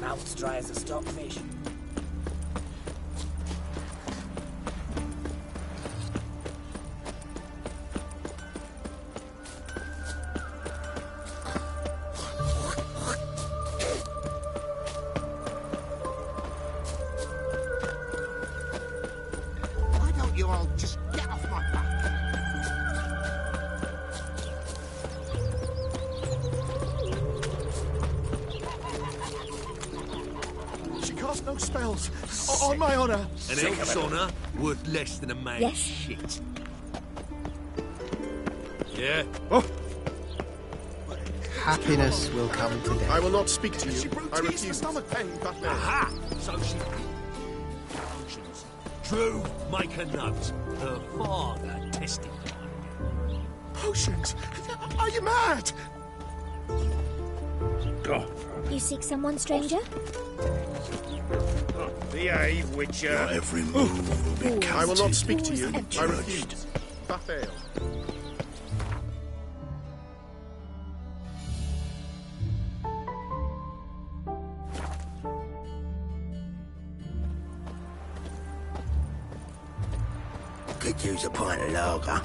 Mouth's dry as a stockfish. Why don't you all just get off my back? No spells. On my honor. An elf's honor worth less than a man's Yes. shit. Yeah? Oh. Happiness will come today. I will not speak to She you. brewed I tea for refuse. stomach pain, that man. Aha! So she... Potions. Drew, make a note. Her father tested them. Potions? Are you mad? You seek someone, stranger? Behave, Witcher. Your every move will be counted. I will not speak to you. and I refuse. Raphael. Could use a pint of lager.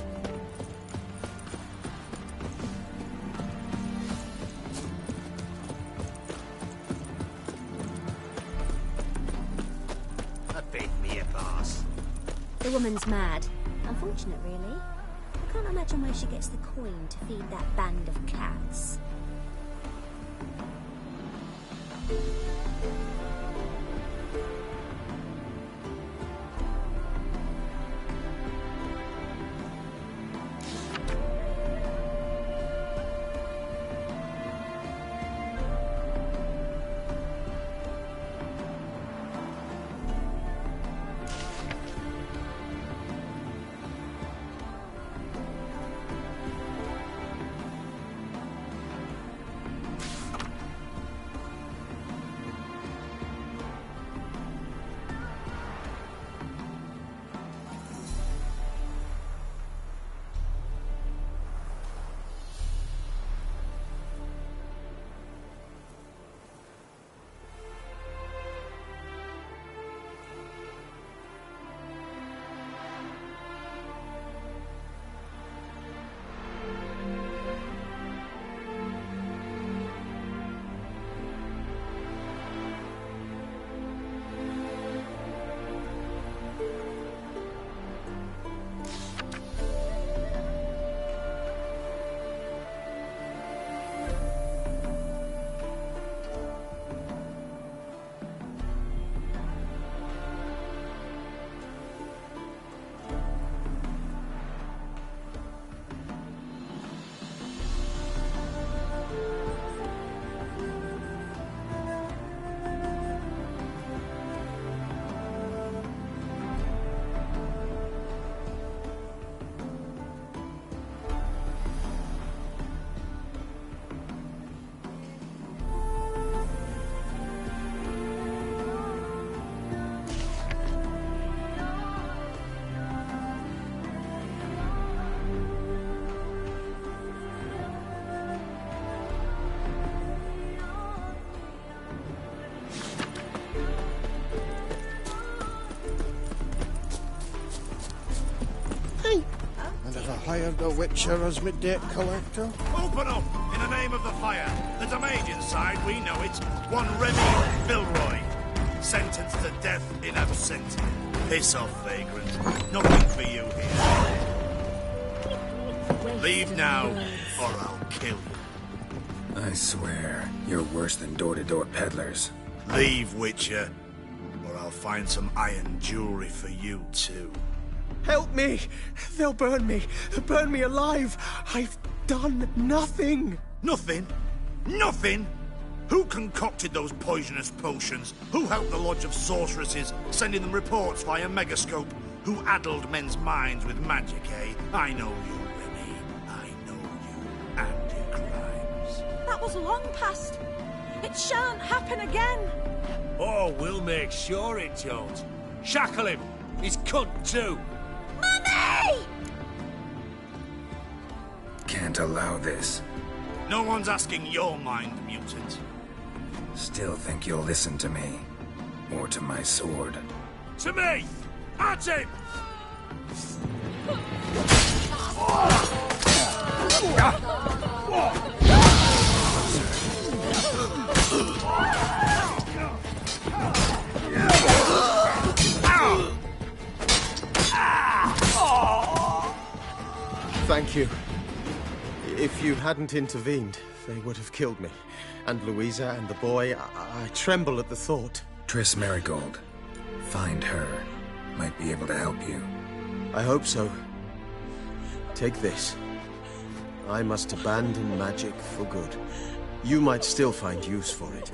A bit me a boss. The woman's mad. Unfortunate, really. I can't imagine where she gets the coin to feed that band of cats. And have I hired a witcher as my debt collector? Open up in the name of the fire. There's a mage inside, we know it. One Remy Bilroy. Sentenced to death in absentia. Piss off, vagrant. Nothing for you here. Leave now, or I'll kill you. I swear, you're worse than door-to-door peddlers. Leave, Witcher, or I'll find some iron jewelry for you too. Help me! They'll burn me. Burn me alive. I've done nothing. Nothing? Nothing? Who concocted those poisonous potions? Who helped the Lodge of Sorceresses, sending them reports via megascope? Who addled men's minds with magic, eh? I know you, Remy. I know you and your crimes. That was long past. It shan't happen again. Oh, we'll make sure it don't. Shackle him. He's cunt too. Mummy! Can't allow this. No one's asking your mind, mutant. Still think you'll listen to me. Or to my sword. To me! At him! Thank you. If you hadn't intervened, they would have killed me. And Louisa and the boy, I tremble at the thought. Triss Marigold. Find her. Might be able to help you. I hope so. Take this. I must abandon magic for good. You might still find use for it.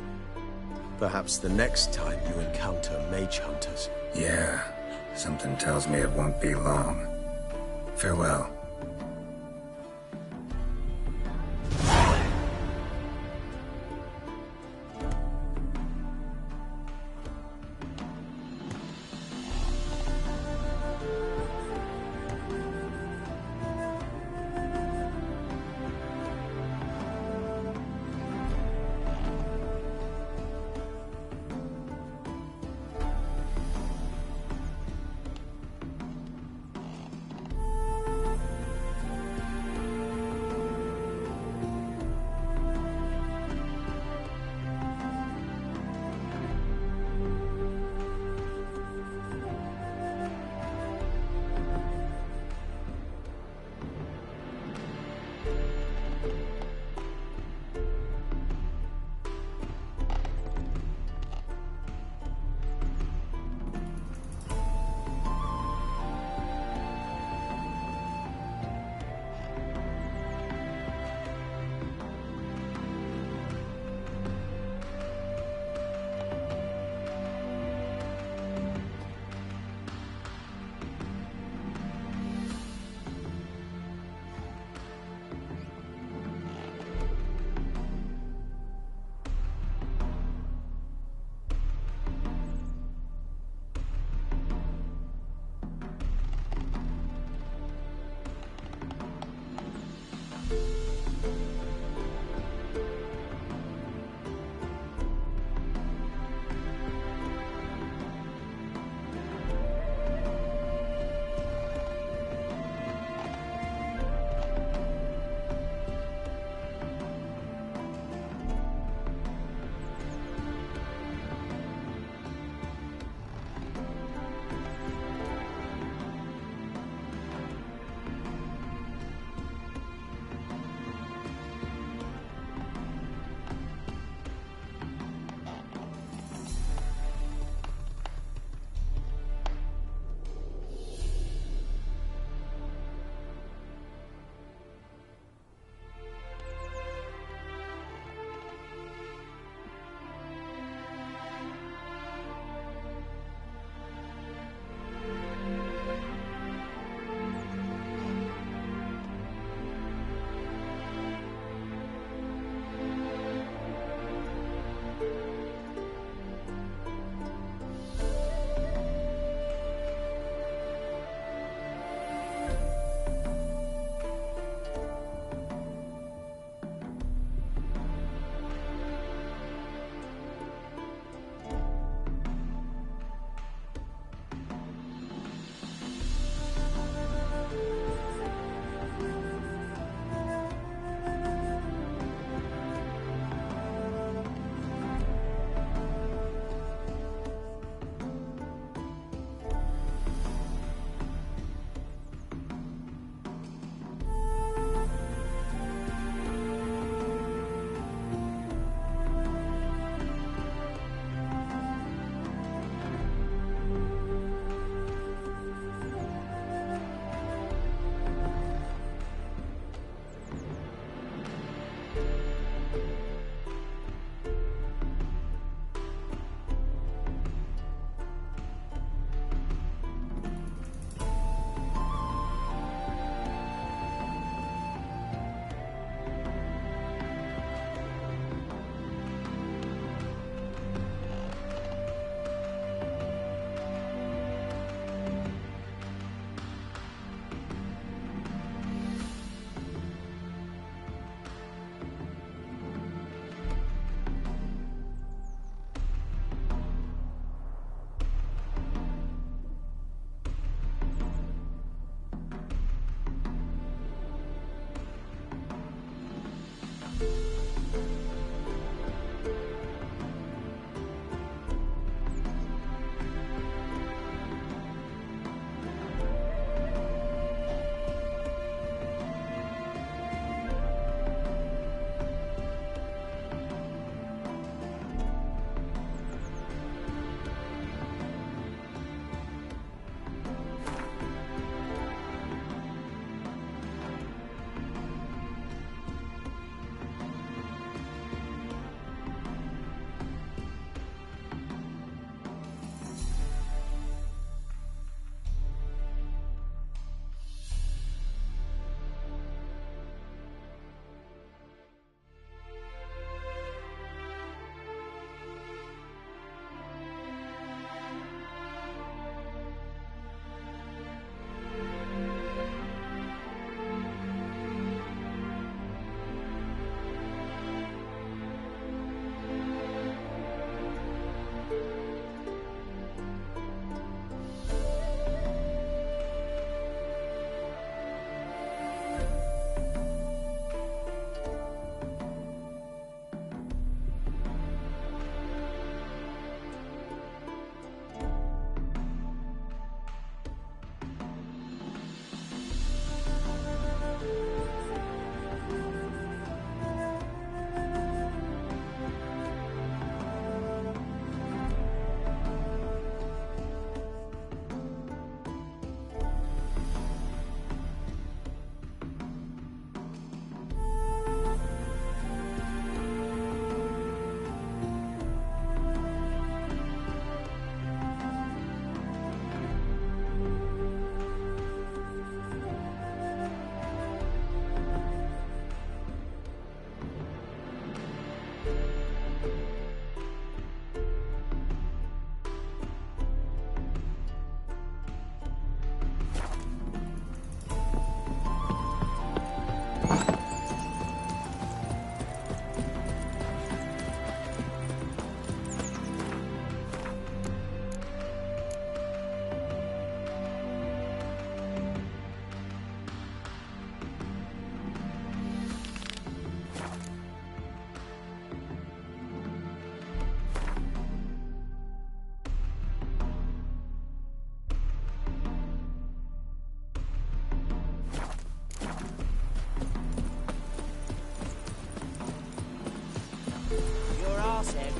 Perhaps the next time you encounter mage hunters. Yeah. Something tells me it won't be long. Farewell.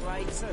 way too.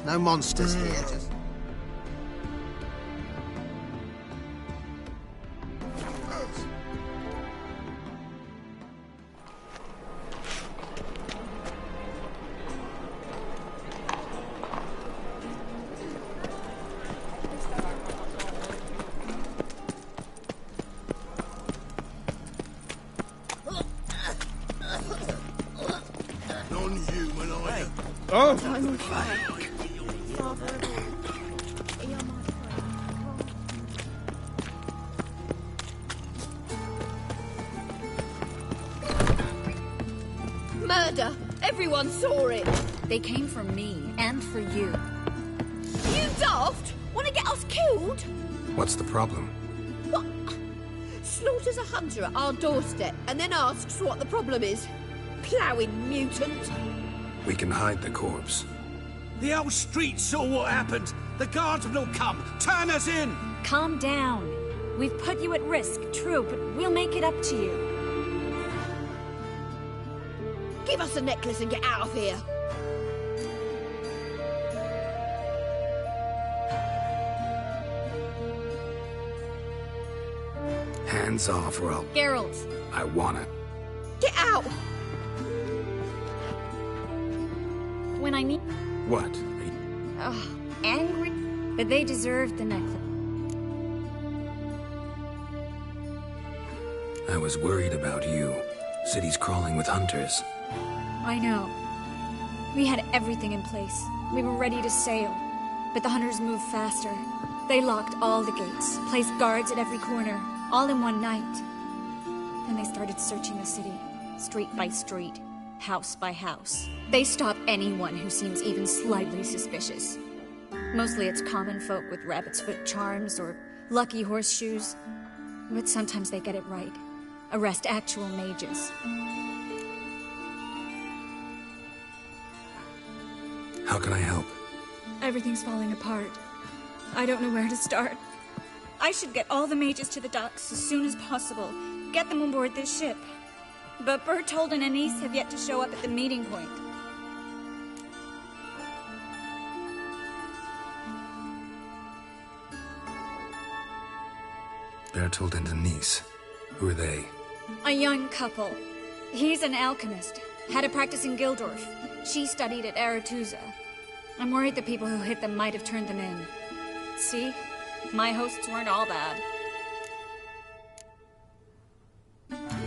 No monsters here, just... Non-human, are you? Oh! I'm fine. Murder! Everyone saw it! They came for me and for you. You daft! Want to get us killed? What's the problem? What? Slaughters a hunter at our doorstep and then asks what the problem is. Ploughing mutant. We can hide the corpse. The whole street saw what happened. The guardsmen will come. Turn us in. Calm down. We've put you at risk, true, but we'll make it up to you. Give us a necklace and get out of here. Hands off, or I'll... Geralt. I want it. Get out! I mean? What? Angry. But they deserved the necklace. I was worried about you. City's crawling with hunters. I know. We had everything in place. We were ready to sail. But the hunters moved faster. They locked all the gates, placed guards at every corner, all in one night. Then they started searching the city, street by street, house by house. They stop anyone who seems even slightly suspicious. Mostly it's common folk with rabbit's foot charms or lucky horseshoes. But sometimes they get it right. Arrest actual mages. How can I help? Everything's falling apart. I don't know where to start. I should get all the mages to the docks as soon as possible. Get them on board this ship. But Bertold and Anise have yet to show up at the meeting point. Bertold and Denise. Who are they? A young couple. He's an alchemist. Had a practice in Gildorf. She studied at Aretuza. I'm worried the people who hit them might have turned them in. See? My hosts weren't all bad.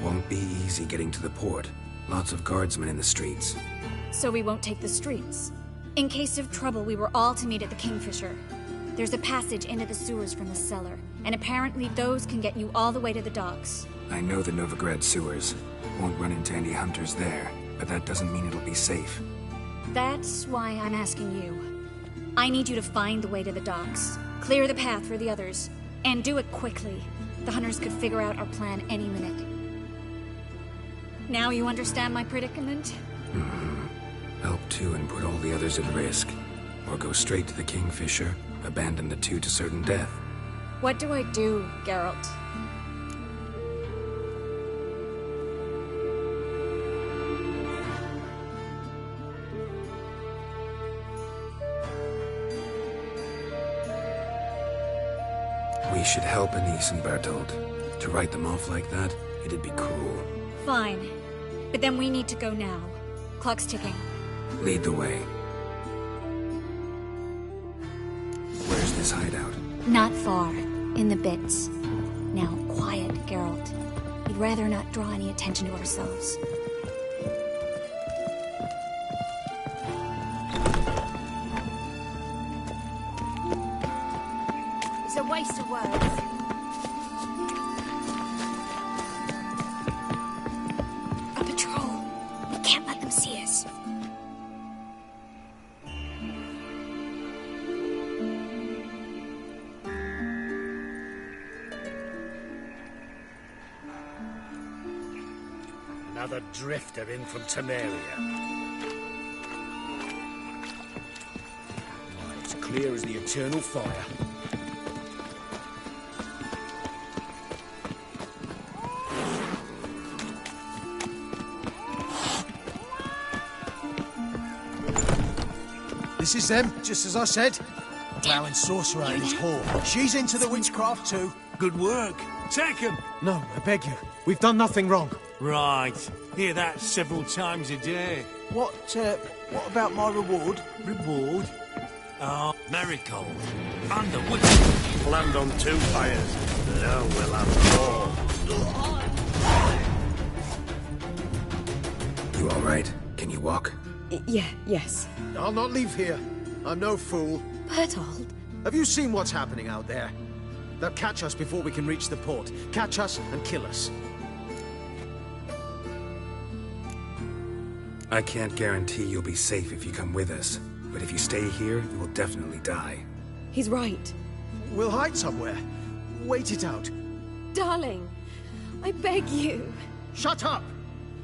Won't be easy getting to the port. Lots of guardsmen in the streets. So we won't take the streets. In case of trouble, we were all to meet at the Kingfisher. There's a passage into the sewers from the cellar, and apparently those can get you all the way to the docks. I know the Novigrad sewers. Won't run into any hunters there, but that doesn't mean it'll be safe. That's why I'm asking you. I need you to find the way to the docks, clear the path for the others, and do it quickly. The hunters could figure out our plan any minute. Now you understand my predicament? Help two and put all the others at risk. Or go straight to the Kingfisher, abandon the two to certain death. What do I do, Geralt? We should help Anise and Bertold. To write them off like that, it'd be cruel. Fine. But then we need to go now. Clock's ticking. Lead the way. Where's this hideout? Not far. In the bits. Now, quiet, Geralt. We'd rather not draw any attention to ourselves. It's a waste of words. A patrol. We can't let them see us. Another drifter in from Temeria. It's clear as the eternal fire. This is them, just as I said. Plowing sorcerer in his hall. She's into the witchcraft too. Good work. Take him. No, I beg you. We've done nothing wrong. Right. Hear that several times a day. What about my reward? Reward? Ah, Marigold. Under which... Land on two fires. Now we'll have more. You alright? Can you walk? Yes. I'll not leave here. I'm no fool. Bertold? Have you seen what's happening out there? They'll catch us before we can reach the port. Catch us and kill us. I can't guarantee you'll be safe if you come with us. But if you stay here, you will definitely die. He's right. We'll hide somewhere. Wait it out. Darling, I beg you. Shut up!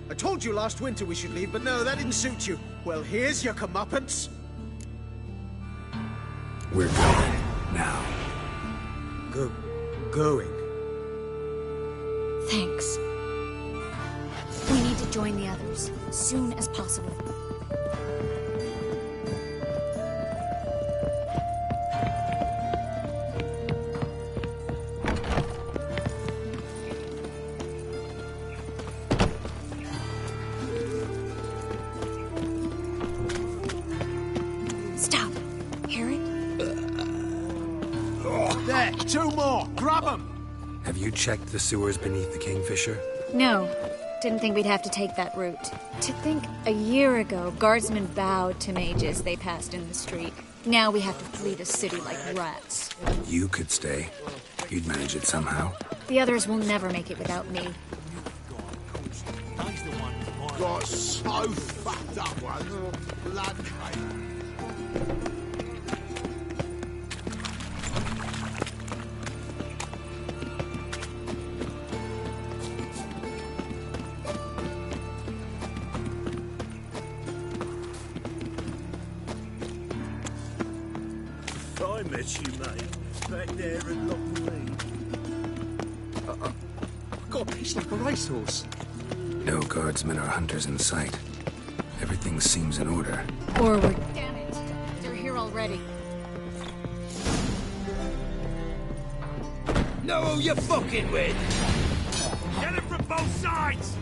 I told you last winter we should leave, but no, that didn't suit you. Well, here's your comeuppance. We're going. Now. Going? Thanks. We need to join the others, as soon as possible. there! 2 more! Grab them! Have you checked the sewers beneath the Kingfisher? No. Didn't think we'd have to take that route. To think a year ago, guardsmen bowed to mages they passed in the street. Now we have to flee the city like rats. You could stay. You'd manage it somehow. The others will never make it without me. Got so fucked up once. Blood cake. I met you, mate. Back there at Lockleigh. Got pissed like a racehorse. No guardsmen or hunters in sight. Everything seems in order. Forward. Damn it. They're here already. Know who you're fucking with? Get it from both sides!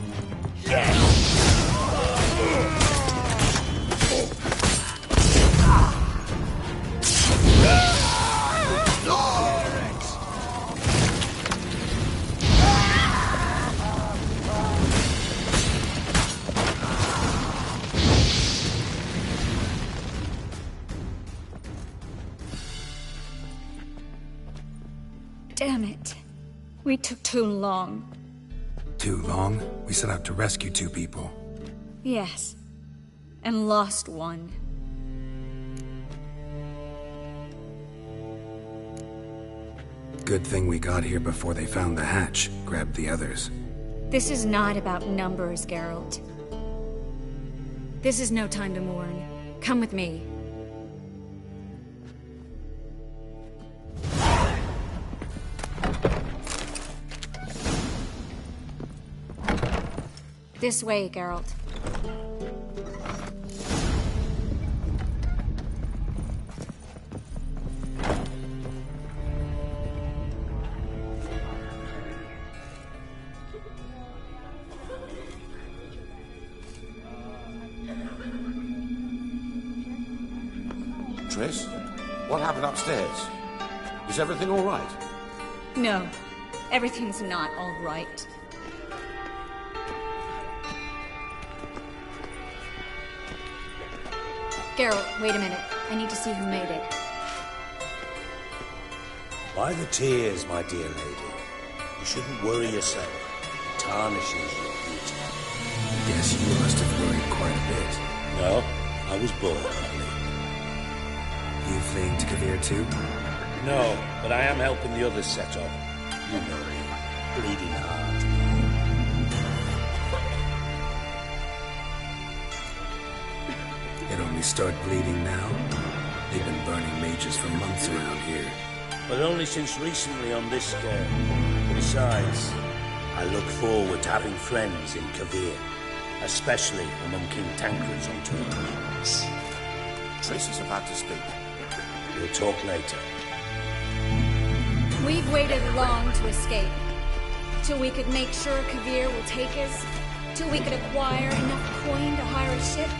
Damn it. We took too long. Too long? We set out to rescue 2 people. Yes. And lost one. Good thing we got here before they found the hatch, grabbed the others. This is not about numbers, Geralt. This is no time to mourn. Come with me. This way, Geralt. Triss, what happened upstairs? Is everything all right? No, everything's not all right. Geralt, wait a minute. I need to see who made it. Why the tears, my dear lady? You shouldn't worry yourself. It tarnishes your beauty. Guess you must have worried quite a bit. No, I was bored, only. You fleeing to Kavir too? No, but I am helping the others set up. You know me. Bleeding heart. It only start bleeding now? They've been burning mages for months around here. But only since recently on this scale. Besides, I look forward to having friends in Kavir, especially among King Tancred's entourage. Triss is about to speak. We'll talk later. We've waited long to escape. Till we could make sure Kavir will take us. Till we could acquire enough coin to hire a ship.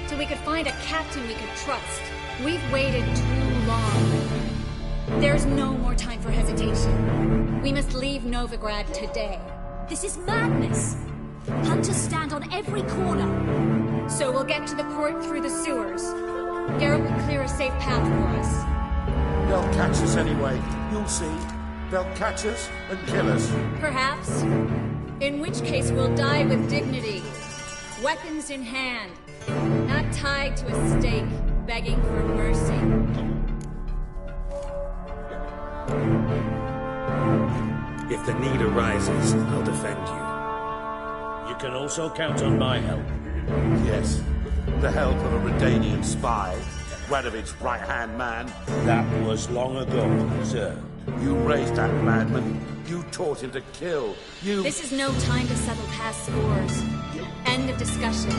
Till we could find a captain we could trust. We've waited too long. There's no more time for hesitation. We must leave Novigrad today. This is madness. Hunters stand on every corner. So we'll get to the port through the sewers. Geralt will clear a safe path for us. They'll catch us anyway. You'll see. They'll catch us and kill us. Perhaps. In which case we'll die with dignity. Weapons in hand. Not tied to a stake, begging for mercy. If the need arises, I'll defend you. You can also count on my help. Yes. The help of a Redanian spy. Radovic's right-hand man. That was long ago, sir. You raised that madman. You taught him to kill. You... This is no time to settle past scores. End of discussion.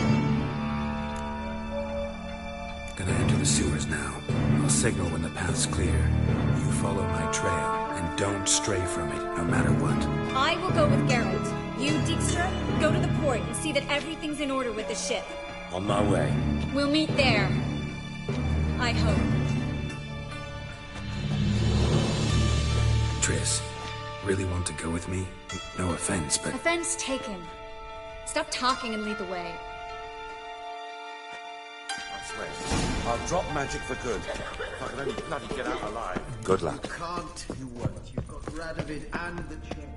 Gonna enter the sewers now. I'll signal when the path's clear. You follow my trail, and don't stray from it, no matter what. I will go with Geralt. You, Dijkstra, go to the port and see that everything's in order with the ship. On my way. We'll meet there. I hope. Triss, really want to go with me? No offense, but... Offense taken. Stop talking and lead the way. I swear, I'll drop magic for good. If I can only bloody get out alive. Good luck. You can't, you won't. You've got Radovid and the chain.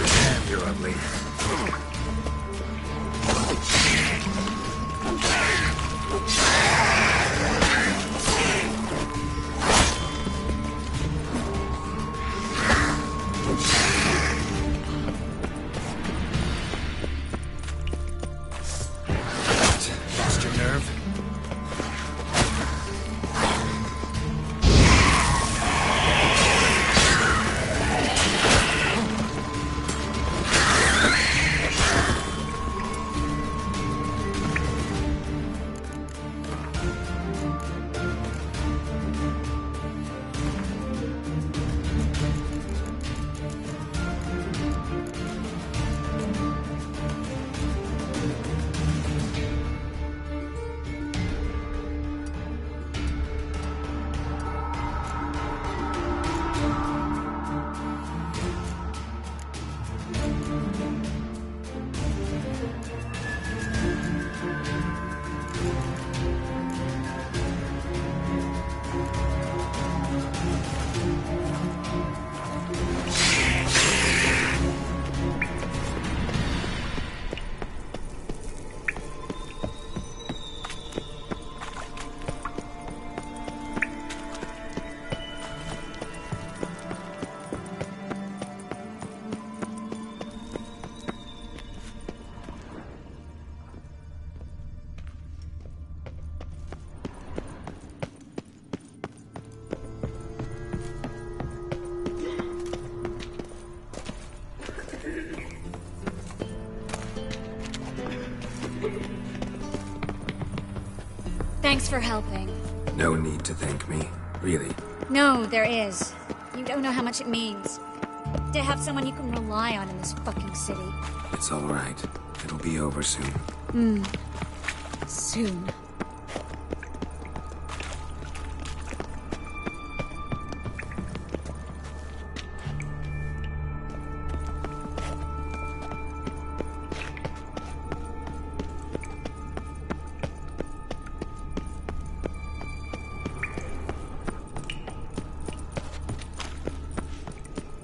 Damn, you're ugly. Lost your nerve? Thanks for helping. No need to thank me, really. No, there is. You don't know how much it means. To have someone you can rely on in this fucking city. It's all right. It'll be over soon. Soon.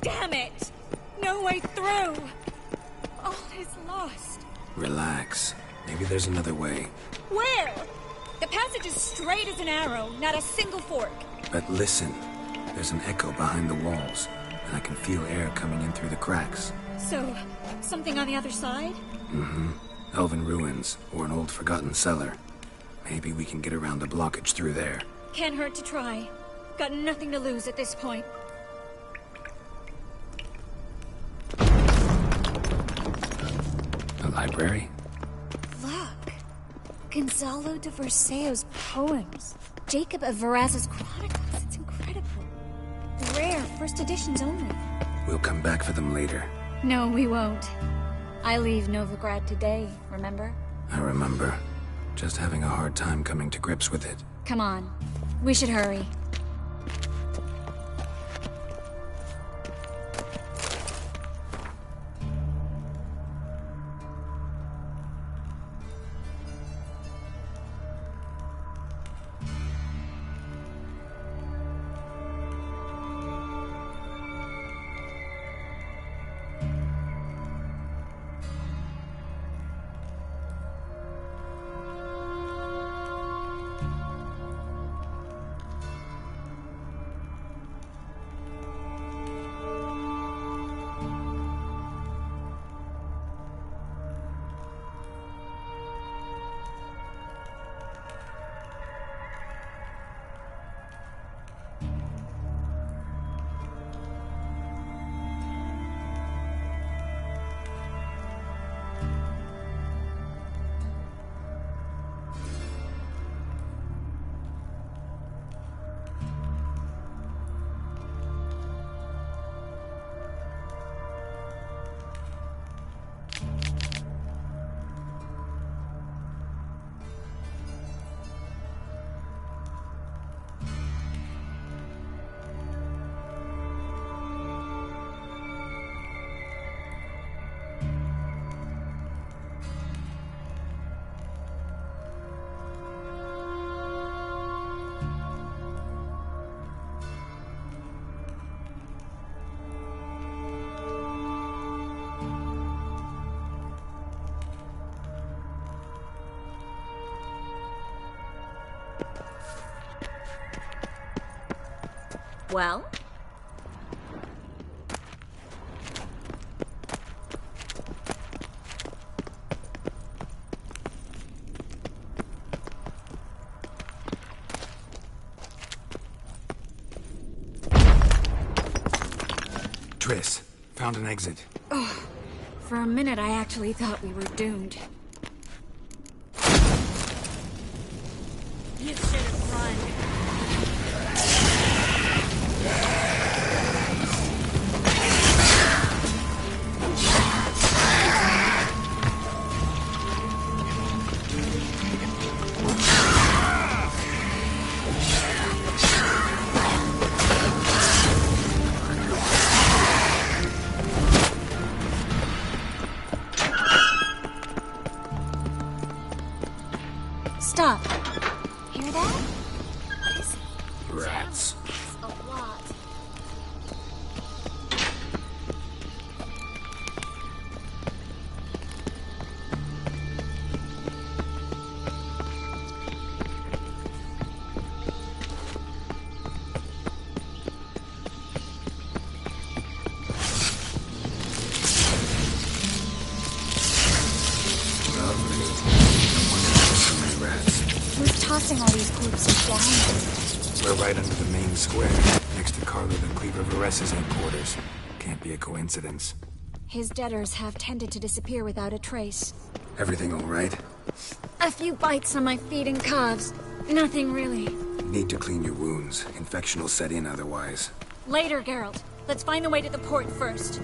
Damn it! No way through! All is lost. Relax. Maybe there's another way. Where? The passage is straight as an arrow, not a single fork. But listen. There's an echo behind the walls, and I can feel air coming in through the cracks. So, something on the other side? Mm-hmm. Elven ruins, or an old forgotten cellar. Maybe we can get around the blockage through there. Can't hurt to try. Got nothing to lose at this point. A library? Look. Gonzalo de Verseo's poems. Jacob of Varaz's chronicles. It's incredible. Rare, first editions only. We'll come back for them later. No, we won't. I leave Novigrad today, remember? I remember. Just having a hard time coming to grips with it. Come on. We should hurry. Well? Triss, found an exit. Oh, for a minute I actually thought we were doomed. You should have run. Stop. Hear that? What is it? Rats. A lot. Who's tossing all these groups of down? We're right under the main square, next to Carlo the Cleaver Varessa's headquarters. Can't be a coincidence. His debtors have tended to disappear without a trace. Everything all right? A few bites on my feet and calves. Nothing really. Need to clean your wounds. Infection will set in otherwise. Later, Geralt. Let's find the way to the port first.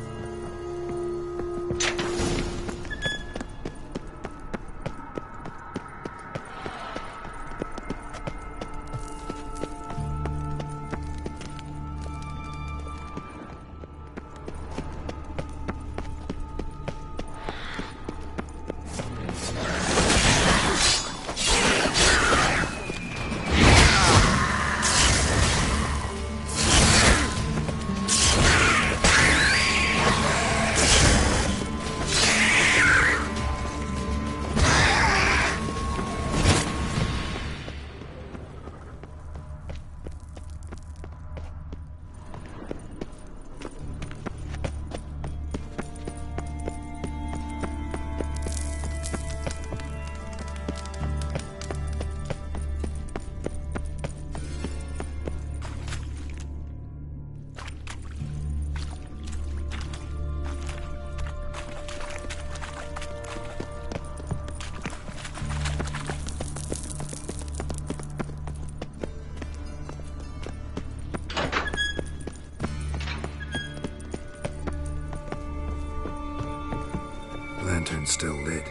Lantern's still lit.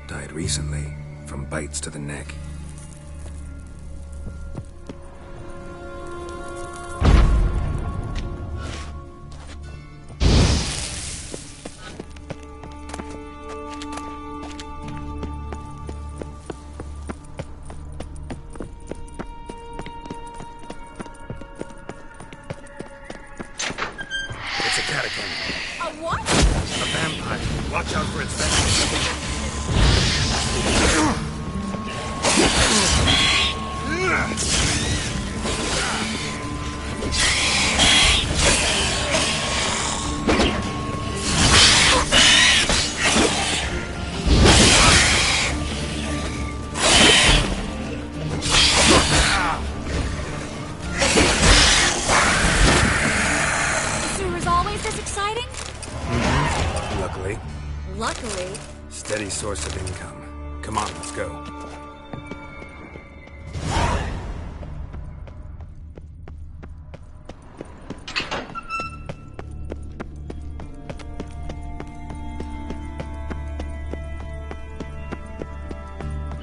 Died recently, from bites to the neck. It's a catacomb. A what? A vampire. Watch out for its venom. The sewer's always this exciting? Luckily. Luckily. Steady source of income. Come on, let's go.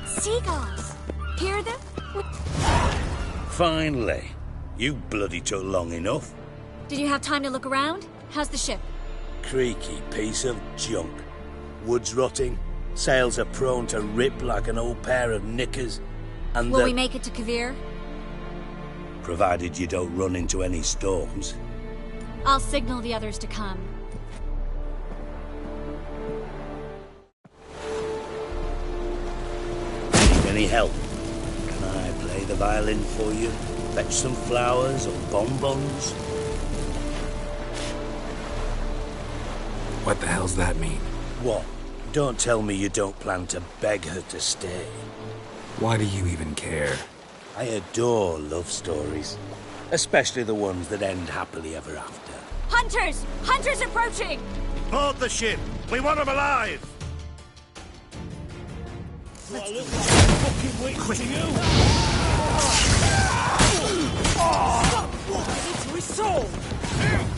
Seagulls. Hear them? Finally. You bloody took long enough. Did you have time to look around? How's the ship? Creaky piece of junk. Wood's rotting. Sails are prone to rip like an old pair of knickers. And Will we make it to Kavir? provided you don't run into any storms. I'll signal the others to come. Need any help? Can I play the violin for you? Fetch some flowers or bonbons? What the hell's that mean? What? Don't tell me you don't plan to beg her to stay. Why do you even care? I adore love stories. Especially the ones that end happily ever after. Hunters! Hunters approaching! Board the ship! We want them alive! Fucking wait for you! It's his soul!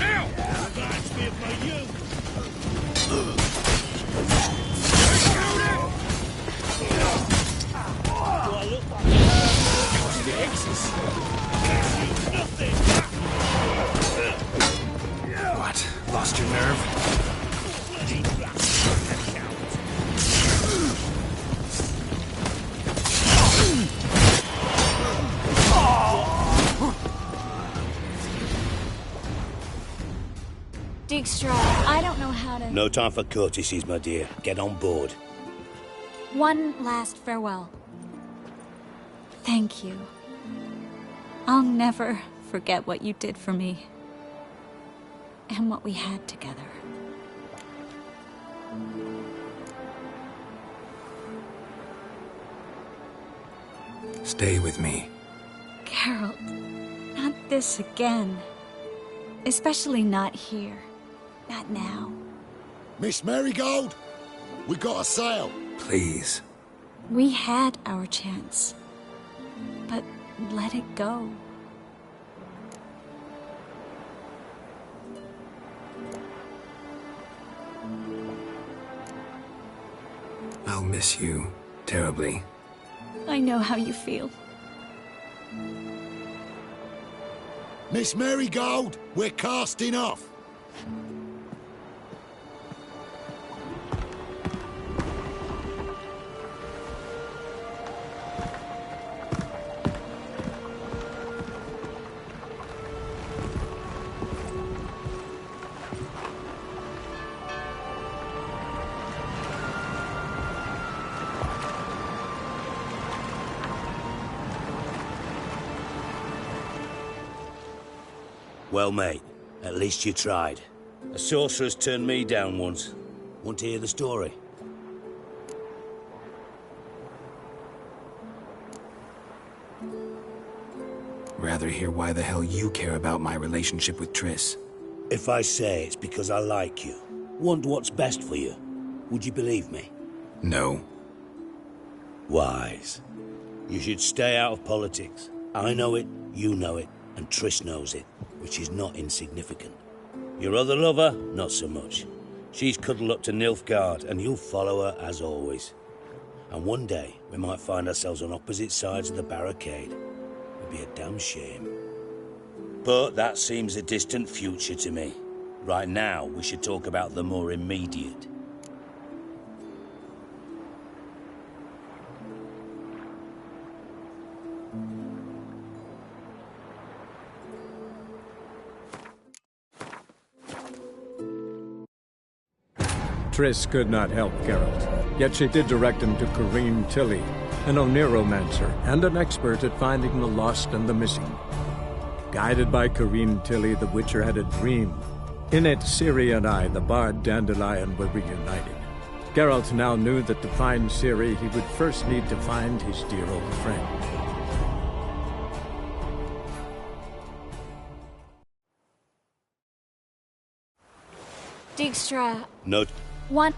Ow! Reminds me of my youth! What? Lost your nerve? Dijkstra, I don't know how to... No time for courtesies, my dear. Get on board. One last farewell. Thank you. I'll never forget what you did for me. And what we had together. Stay with me. Geralt, not this again. Especially not here. Not now. Miss Marigold, we got a sail. Please. We had our chance. But let it go. I'll miss you terribly. I know how you feel. Miss Marigold, we're casting off. Well, mate, at least you tried. A sorceress turned me down once. Want to hear the story? Rather hear why the hell you care about my relationship with Triss. If I say it's because I like you, want what's best for you, would you believe me? No. Wise. You should stay out of politics. I know it, you know it, and Triss knows it, which is not insignificant. Your other lover, not so much. She's cuddled up to Nilfgaard, and you'll follow her as always. And one day, we might find ourselves on opposite sides of the barricade. It'd be a damn shame. But that seems a distant future to me. Right now, we should talk about the more immediate. Triss could not help Geralt, yet she did direct him to Corrine Tilly, an Oniromancer and an expert at finding the lost and the missing. Guided by Corrine Tilly, the Witcher had a dream. In it, Ciri and I, the bard Dandelion, were reunited. Geralt now knew that to find Ciri, he would first need to find his dear old friend. Dijkstra... No. One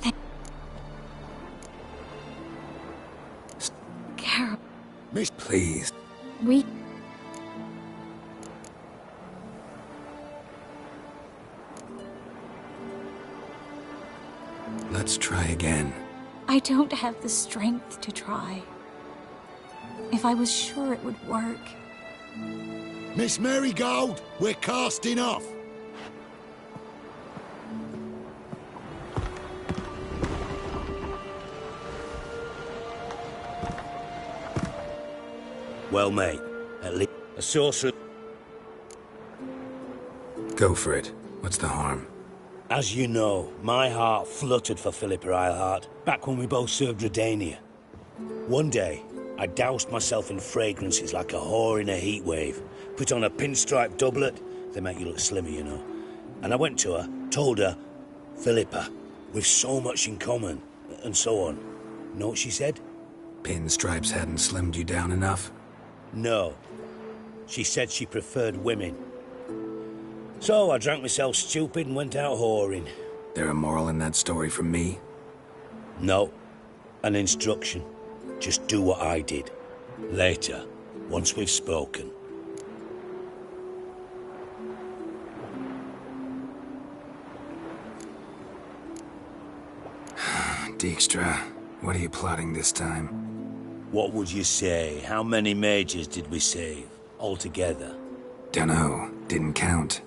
thing... Geralt... Miss... Please. We... Let's try again. I don't have the strength to try. If I was sure it would work... Miss Marigold, we're casting off. Well, mate, at least a sorcerer... Go for it. What's the harm? As you know, my heart fluttered for Philippa Eilhart back when we both served Redania. One day, I doused myself in fragrances like a whore in a heat wave. Put on a pinstripe doublet. They make you look slimmer, you know. And I went to her, told her, Philippa, we've so much in common, and so on. Know what she said? Pinstripes hadn't slimmed you down enough? No. She said she preferred women. So I drank myself stupid and went out whoring. There a moral in that story from me? No. An instruction. Just do what I did. Later, once we've spoken. Dijkstra, what are you plotting this time? What would you say? How many mages did we save, altogether? Dunno, didn't count.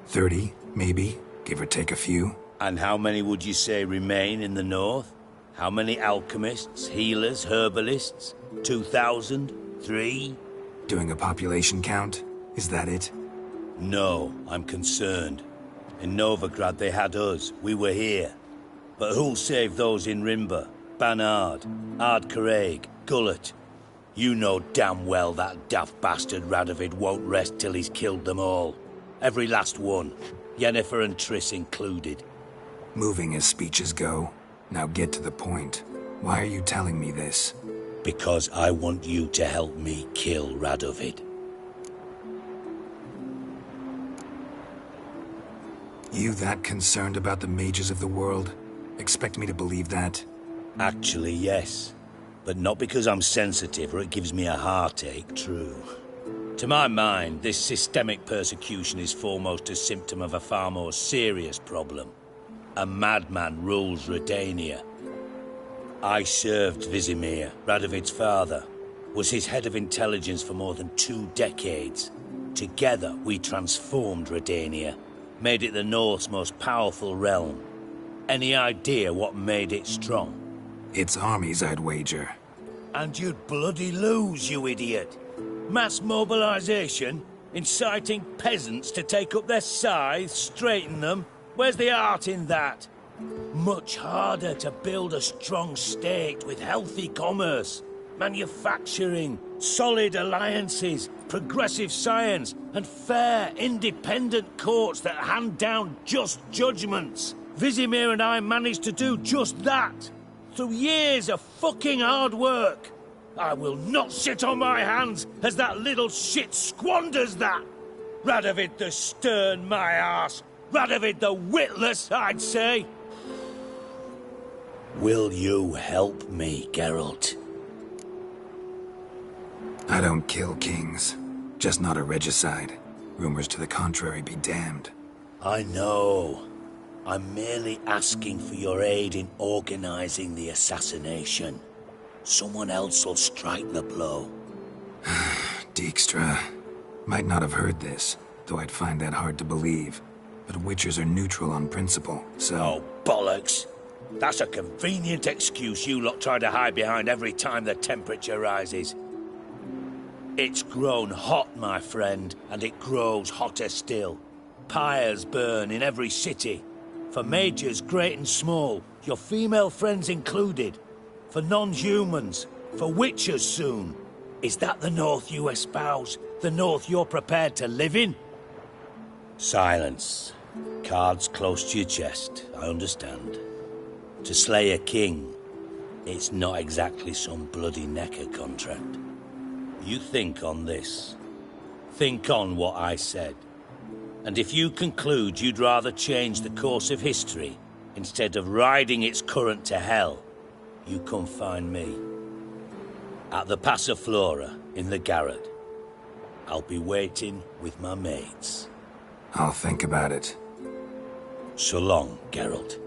30, maybe, give or take a few. And how many would you say remain in the north? How many alchemists, healers, herbalists? 2,000? 3? Doing a population count? Is that it? No, I'm concerned. In Novigrad they had us, we were here. But who'll save those in Rimba? Banard, Ardcaraig, Gullet? You know damn well that daft bastard Radovid won't rest till he's killed them all. Every last one. Yennefer and Triss included. Moving as speeches go. Now get to the point. Why are you telling me this? Because I want you to help me kill Radovid. You that concerned about the mages of the world? Expect me to believe that? Actually, yes. But not because I'm sensitive or it gives me a heartache, true. To my mind, this systemic persecution is foremost a symptom of a far more serious problem. A madman rules Redania. I served Vizimir, Radovid's father, was his head of intelligence for more than 2 decades. Together, we transformed Redania, made it the North's most powerful realm. Any idea what made it strong? Its armies, I'd wager. And you'd bloody lose, you idiot. Mass mobilization, inciting peasants to take up their scythes, straighten them. Where's the art in that? Much harder to build a strong state with healthy commerce, manufacturing, solid alliances, progressive science, and fair, independent courts that hand down just judgments. Vizimir and I managed to do just that, through years of fucking hard work. I will not sit on my hands as that little shit squanders that. Radovid the stern, my arse. Radovid the witless, I'd say. Will you help me, Geralt? I don't kill kings. Just not a regicide. Rumors to the contrary be damned. I know. I'm merely asking for your aid in organizing the assassination. Someone else will strike the blow. Dijkstra. Might not have heard this, though I'd find that hard to believe. But Witchers are neutral on principle, so... Oh, bollocks! That's a convenient excuse you lot try to hide behind every time the temperature rises. It's grown hot, my friend, and it grows hotter still. Pyres burn in every city. For mages great and small, your female friends included. For non-humans, for witchers soon. Is that the North you espouse? The North you're prepared to live in? Silence. Cards close to your chest, I understand. To slay a king, it's not exactly some bloody necker contract. You think on this. Think on what I said. And if you conclude you'd rather change the course of history instead of riding its current to hell, you come find me. At the Passiflora, in the garret. I'll be waiting with my mates. I'll think about it. So long, Geralt.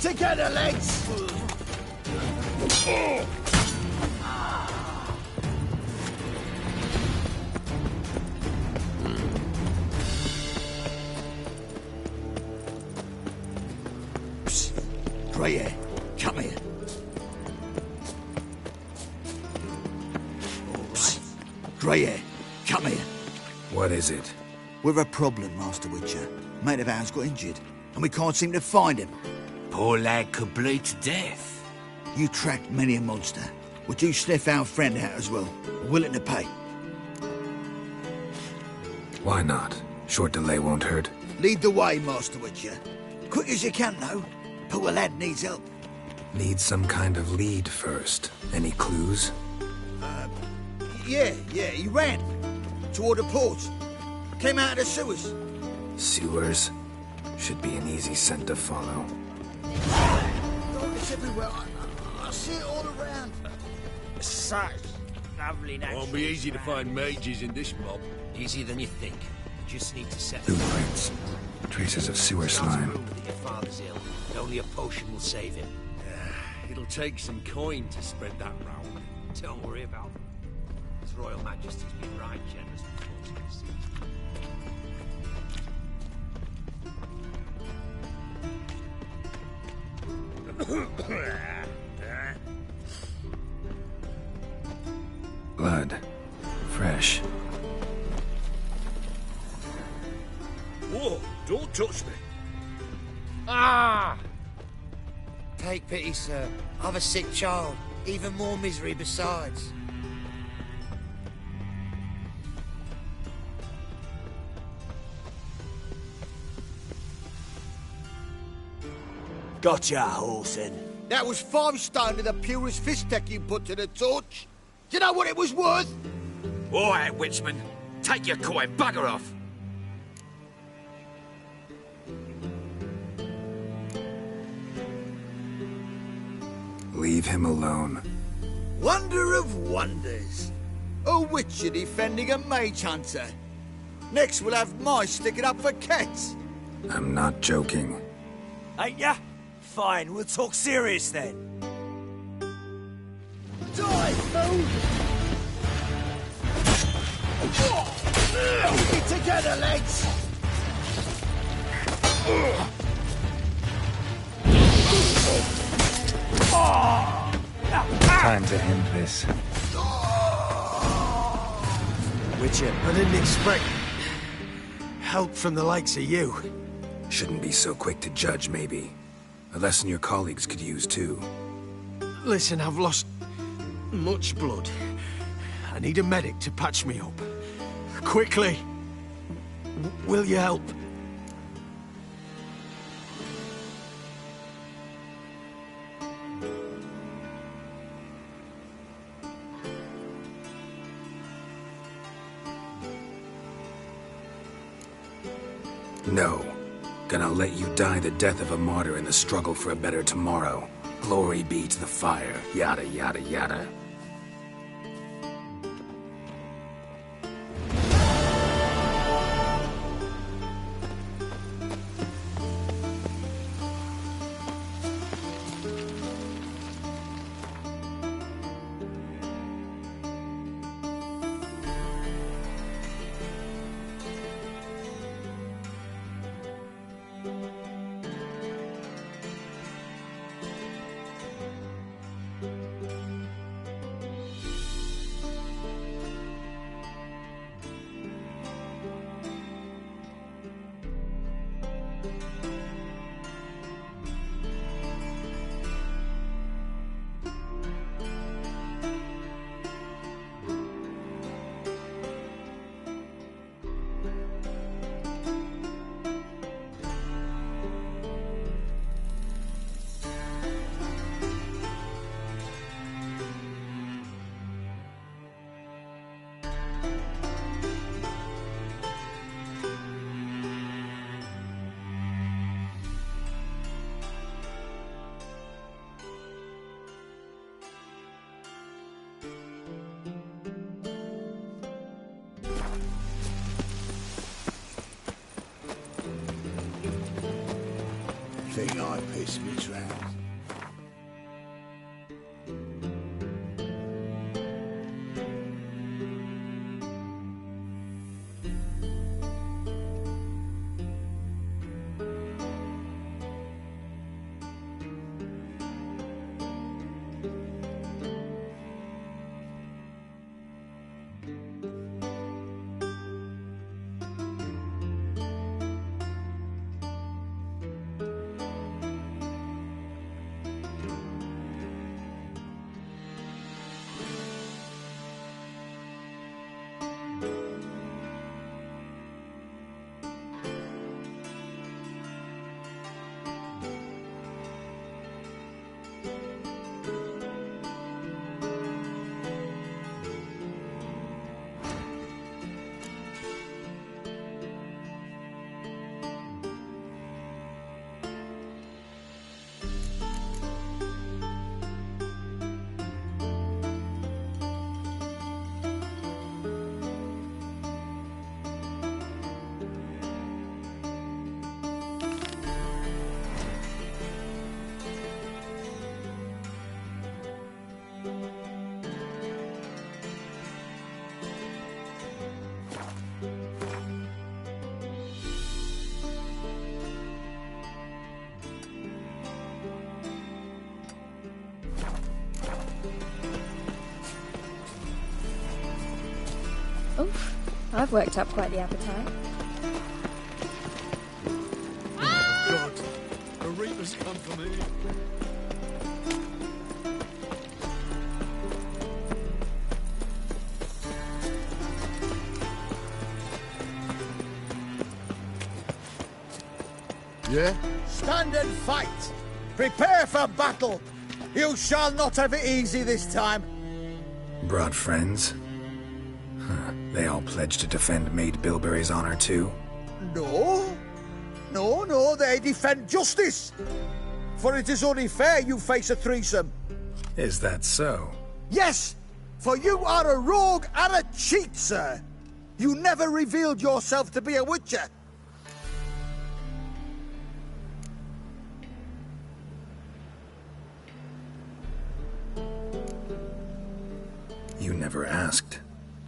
together, lads! Freya, come here. Freya, come here. What is it? We're a problem, Master Witcher. Mate of ours got injured, and we can't seem to find him. Poor lad could bleed to death. You tracked many a monster. Would you sniff our friend out as well? Willing to pay? Why not? Short delay won't hurt. Lead the way, Master Witcher. Quick as you can, though. Poor lad needs help. Need some kind of lead first. Any clues? Yeah, he ran. Toward the port. Came out of the sewers. Sewers? Should be an easy scent to follow. Oh, it's everywhere. I see it all around. Such lovely natural. Won't be easy to find mages in this mob. Easier than you think. You just need to set Blueprints. Traces of sewer slime. Rumor that your father's ill, and only a potion will save him. It'll take some coin to spread that round. Don't worry about it. His Royal Majesty's been right generous with fortunes. Blood. Fresh. Whoa, don't touch me. Ah! Take pity, sir. I've a sick child. Even more misery besides. Gotcha, Horson. That was 5 stone of the purest fist tech you put to the torch. Do you know what it was worth? All right, Witchman. Take your coin. Bugger off. Leave him alone. Wonder of wonders. A witcher defending a mage hunter. Next we'll have mice sticking up for cats. I'm not joking. Ain't ya? Fine, we'll talk serious then. Die, fool! Keep it together, lads! Time to end this. Witcher, I didn't expect help from the likes of you. Shouldn't be so quick to judge, maybe. A lesson your colleagues could use, too. Listen, I've lost much blood. I need a medic to patch me up. Quickly! Will you help? No. Gonna let you die the death of a martyr in the struggle for a better tomorrow. Glory be to the fire. Yada, yada, yada. think I pissed me trout? Oof, I've worked up quite the appetite. Oh, God. The Reaper's come for me. Yeah? Stand and fight! Prepare for battle! You shall not have it easy this time! Brought friends? Huh. They all pledged to defend Maid Bilberry's honor too? No. No, they defend justice! For it is only fair you face a threesome. Is that so? Yes! For you are a rogue and a cheat, sir! You never revealed yourself to be a witcher! You never asked.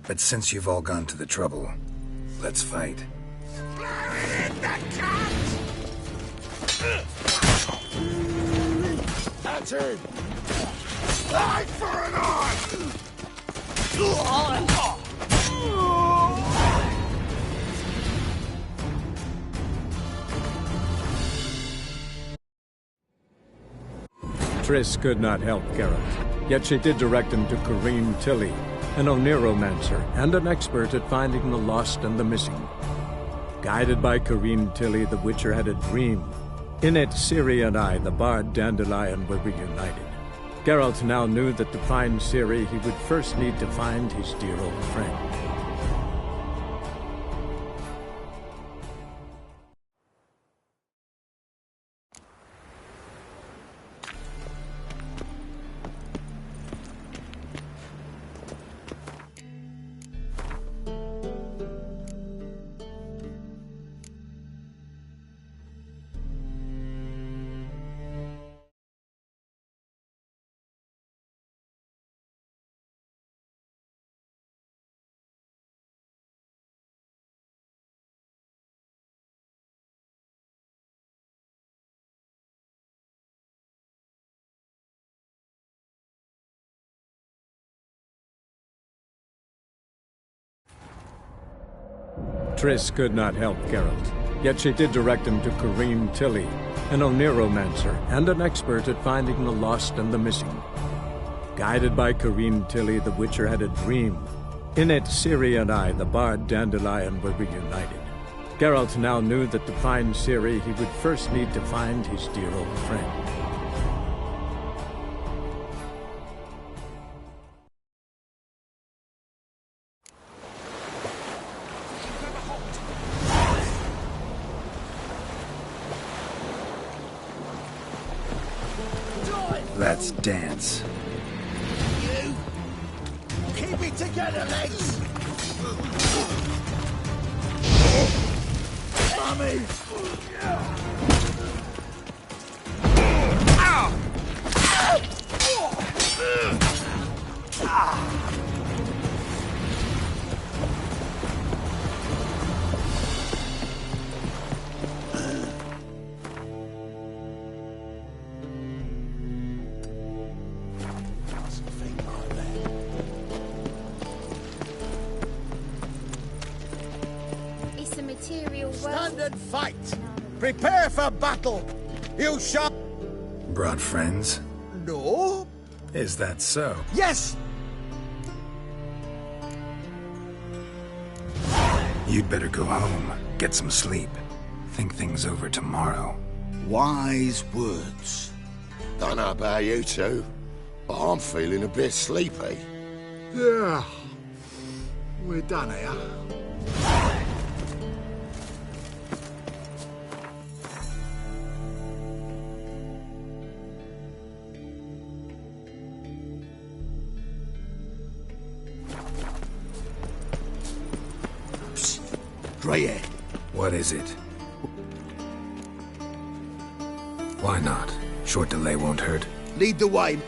But since you've all gone to the trouble, let's fight. That's it! Eye for an eye! Triss could not help Geralt, yet she did direct him to Corrine Tilly, an Oneromancer and an expert at finding the lost and the missing. Guided by Corrine Tilly, the Witcher had a dream. In it, Ciri and I, the bard Dandelion, were reunited. Geralt now knew that to find Ciri, he would first need to find his dear old friend. Triss could not help Geralt, yet she did direct him to Corrine Tilly, an Oneromancer and an expert at finding the lost and the missing. Guided by Corrine Tilly, the Witcher had a dream. In it, Ciri and I, the bard Dandelion, were reunited. Geralt now knew that to find Ciri, he would first need to find his dear old friend. Let's dance. You! Keep it together, legs! Mummy! material wealth. Stand and fight! Prepare for battle! You shall... Brought friends? No? Is that so? Yes! You'd better go home, get some sleep. Think things over tomorrow. Wise words. Don't know about you two, but I'm feeling a bit sleepy. Yeah. We're done here. Greyhead. What is it? Why not? Short delay won't hurt. Lead the way.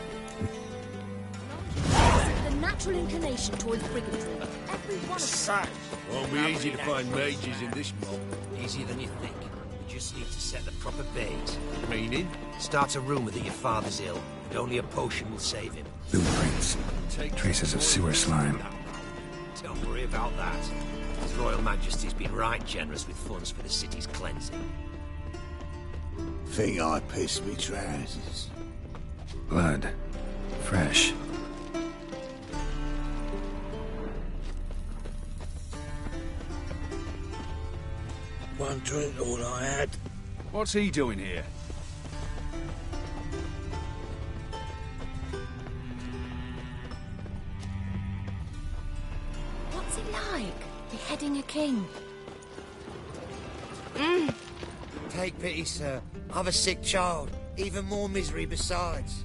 The natural inclination towards brigandry. Every one of Won't be easy to find mages in this mob. Easier than you think. We just need to set the proper bait. Meaning? Start a rumour that your father's ill, and only a potion will save him. Blueprints. Traces of sewer slime. Don't worry about that. His Royal Majesty's been right generous with funds for the city's cleansing. Think I pissed me trousers. Blood. Fresh. One drink all I had. What's he doing here? What's it like, beheading a king? Take pity, sir. I've a sick child. Even more misery besides.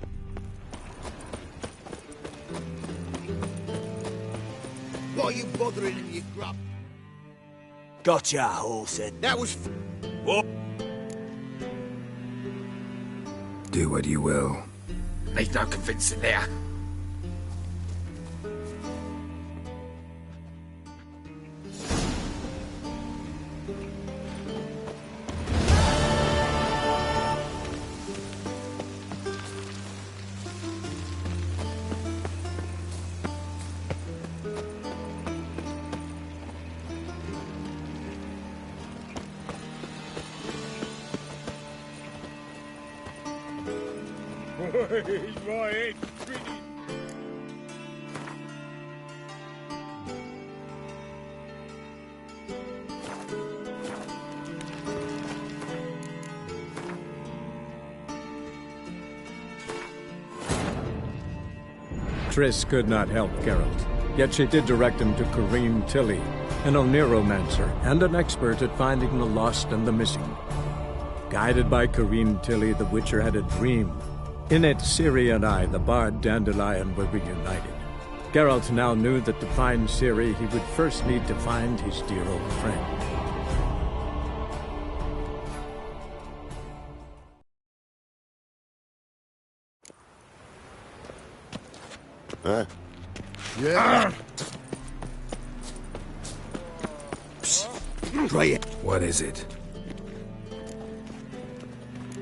What are you bothering him, you grub? Gotcha, Halsey. That was... What? Do what you will. There's no convincing there. My head spinning. Triss could not help Geralt, yet she did direct him to Corrine Tilly, an Oneromancer and an expert at finding the lost and the missing. Guided by Corrine Tilly, the Witcher had a dream. In it, Ciri and I, the bard Dandelion, were reunited. Geralt now knew that to find Ciri, he would first need to find his dear old friend. Huh? Yeah. Greyhead. What is it?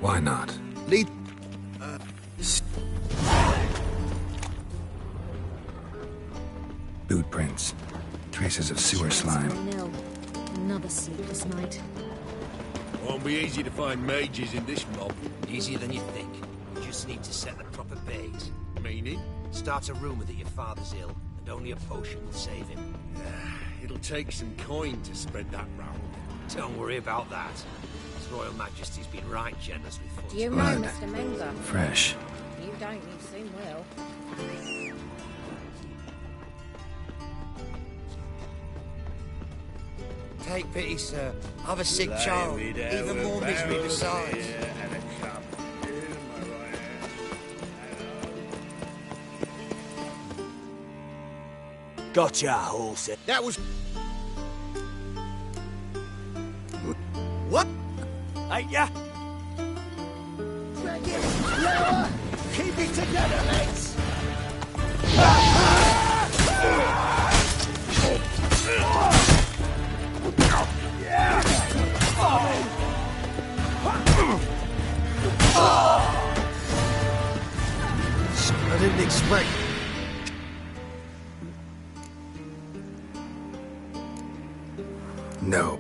Why not? Lead... Boot prints. Traces of sewer slime. Nil. Another sleepless night. Won't be easy to find mages in this mob. Easier than you think. We just need to set the proper bait. Meaning? Start a rumour that your father's ill, and only a potion will save him. It'll take some coin to spread that round. Don't worry about that. His Royal Majesty's been right generous with funds. Do you know, Blood. Mr. Menga? Fresh. You don't, you soon will. Take pity, sir. I've a sick child. Even more misery besides. Gotcha, Halsey. That was... What? Ain't ya? Keep it together, lads! I didn't expect... No.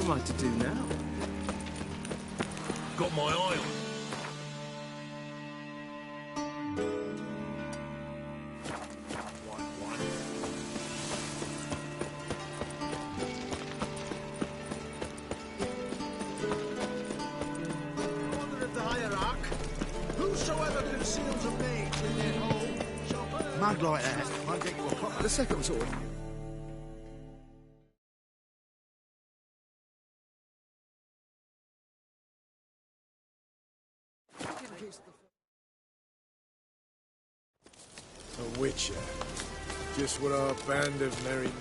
am I to do now? Got my eye on. Order of the hierarch. Whosoever conceals a mage in their home shall burn. Mug like that won't get you a proper... The second sword. A witcher. Just what our band of merry men.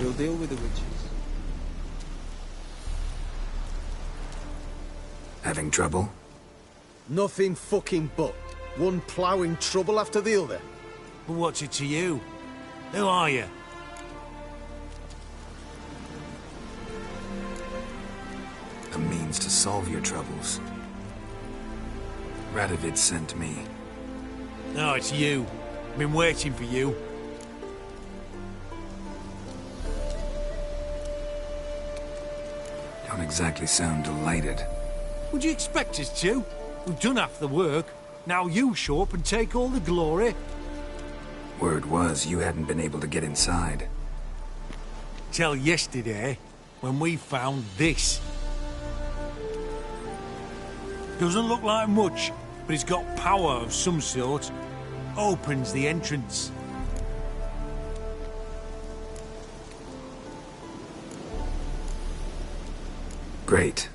We'll deal with the witches. Having trouble? Nothing fucking but. One ploughing trouble after the other. But what's it to you? Who are you? A means to solve your troubles. Radovid sent me. No, it's you. Been waiting for you. Don't exactly sound delighted. Would you expect us to? We've done half the work. Now you show up and take all the glory. Word was you hadn't been able to get inside. Till yesterday, when we found this. Doesn't look like much, but it's got power of some sort. Opens the entrance. Great.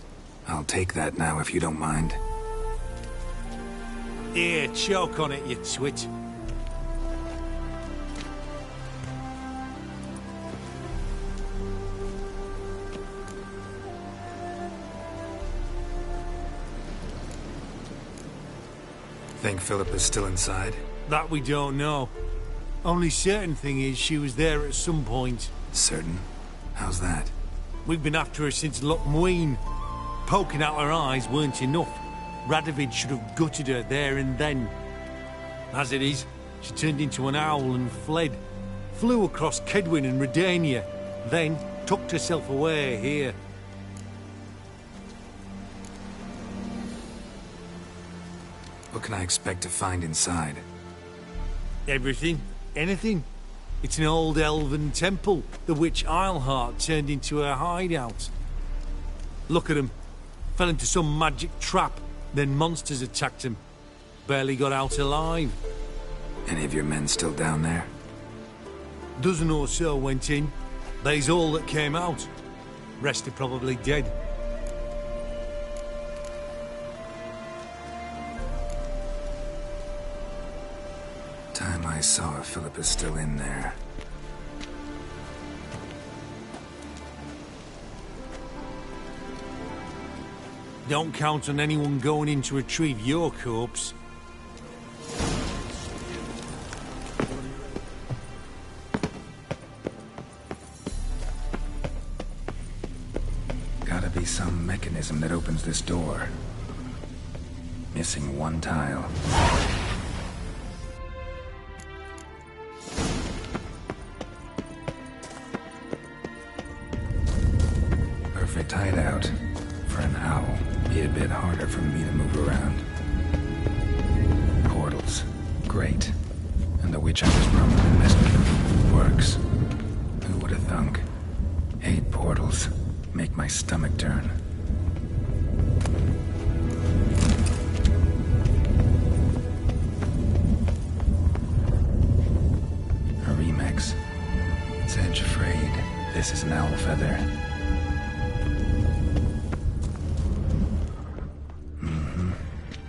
I'll take that now if you don't mind. Here, choke on it, you twit. Think Philip is still inside? That we don't know. Only certain thing is she was there at some point. Certain? How's that? We've been after her since Lochmuin. Poking out her eyes weren't enough. Radovid should have gutted her there and then. As it is, she turned into an owl and fled. flew across Kedwin and Redania, then tucked herself away here. What can I expect to find inside? Everything. Anything. It's an old elven temple, the witch Isleheart turned into her hideout. Look at him. Fell into some magic trap, then monsters attacked him. Barely got out alive. Any of your men still down there? Dozen or so went in. They's all that came out. Rest are probably dead. Time I saw if Philip is still in there. Don't count on anyone going in to retrieve your corpse. Gotta be some mechanism that opens this door. Missing one tile. Perfect hideout. For an owl, be a bit harder for me to move around. Portals. Great. And the witch I was probably messed with. Works. Who would have thunk? 8 portals. Make my stomach turn. A remix. It's edge frayed. This is an owl feather.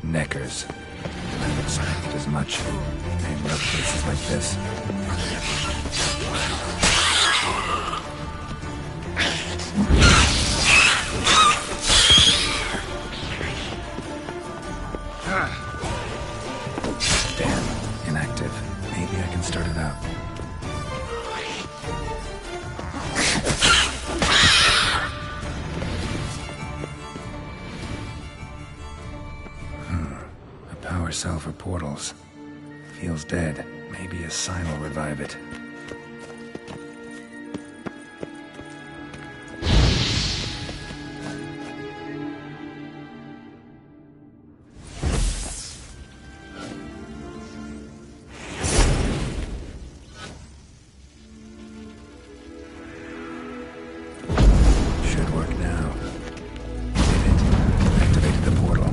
Neckers. I expected as much. In rough places like this. Damn, inactive. Maybe I can start it up. Power cell for portals. Feels dead. Maybe a sign will revive it. Should work now. Did it. Activated the portal.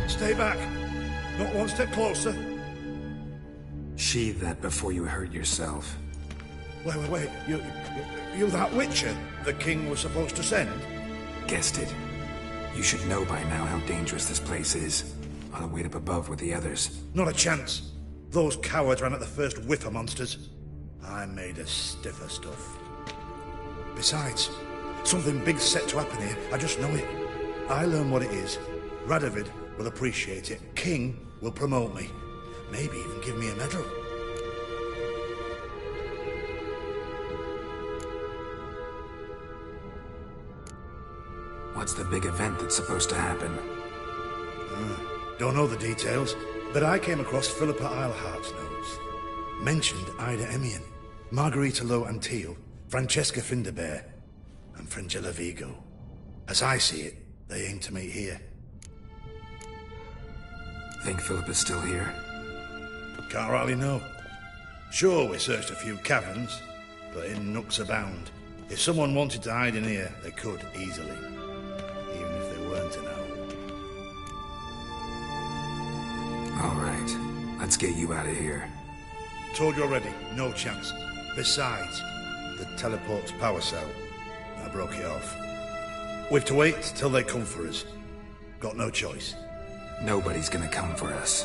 Stay back. Not one step closer. Sheathe that before you hurt yourself. Wait. You that Witcher the king was supposed to send? Guessed it. You should know by now how dangerous this place is. I'll wait up above with the others. Not a chance. Those cowards ran at the first whiff of monsters. I'm made of stiffer stuff. Besides, something big's set to happen here. I just know it. I learn what it is. Radovid will appreciate it. King will promote me. Maybe even give me a medal. What's the big event that's supposed to happen? Don't know the details, but I came across Philippa Isleheart's notes. Mentioned Ida Emian, Margarita Lo Antille, Francesca Finderbear, and Fringilla Vigo. As I see it, they aim to meet here. Think Philip is still here? Can't rightly know. Sure, we searched a few caverns, but in nooks abound. If someone wanted to hide in here, they could easily. Even if they weren't an owl. All right, let's get you out of here. Told you already, no chance. Besides, the teleport's power cell. I broke it off. We've to wait till they come for us. Got no choice. Nobody's gonna come for us.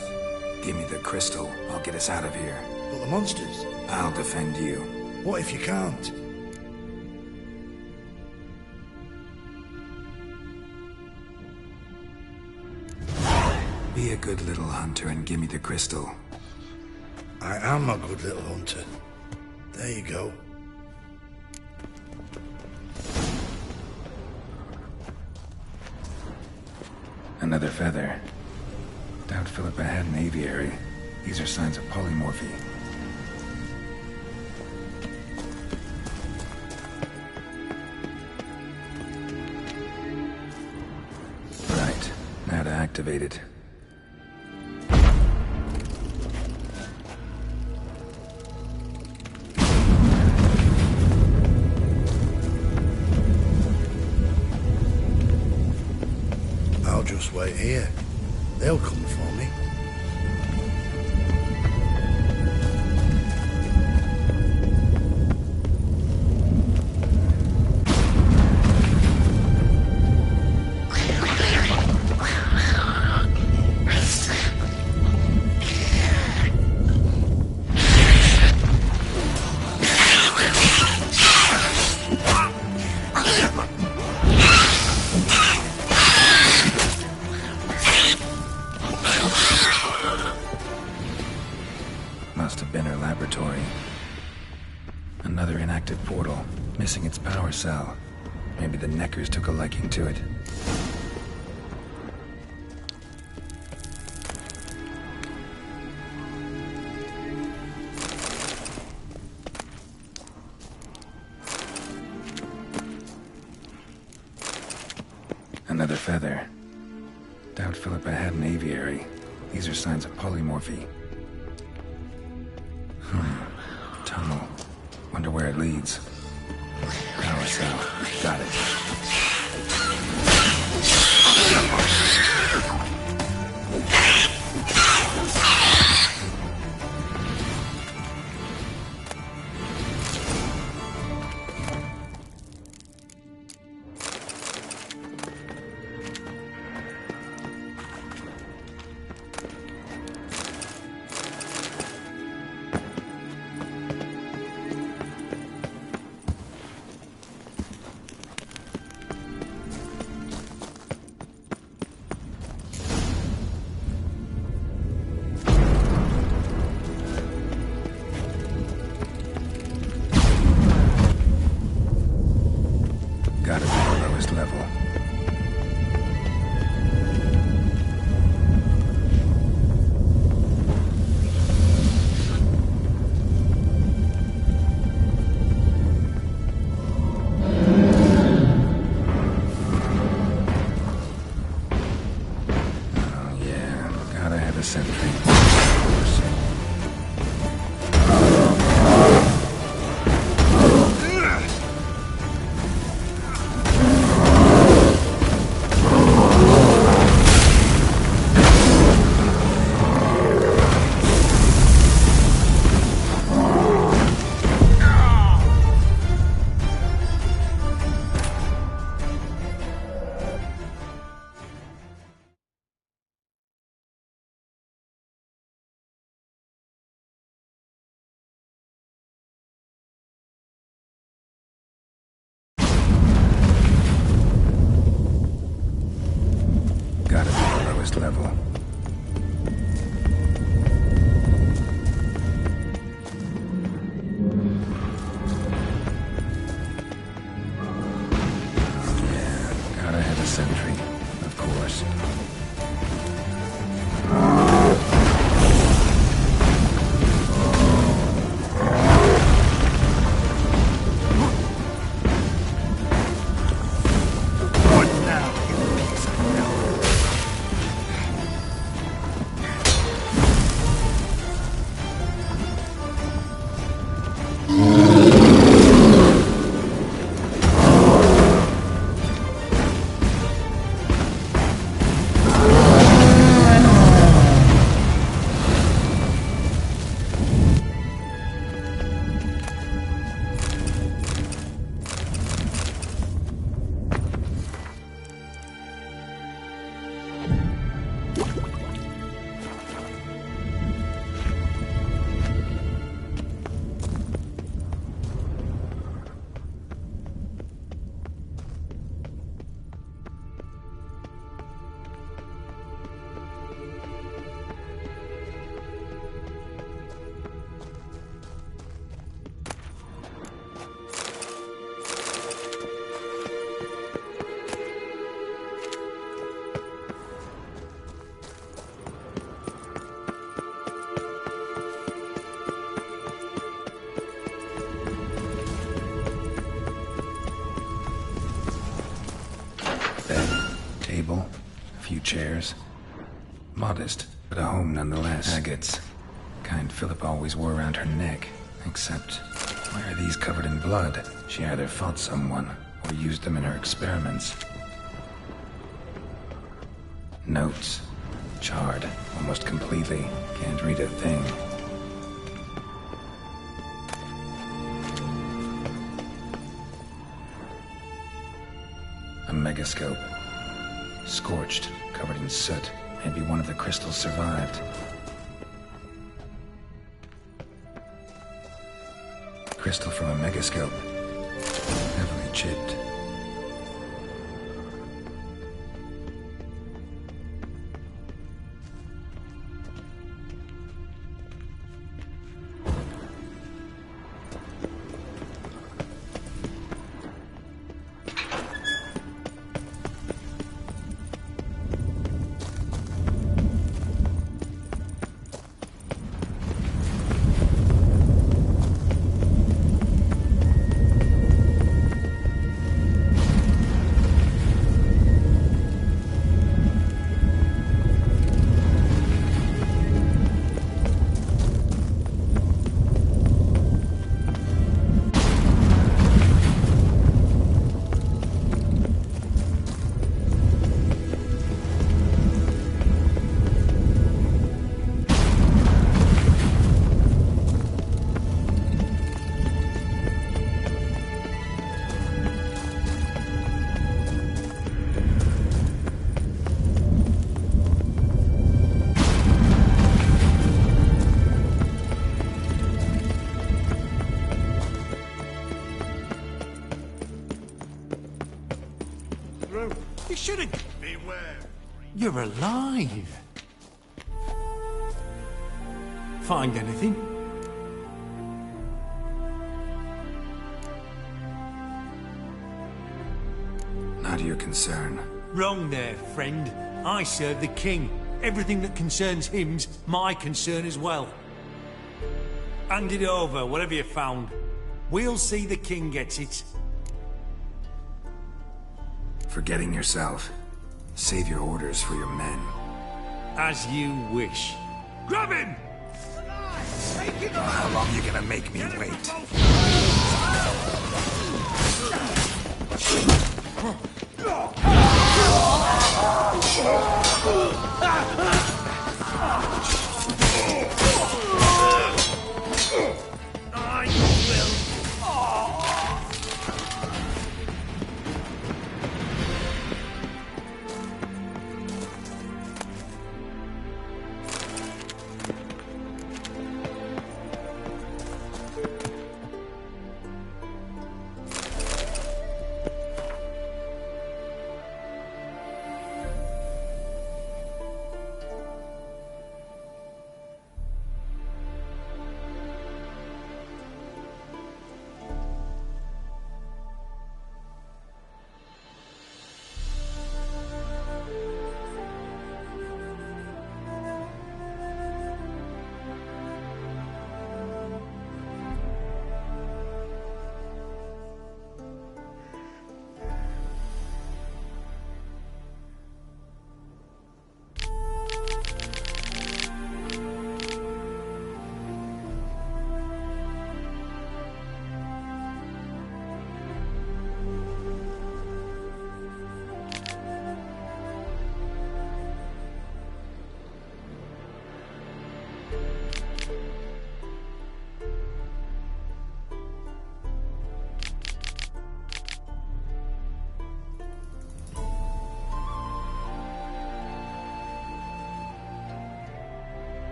Give me the crystal, I'll get us out of here. But the monsters? I'll defend you. What if you can't? Be a good little hunter and give me the crystal. I am a good little hunter. There you go. Another feather. Doubt Philippa had an aviary. These are signs of polymorphy. Right. Now to activate it. I'll just wait here. They'll come for me. Must have been her laboratory. Another inactive portal, missing its power cell. Maybe the Neckers took a liking to it. Another feather. Doubt Philippa had an aviary. These are signs of polymorphy. Tunnel. Wonder where it leads. Power cell. Got it. chairs. Modest, but a home nonetheless. Agates. Kind Philip always wore around her neck. Except, why are these covered in blood? She either fought someone, or used them in her experiments. Notes. Charred, almost completely. Can't read a thing. A megascope. Scorched, covered in soot. Maybe one of the crystals survived. Crystal from a megascope. Heavily chipped. You shouldn't. Beware. You're alive. Find anything? Not your concern. Wrong there, friend. I serve the king. Everything that concerns him's my concern as well. Hand it over, whatever you found. We'll see the king gets it. Forgetting yourself. Save your orders for your men. As you wish. Grab him! How long you gonna make me wait? I will.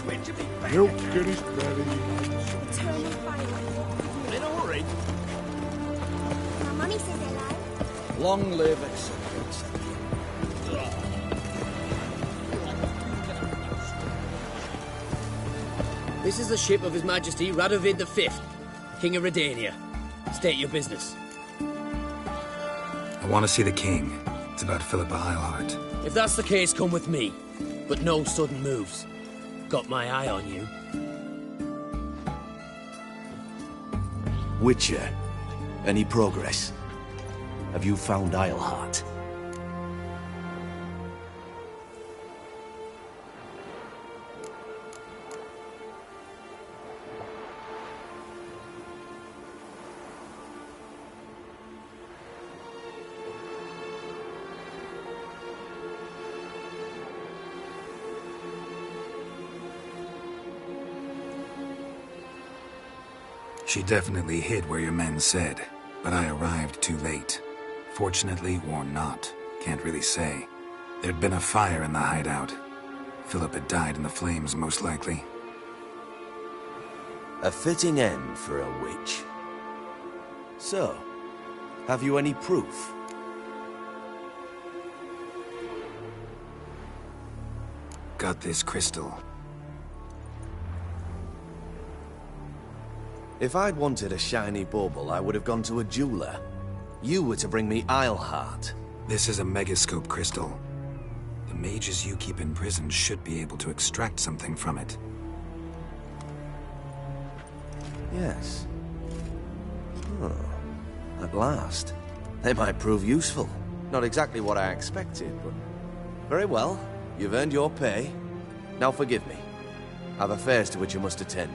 Milk skinny's belly. Eternal fire. In a hurry. My mummy says hello. Long live etc. This is the ship of His Majesty Radovid V, King of Redania. State your business. I want to see the king. It's about Philippa Eilhart. If that's the case, come with me. But no sudden moves. Got my eye on you. Witcher, any progress? Have you found Eilhart? She definitely hid where your men said, but I arrived too late. Fortunately or not, can't really say. There'd been a fire in the hideout. Philip had died in the flames, most likely. A fitting end for a witch. So, have you any proof? Got this crystal. If I'd wanted a shiny bauble, I would have gone to a jeweler. You were to bring me Eilhart. This is a megascope crystal. The mages you keep in prison should be able to extract something from it. Yes. Oh, at last. They might prove useful. Not exactly what I expected, but... Very well. You've earned your pay. Now forgive me. I've affairs to which you must attend.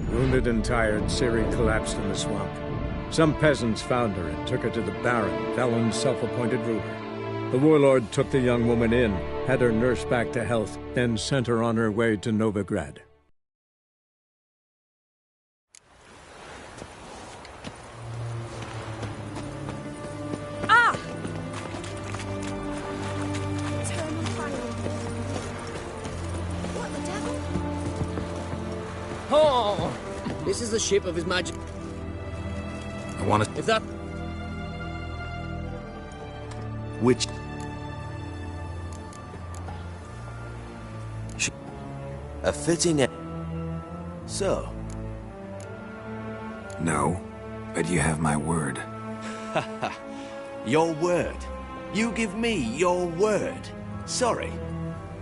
Wounded and tired, Ciri collapsed in the swamp. Some peasants found her and took her to the Baron, Velen's self-appointed ruler. The warlord took the young woman in, had her nursed back to health, then sent her on her way to Novigrad. Ah! Eternal fire. What the devil? Oh! This is the ship of His Majesty. I want to... If that... Which... A fitting end. So... No, but you have my word. Your word? You give me your word? Sorry,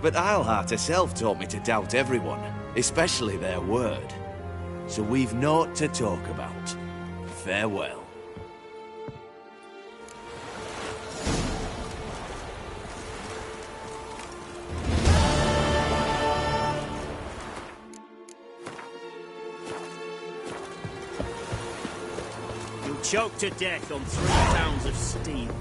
but Eilhart herself taught me to doubt everyone, especially their word. So we've naught to talk about. Farewell. You'll choke to death on 3 pounds of steel.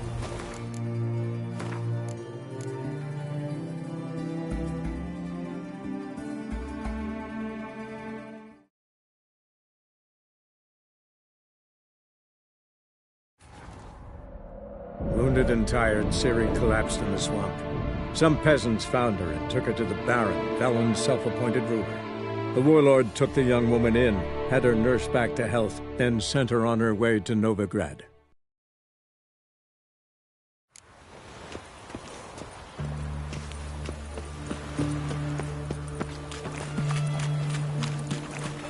Wounded and tired, Ciri collapsed in the swamp. Some peasants found her and took her to the Baron, Velen's self-appointed ruler. The warlord took the young woman in, had her nursed back to health, then sent her on her way to Novigrad.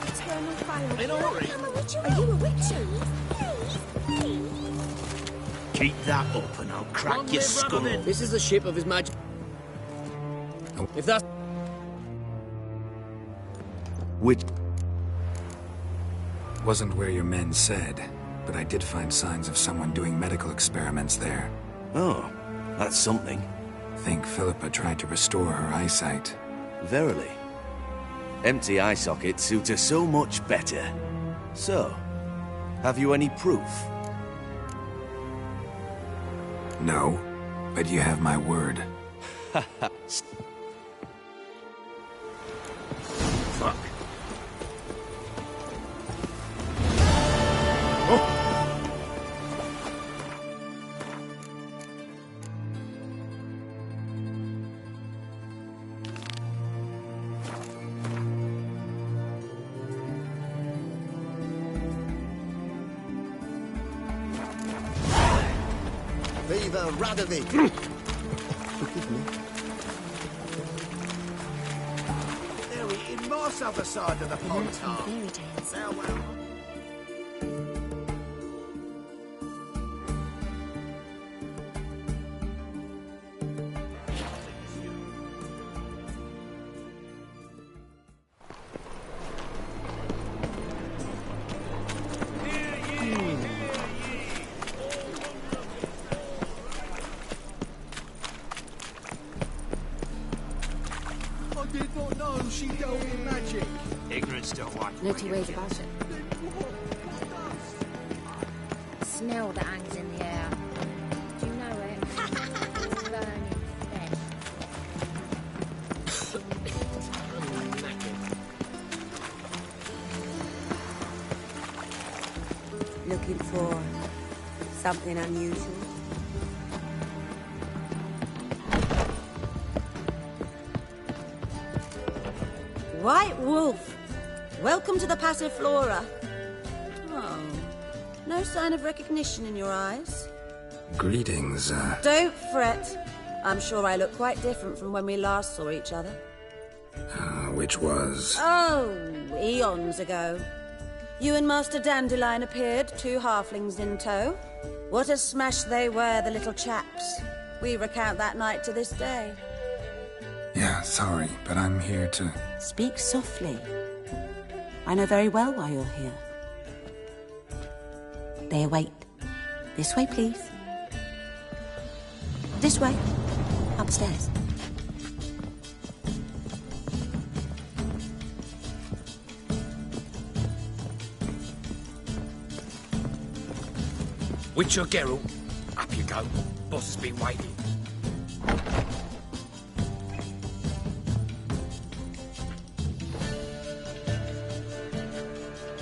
Eternal fire. In a hurry. Are you a witcher? Please. Keep that up and I'll crack your skull. This is the ship of His Majesty. If that's... Which... Wasn't where your men said, but I did find signs of someone doing medical experiments there. Oh, that's something. Think Philippa tried to restore her eyesight. Verily. Empty eye sockets suit her so much better. So, have you any proof? No, but you have my word. Reaver Radovid. Forgive me. They're eating moss other side of the pond. Fairy tales. Farewell. I did not know she dealt in magic. Ignorance don't want. No two ways about it. Smell that hangs in the air. Do you know it? It's burning flesh. Looking for something unusual? White Wolf, welcome to the Passiflora. Oh, no sign of recognition in your eyes. Greetings, Don't fret. I'm sure I look quite different from when we last saw each other. which was... Oh, eons ago. You and Master Dandelion appeared, 2 halflings in tow. What a smash they were, the little chaps. We recount that night to this day. Yeah, sorry, but I'm here to... Speak softly. I know very well why you're here. They await. This way, please. This way. Upstairs. Witcher Geralt, up you go. Boss has been waiting.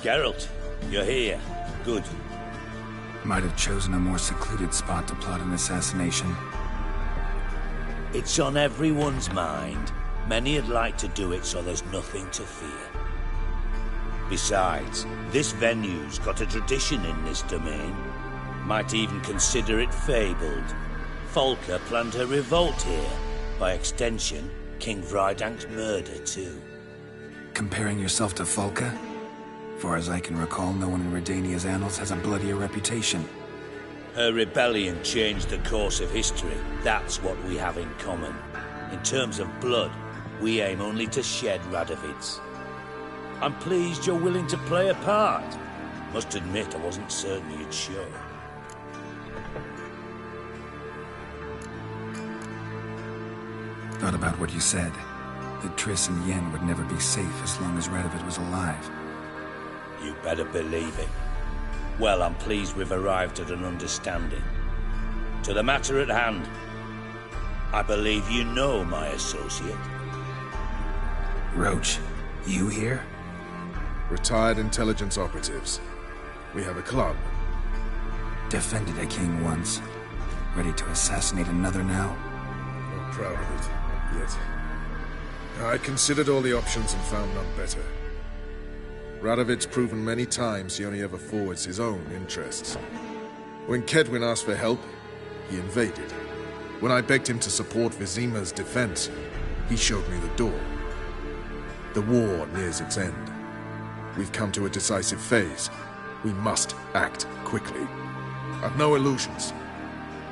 Geralt, you're here. Good. Might have chosen a more secluded spot to plot an assassination. It's on everyone's mind. Many'd like to do it so there's nothing to fear. Besides, this venue's got a tradition in this domain. Might even consider it fabled. Folka planned her revolt here. By extension, King Vrydank's murder too. Comparing yourself to Folka? Far as I can recall, no one in Redania's annals has a bloodier reputation. Her rebellion changed the course of history. That's what we have in common. In terms of blood, we aim only to shed Radovid's. I'm pleased you're willing to play a part. Must admit, I wasn't certain you'd show. Thought about what you said. That Triss and Yen would never be safe as long as Radovid was alive. You better believe it. Well, I'm pleased we've arrived at an understanding. To the matter at hand, I believe you know my associate. Roach, you here? Retired intelligence operatives. We have a club. Defended a king once. Ready to assassinate another now? Not proud of it, yet. I considered all the options and found none better. Radovid's proven many times he only ever forwards his own interests. When Kedwin asked for help, he invaded. When I begged him to support Vizima's defense, he showed me the door. The war nears its end. We've come to a decisive phase. We must act quickly. I've no illusions.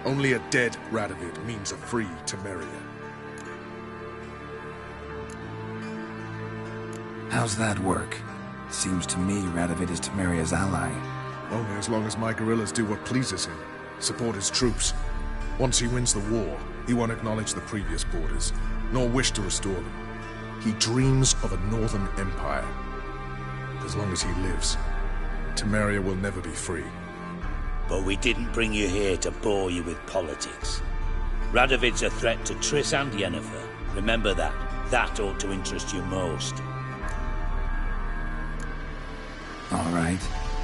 Only a dead Radovid means a free Temeria. How's that work? Seems to me Radovid is Temeria's ally. Only as long as my guerrillas do what pleases him. Support his troops. Once he wins the war, he won't acknowledge the previous borders, nor wish to restore them. He dreams of a northern empire. As long as he lives, Temeria will never be free. But we didn't bring you here to bore you with politics. Radovid's a threat to Triss and Yennefer. Remember that. That ought to interest you most. All right.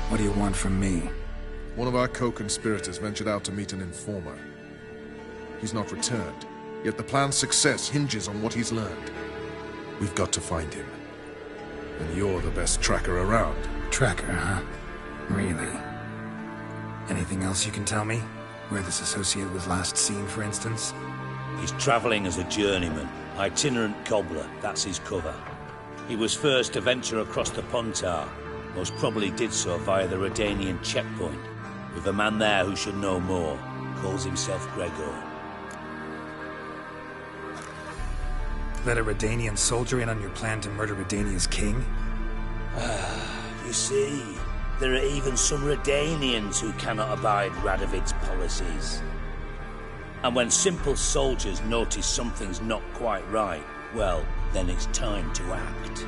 What do you want from me? One of our co-conspirators ventured out to meet an informer. He's not returned, yet the plan's success hinges on what he's learned. We've got to find him. And you're the best tracker around. Tracker, huh? Really? Anything else you can tell me? Where this associate was last seen, for instance? He's travelling as a journeyman, itinerant cobbler, that's his cover. He was first to venture across the Pontar, most probably did so via the Redanian checkpoint, with a man there who should know more, calls himself Gregor. Let a Redanian soldier in on your plan to murder Redania's king? You see, there are even some Redanians who cannot abide Radovid's policies. And when simple soldiers notice something's not quite right, well, then it's time to act.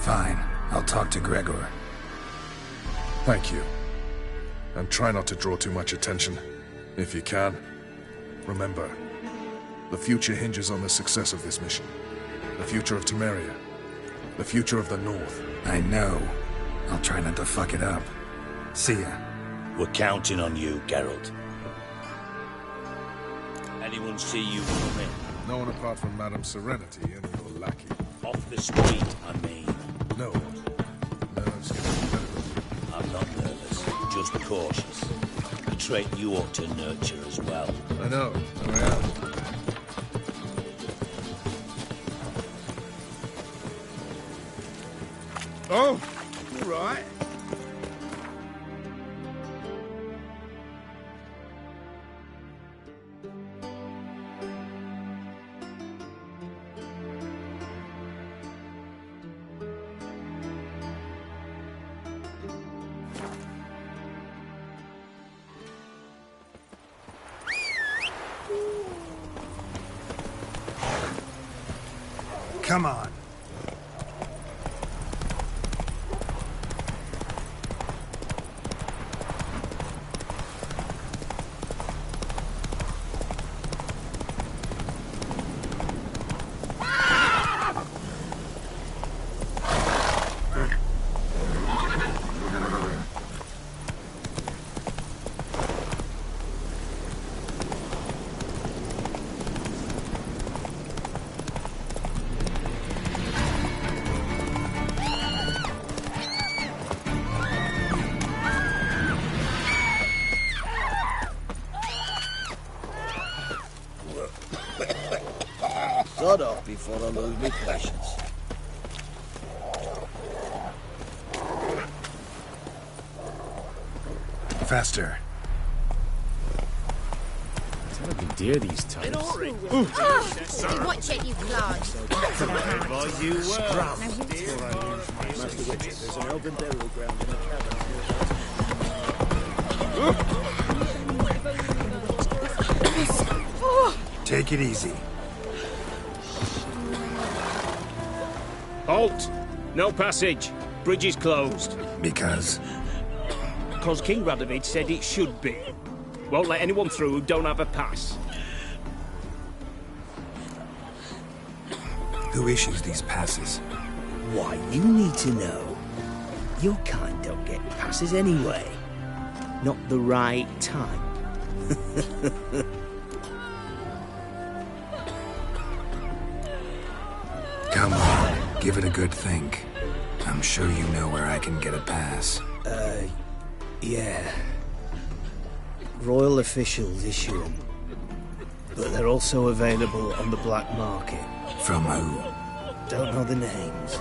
Fine. I'll talk to Gregor. Thank you. And try not to draw too much attention. If you can, remember, the future hinges on the success of this mission. The future of Temeria. The future of the North. I know. I'll try not to fuck it up. See ya. We're counting on you, Geralt. Anyone see you come in? No one apart from Madame Serenity and your lackey. Off the street, I mean. No. Nerves get the better of you. I'm not nervous, just cautious. A trait you ought to nurture as well. I know. I am. Oh, all right. Come on. Sod off before I lose my patience. Faster. It's gonna be dear these times. Watch it, you clods. You will. There's an elven burial ground in the cabin. Take it easy. Halt! No passage. Bridge is closed. Because? Because King Radovid said it should be. Won't let anyone through who don't have a pass. Who issues these passes? Why, you need to know. Your kind don't get passes anyway. Not the right time. Come on, give it a good think. I'm sure you know where I can get a pass. Yeah. Royal officials issue them. But they're also available on the black market. From who? Don't know the names.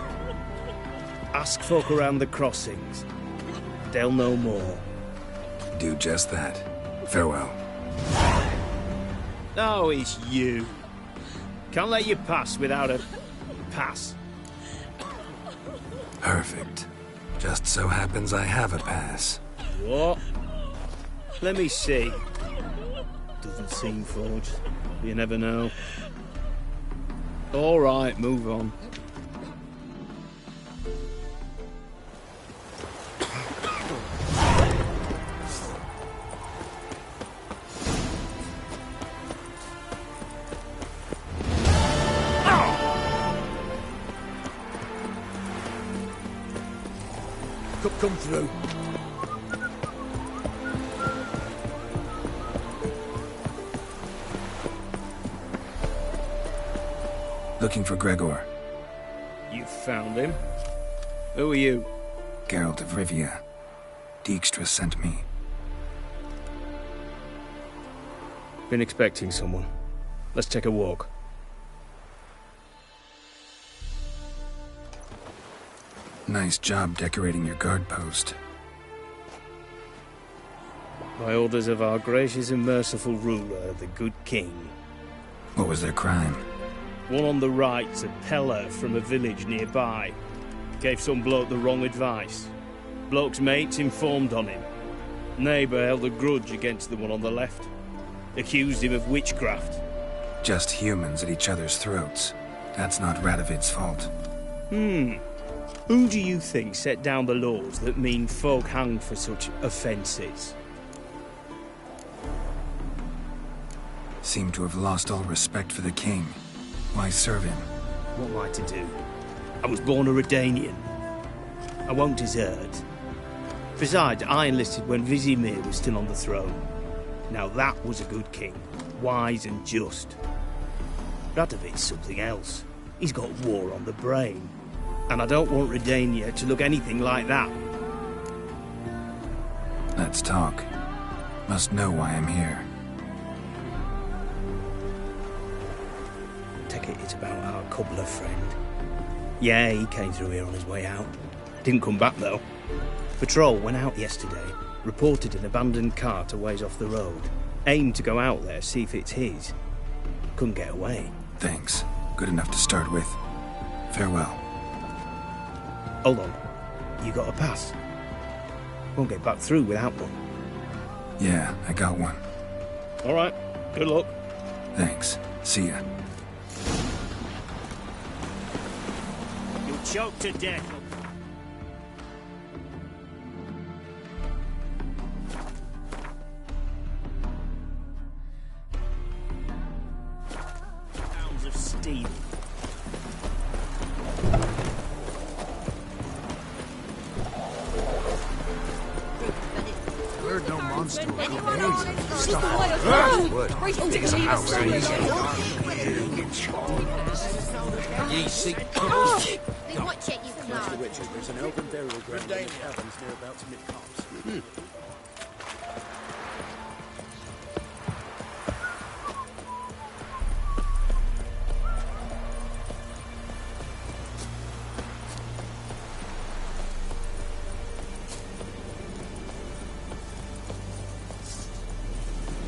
Ask folk around the crossings. They'll know more. Do just that. Farewell. Oh, it's you. Can't let you pass without a pass. Perfect. Just so happens I have a pass. What? Let me see. Doesn't seem forged. You never know. All right, move on. Come through. Looking for Gregor. You found him. Who are you? Geralt of Rivia. Dijkstra sent me. Been expecting someone. Let's take a walk. Nice job decorating your guard post. By orders of our gracious and merciful ruler, the good king. What was their crime? One on the right's a peller from a village nearby. Gave some bloke the wrong advice. Bloke's mates informed on him. Neighbour held a grudge against the one on the left. Accused him of witchcraft. Just humans at each other's throats. That's not Radovid's fault. Who do you think set down the laws that mean folk hanged for such offences? Seem to have lost all respect for the king. Why serve him? What am I to do? I was born a Redanian. I won't desert. Besides, I enlisted when Vizimir was still on the throne. Now that was a good king, wise and just. Radovid's something else. He's got war on the brain. And I don't want Redania to look anything like that. Let's talk. Must know why I'm here. Take it it's about our cobbler friend. Yeah, he came through here on his way out. Didn't come back, though. Patrol went out yesterday, reported an abandoned cart a ways off the road. Aimed to go out there, see if it's his. Couldn't get away. Thanks. Good enough to start with. Farewell. Hold on. You got a pass? Won't get back through without one. Yeah, I got one. All right. Good luck. Thanks. See ya. You'll choke to death. Pounds of steel. Heard no monster. Ye seek Watch it, you clown. There's an elven burial ground in the caverns nearabouts mid-cops.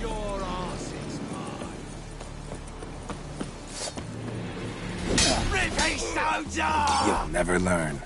your arse is mine. British soldier! You'll never learn.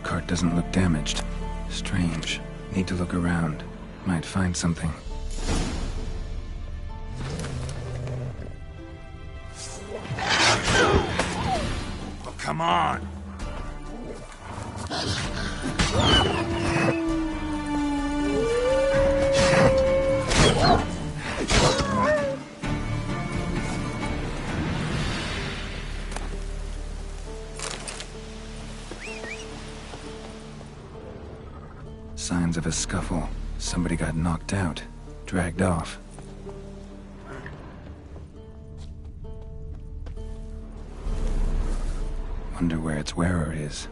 Cart doesn't look damaged. Strange. Need to look around. Might find something. Oh, come on! Signs of a scuffle. Somebody got knocked out. Dragged off. Wonder where its wearer is.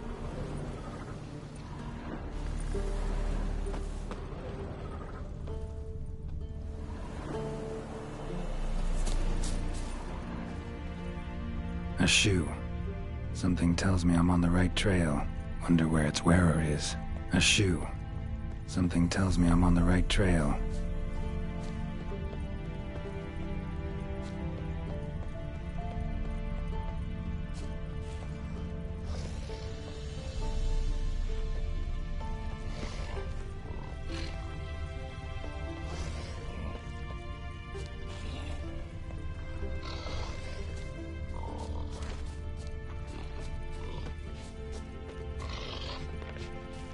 A shoe. Something tells me I'm on the right trail. Wonder where its wearer is. A shoe. Something tells me I'm on the right trail.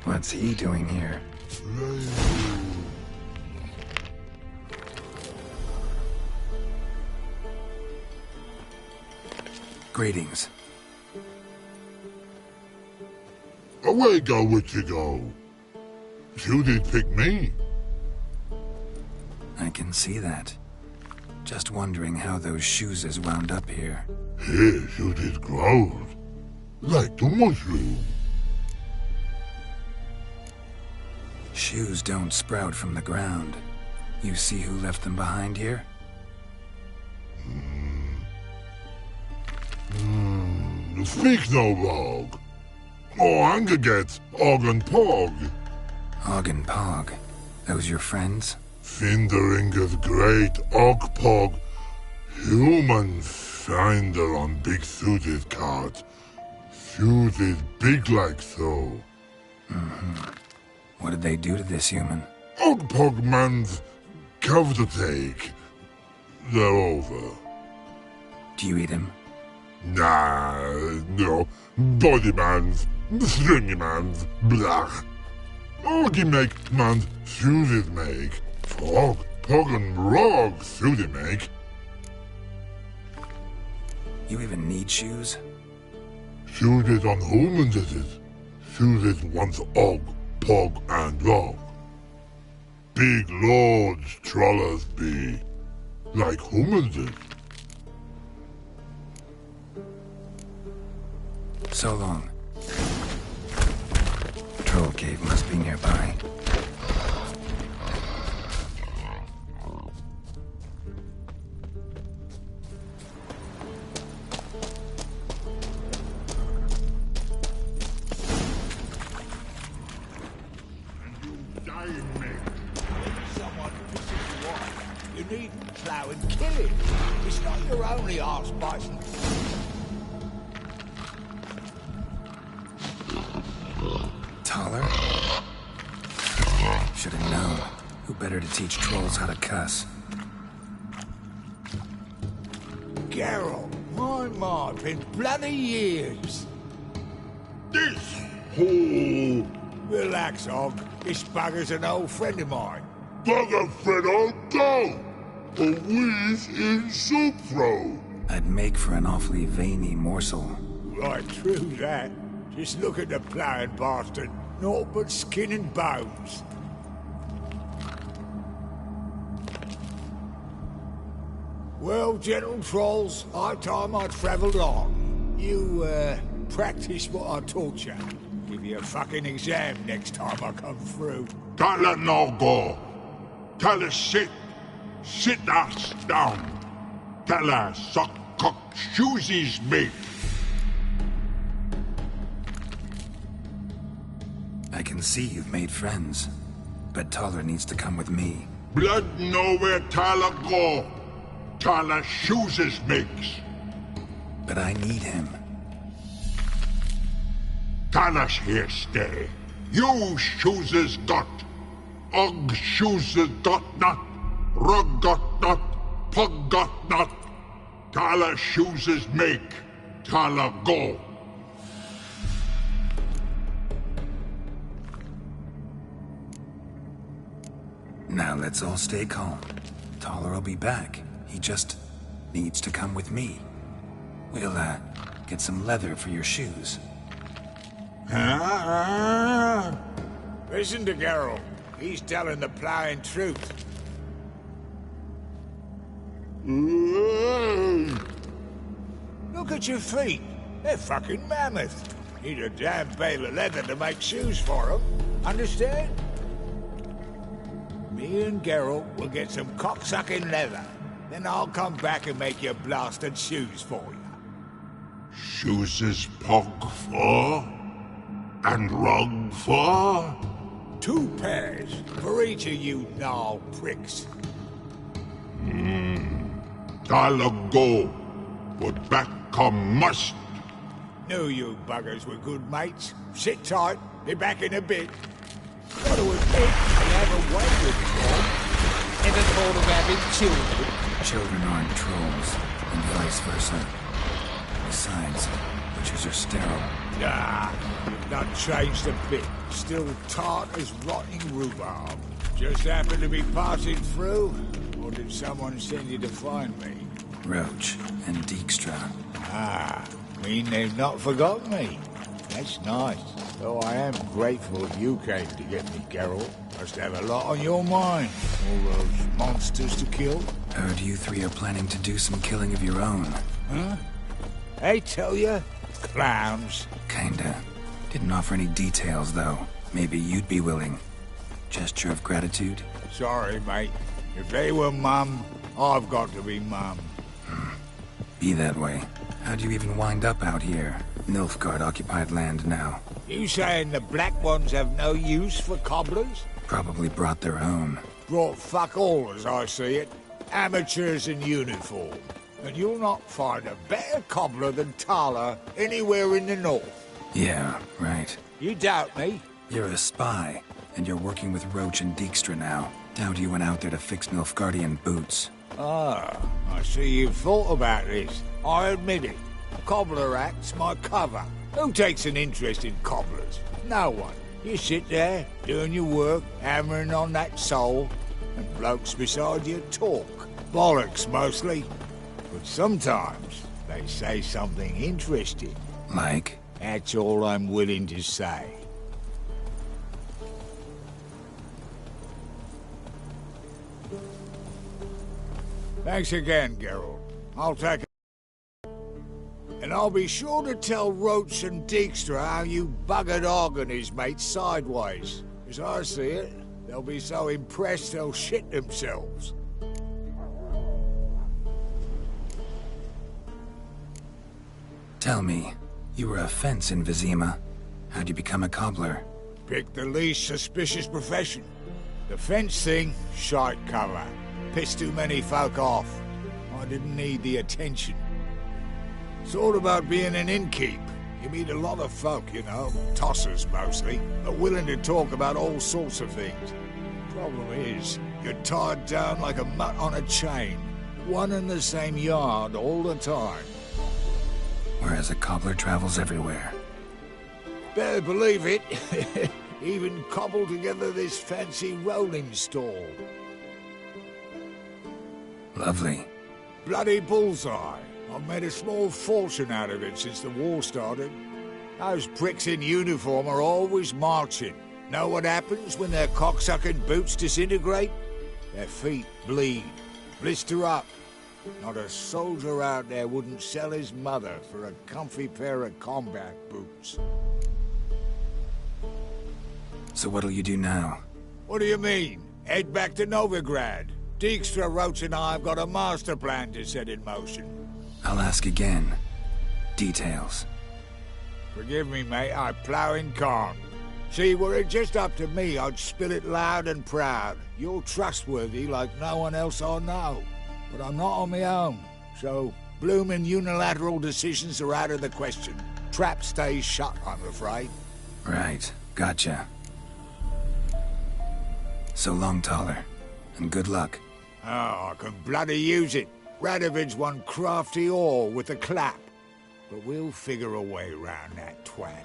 What's he doing here? Greetings. Away go, witchy go. You did pick me. I can see that. Just wondering how those shoes wound up here. Here you did grow. Like the mushroom. Shoes don't sprout from the ground. You see who left them behind here? Speak no log. Oh, anger get Og and Pog. Og and Pog. Those your friends? Finderinger's great Og Pog. Human finder on big suited cart. Suited big like so. What did they do to this human? Og Pog man's cover to take. They're over. Do you eat him? Nah, no. Body man's, stringy man's, blach. Oggy make man's suited make. Frog, Pog and Rog suited make. You even need shoes? Suited on humans it is. Suited once Og, Pog and Rog. Big lords trollers be. Like humans is. So long. Troll cave must be nearby. You needn't plough and kill him. It's not your only arse bison. Taller? Should have known. Who better to teach trolls how to cuss? Geralt, my, been bloody years. This hole. Relax, Og. This bugger's an old friend of mine. Bugger friend I'll go. A wheeze in soup throw. I'd make for an awfully veiny morsel. Right, true that. Just look at the ploughing bastard. Naught but skin and bones. Well, gentle trolls, high time I travelled on. You, practice what I taught you. Give you a fucking exam next time I come through. Can't let no go. Tell her sit. Sit ass down. Tell her suck cock shoesies me. I can see you've made friends, but Taller needs to come with me. Blood nowhere Tyler go. Tyler shoes makes. But I need him. Tyler's here stay. You shoes got. Og shoes got not. Rug got not. Pug got not. Tyler shoes make. Tyler go. Now let's all stay calm. Taller will be back. He just needs to come with me. We'll, get some leather for your shoes. Listen to Geralt. He's telling the ploughing truth. Look at your feet. They're fucking mammoth. Need a damn bale of leather to make shoes for them. Understand? Me and Geralt will get some cocksucking leather. Then I'll come back and make your blasted shoes for you. Shoes pug for? And rug for? 2 pairs for each of you gnarl pricks. Tyler go. But back come must. Knew you buggers were good mates. Sit tight. Be back in a bit. Got to admit, you have a way with Troll. Never thought of having children. Children aren't trolls, and vice versa. Besides, witches are sterile. Nah, not changed a bit. Still tart as rotting rhubarb. Just happened to be passing through? Or did someone send you to find me? Roach and Dijkstra. Ah, mean they've not forgotten me. That's nice. Though I am grateful you came to get me, Geralt. Must have a lot on your mind. All those monsters to kill. Heard you three are planning to do some killing of your own. Huh? I tell you, clowns. Kinda. Didn't offer any details, though. Maybe you'd be willing. Gesture of gratitude? Sorry, mate. If they were Mum, I've got to be Mum. Be that way. How'd you even wind up out here? Nilfgaard-occupied land now. You saying the Black Ones have no use for cobblers? Probably brought their own. Brought fuck all, as I see it. Amateurs in uniform. And you'll not find a better cobbler than Tala anywhere in the north. Yeah, right. You doubt me? You're a spy, and you're working with Roach and Dijkstra now. Doubt you went out there to fix Nilfgaardian boots. Ah, I see you've thought about this. I admit it. Cobbler act's my cover. Who takes an interest in cobblers? No one. You sit there, doing your work, hammering on that sole, and blokes beside you talk. Bollocks, mostly. But sometimes they say something interesting. Like? That's all I'm willing to say. Thanks again, Geralt. I'll take it. And I'll be sure to tell Roach and Dijkstra how you buggered Og and his mates sideways. As I see it, they'll be so impressed they'll shit themselves. Tell me, you were a fence in Vizima. How'd you become a cobbler? Picked the least suspicious profession. The fence thing, shite cover. Pissed too many folk off. I didn't need the attention. It's all about being an innkeep. You meet a lot of folk, you know, tossers mostly, but willing to talk about all sorts of things. Problem is, you're tied down like a mutt on a chain. One and the same yard all the time. Whereas a cobbler travels everywhere. Better believe it. Even cobbled together this fancy rolling stall. Lovely. Bloody bullseye. I've made a small fortune out of it since the war started. Those pricks in uniform are always marching. Know what happens when their cocksucking boots disintegrate? Their feet bleed, blister up. Not a soldier out there wouldn't sell his mother for a comfy pair of combat boots. So what'll you do now? What do you mean? Head back to Novigrad. Dijkstra, Roach and I have got a master plan to set in motion. I'll ask again. Details. Forgive me, mate, I plough in corn. See, were it just up to me, I'd spill it loud and proud. You're trustworthy like no one else I know. But I'm not on my own, so bloomin' unilateral decisions are out of the question. Trap stays shut, I'm afraid. Right, gotcha. So long, Taller, and good luck. Oh, I can bloody use it. Radovid's one crafty ore with a clap. But we'll figure a way round that twat.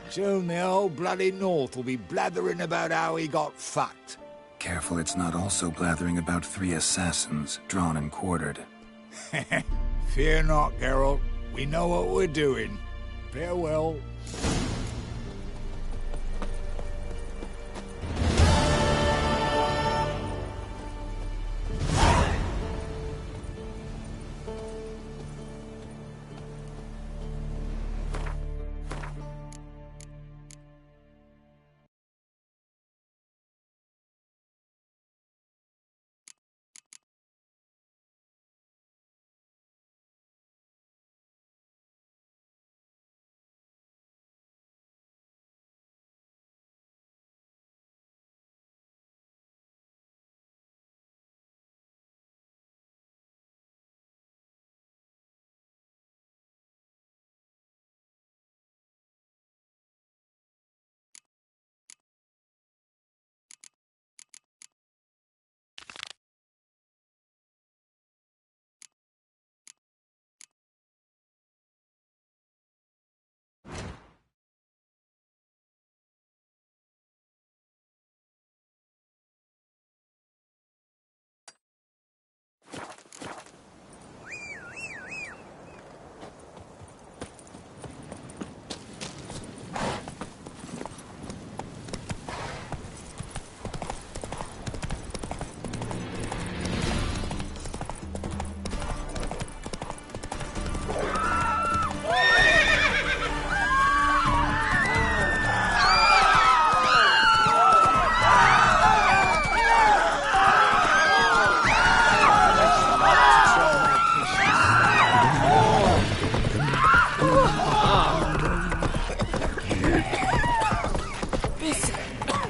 Soon the whole bloody North will be blathering about how he got fucked. Careful it's not also blathering about 3 assassins, drawn and quartered. Fear not, Geralt. We know what we're doing. Farewell.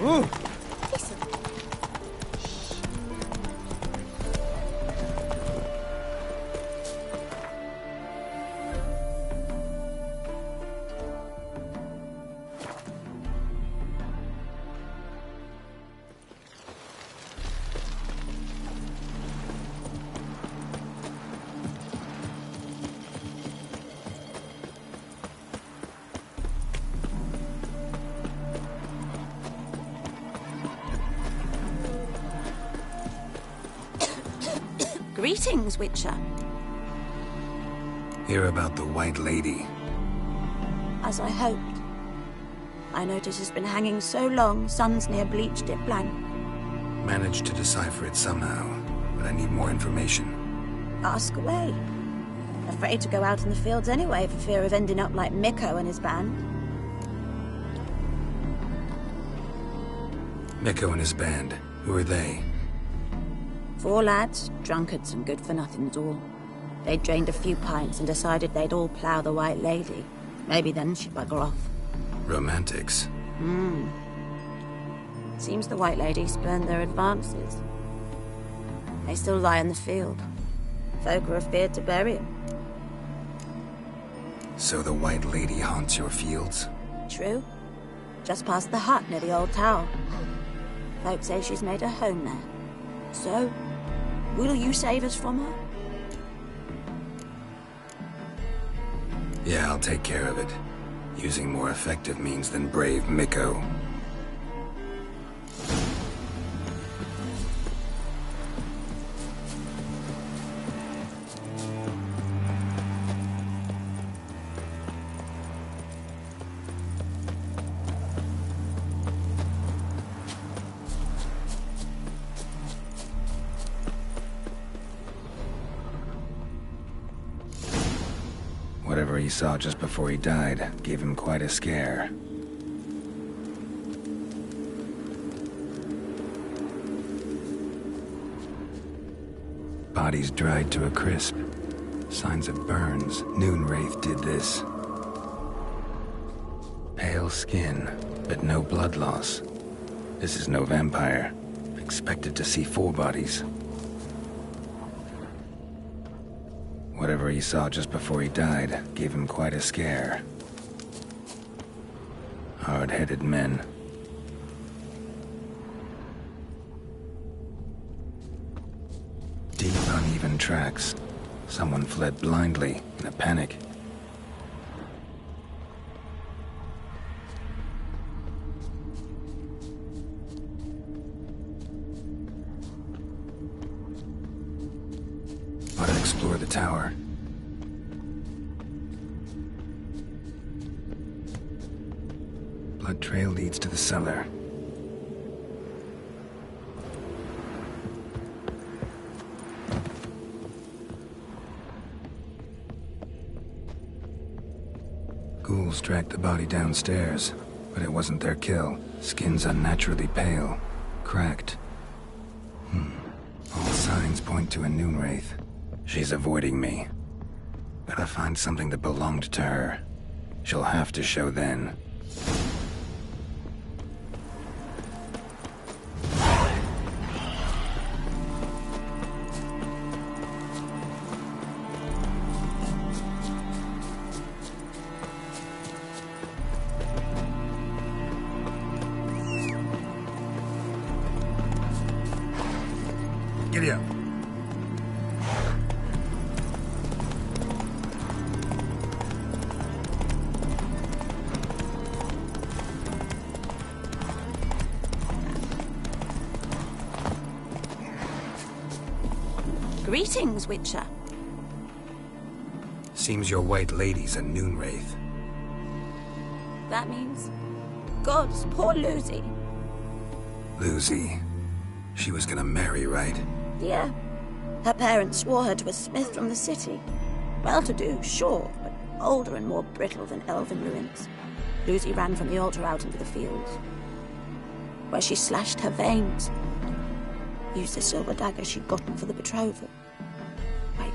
Listen. Greetings, Witcher. Hear about the White Lady. As I hoped. I notice it's been hanging so long, sun's near bleached it blank. Managed to decipher it somehow, but I need more information. Ask away. Afraid to go out in the fields anyway for fear of ending up like Mikko and his band. Mikko and his band. Who are they? 4 lads, drunkards and good-for-nothings all. They'd drained a few pints and decided they'd all plough the White Lady. Maybe then she'd bugger off. Romantics. Seems the White Lady spurned their advances. They still lie in the field. Folk are afeard to bury them. So the White Lady haunts your fields? True. Just past the hut near the old tower. Folk say she's made a home there. So, will you save us from her? Yeah, I'll take care of it. Using more effective means than brave Mikko. Whatever he saw just before he died gave him quite a scare. Bodies dried to a crisp. Signs of burns. Noonwraith did this. Pale skin, but no blood loss. This is no vampire. Expected to see 4 bodies. Whatever he saw just before he died gave him quite a scare. Hard-headed men. Deep, uneven tracks. Someone fled blindly in a panic. Gotta explore the tower. Blood trail leads to the cellar. Ghouls dragged the body downstairs, but it wasn't their kill. Skin's unnaturally pale, cracked. All signs point to a Noonwraith. She's avoiding me. Gotta find something that belonged to her. She'll have to show then. Giddy up. Greetings, Witcher. Seems your White Lady's a Noonwraith. That means... Gods, poor Lucy. Lucy. She was gonna marry, right? Yeah. Her parents swore her to a smith from the city. Well-to-do, sure, but older and more brittle than elven ruins. Lucy ran from the altar out into the fields, where she slashed her veins. Used the silver dagger she'd gotten for the betrothal. Wait,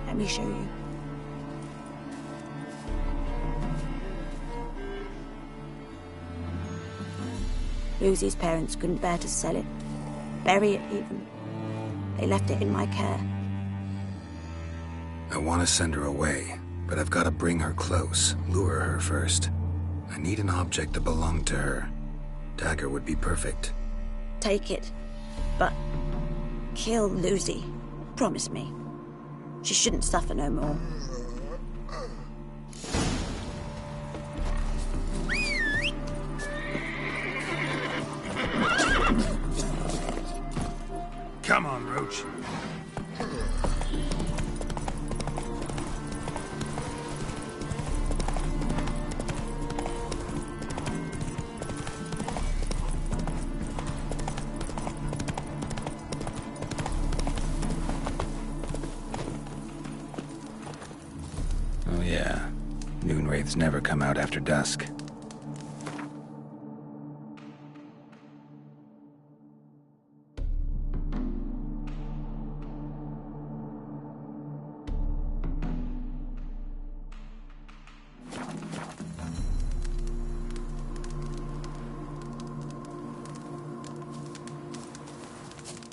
let me show you. Lucy's parents couldn't bear to sell it. Bury it, even. They left it in my care. I want to send her away, but I've got to bring her close, lure her first. I need an object that belonged to her. Dagger would be perfect. Take it, but kill Lucy. Promise me. She shouldn't suffer no more. Come on, Roach. Oh yeah. Noonwraiths never come out after dusk.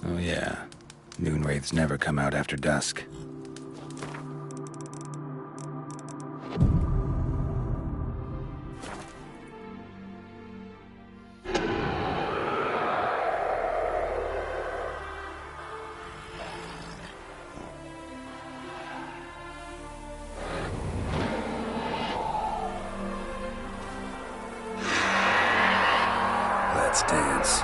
Oh yeah. Noonwraiths never come out after dusk. Let's dance.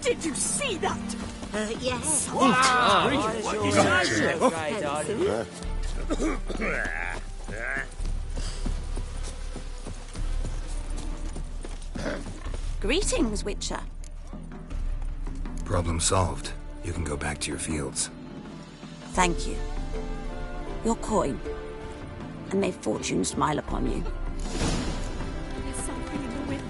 Did you see that? Yes. Greetings, Witcher. Problem solved. You can go back to your fields. Thank you. Your coin. And may fortune smile upon you. There's something in the wind.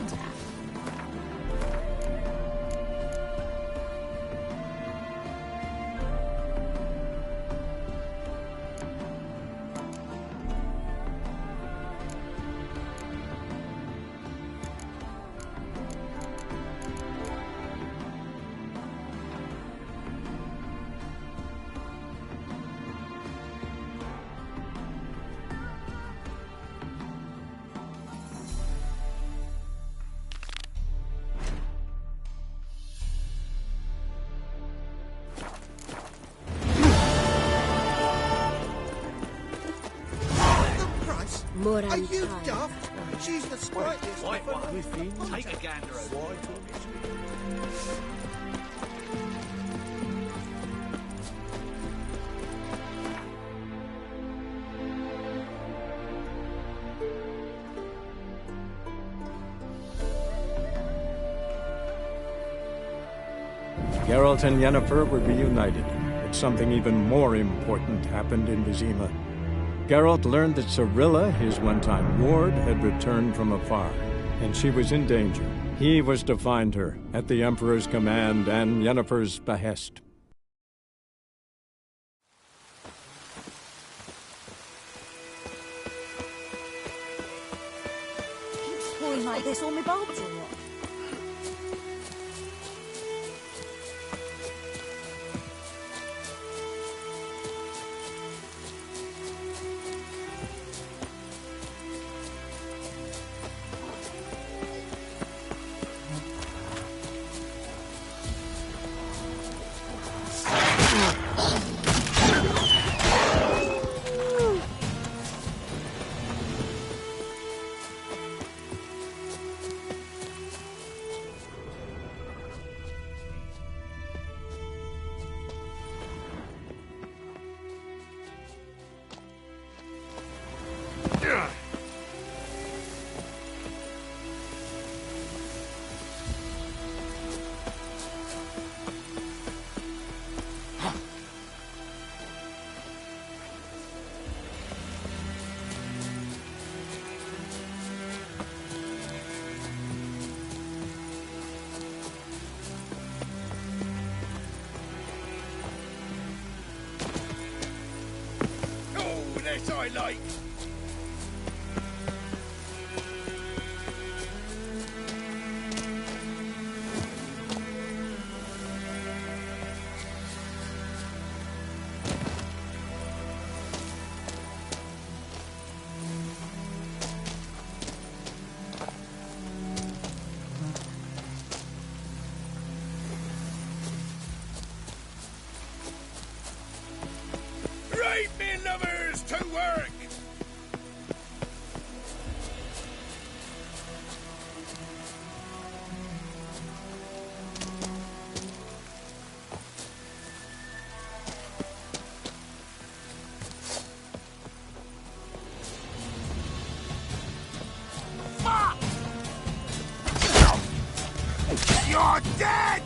More Are you daft? She's the sprightest. White one. Take a gander over. Geralt and Yennefer were reunited, but something even more important happened in Vizima. Geralt learned that Cirilla, his one-time ward, had returned from afar, and she was in danger. He was to find her, at the Emperor's command and Yennefer's behest. Keeps pouring like this on my bulbs or what? This I like. Right, me lovers, to work! Fuck! You're dead!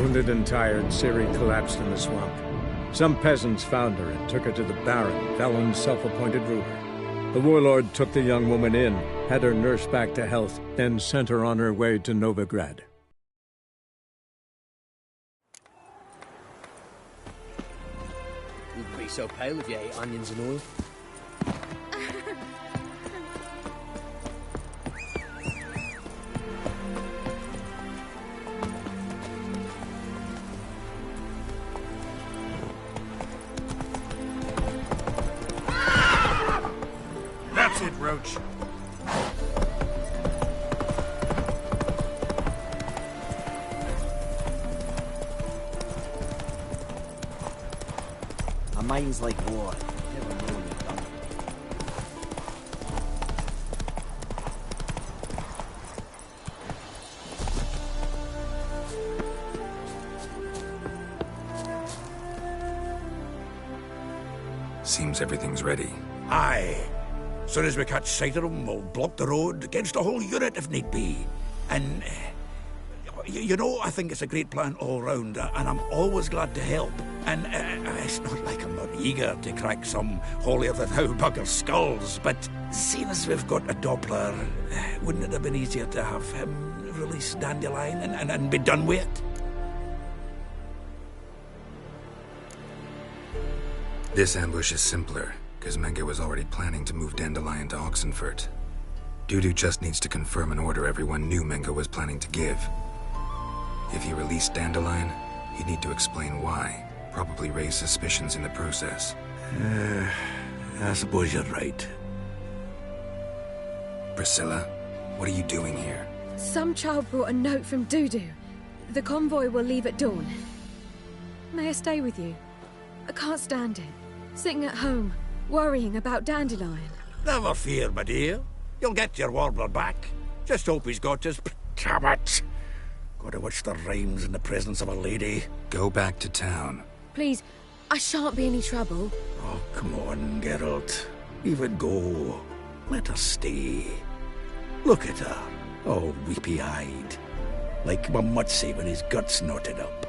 Wounded and tired, Ciri collapsed in the swamp. Some peasants found her and took her to the Baron, Valen's self-appointed ruler. The warlord took the young woman in, had her nursed back to health, then sent her on her way to Novigrad. Wouldn't be so pale if you ate onions and oil. That's it, Roach. A mind's like water. Never know when you're done. Seems everything's ready. Aye. Soon as we catch sight of them, we'll block the road against the whole unit if need be. And, you know, I think it's a great plan all round, and I'm always glad to help. And it's not like I'm not eager to crack some holier-than-thou bugger's skulls, but seeing as we've got a Doppler, wouldn't it have been easier to have him release Dandelion and be done with it? This ambush is simpler, because Menge was already planning to move Dandelion to Oxenfurt. Dudu just needs to confirm an order everyone knew Menge was planning to give. If he released Dandelion, he'd need to explain why. Probably raise suspicions in the process. I suppose you're right. Priscilla, what are you doing here? Some child brought a note from Dudu. The convoy will leave at dawn. May I stay with you? I can't stand it. Sitting at home, worrying about Dandelion. Never fear, my dear. You'll get your warbler back. Just hope he's got his... Damn it! Gotta watch the rhymes in the presence of a lady. Go back to town. Please, I shan't be any trouble. Oh, come on, Geralt. Leave it go. Let her stay. Look at her, all weepy-eyed. Like Mamutsi when his guts knotted up.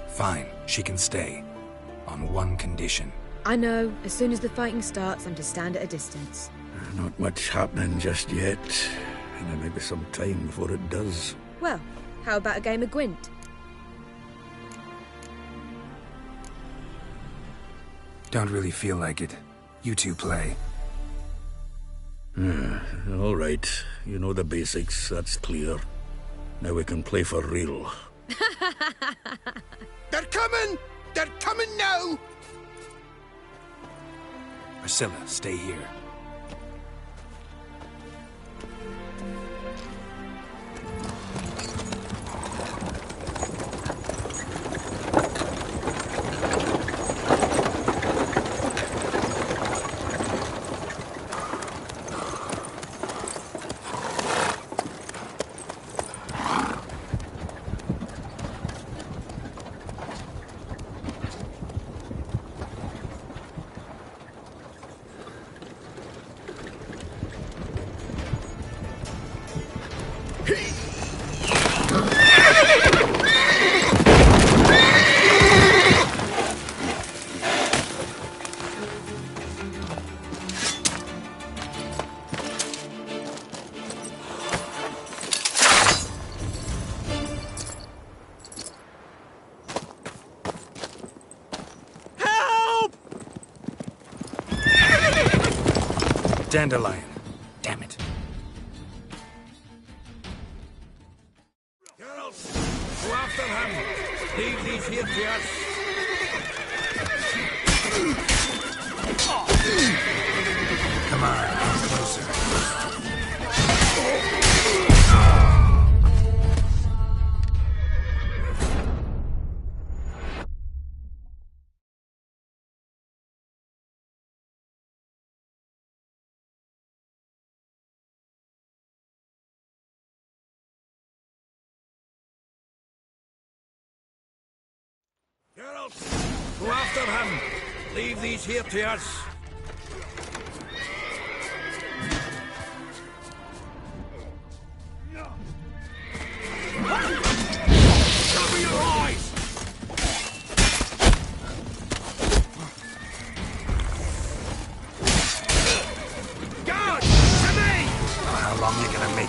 Fine, she can stay. On one condition. I know, as soon as the fighting starts, I'm to stand at a distance. Not much happening just yet. And there may be some time before it does. Well, how about a game of Gwent? Don't really feel like it. You two play. All right. You know the basics, that's clear. Now we can play for real. They're coming! They're coming now! Priscilla, stay here. Dandelion. Damn it. Geralt, go after him. Leave these here to us. Come on, come closer. Geralt, go after him. Leave these here to us.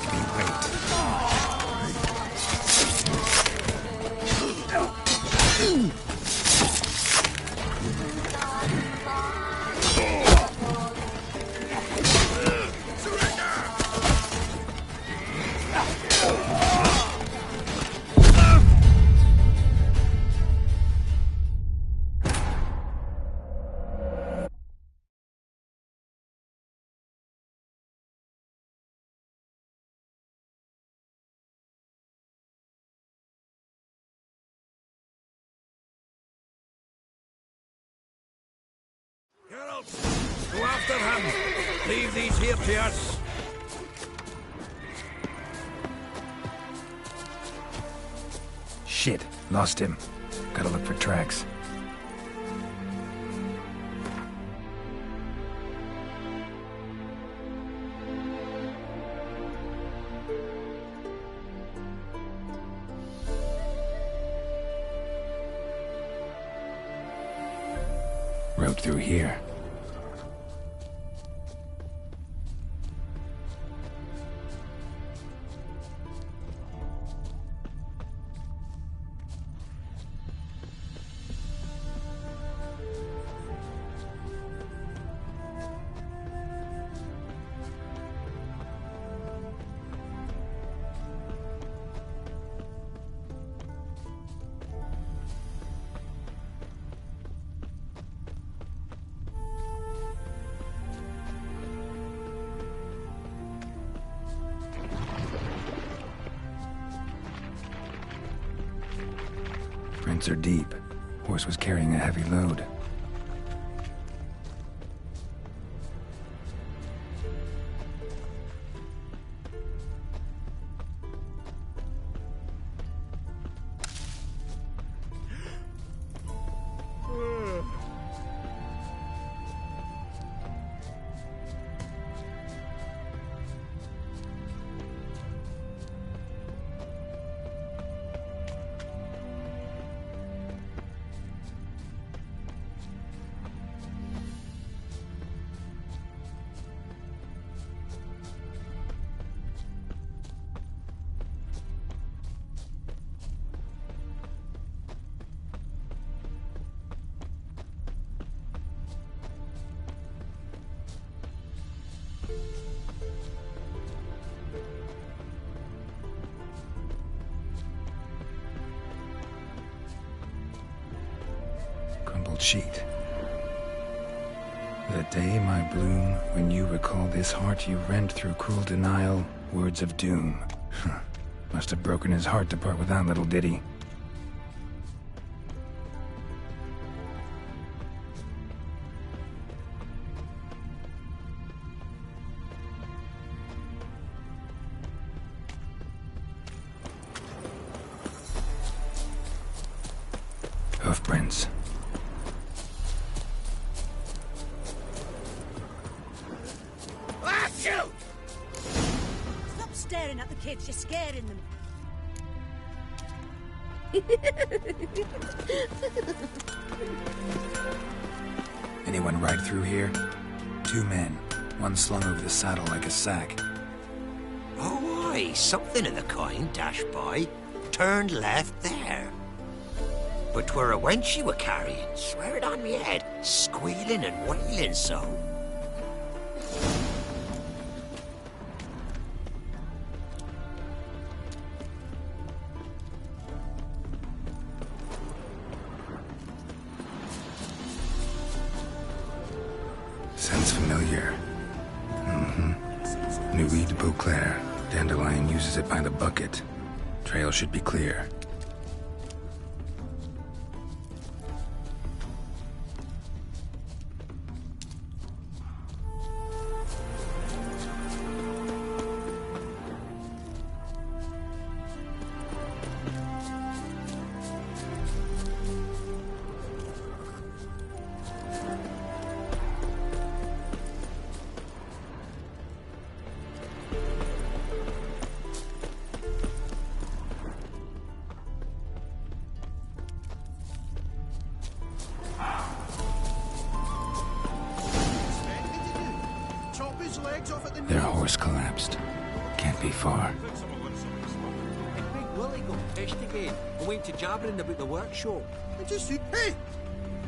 make me wait. Geralt, go after him. Leave these here to us. Shit, lost him. Gotta look for tracks. Road through here. Prints are deep. Horse was carrying a heavy load. Crumpled sheet. The day, my bloom, when you recall this heart you rent through cruel denial, words of doom. Must have broken his heart to part with that little ditty. Hoofprints. Ah, shoot! Stop staring at the kids, you're scaring them. Anyone ride through here? 2 men. One slung over the saddle like a sack. Oh, aye, something of the kind dashed by. Turned left there. But 'twere a wench she were carrying, swear it on me head, squealing and wailing so. Sounds familiar. Nuit de Beauclair. Dandelion uses it by the bucket. Trail should be clear. Their horse collapsed. Can't be far. Big Willie got pissed again and went to jabbering about the workshop. Hey,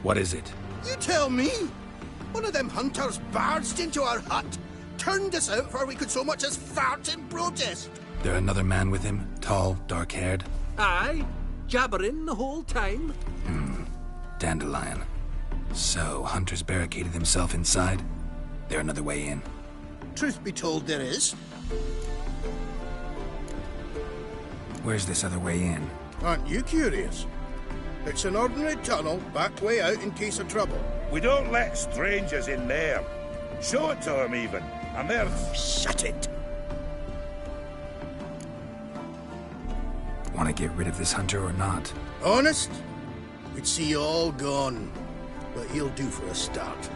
What is it? you tell me! One of them hunters barged into our hut, turned us out before we could so much as fart in protest. There another man with him? Tall, dark-haired? Aye, jabbering the whole time. Dandelion. So, Hunter's barricaded himself inside? There another way in? Truth be told, there is. Where's this other way in? Aren't you curious? It's an ordinary tunnel, back way out in case of trouble. We don't let strangers in there. Show it to them, even. And they're... Shut it! Want to get rid of this hunter or not? Honest? We'd see you all gone. But he'll do for a start.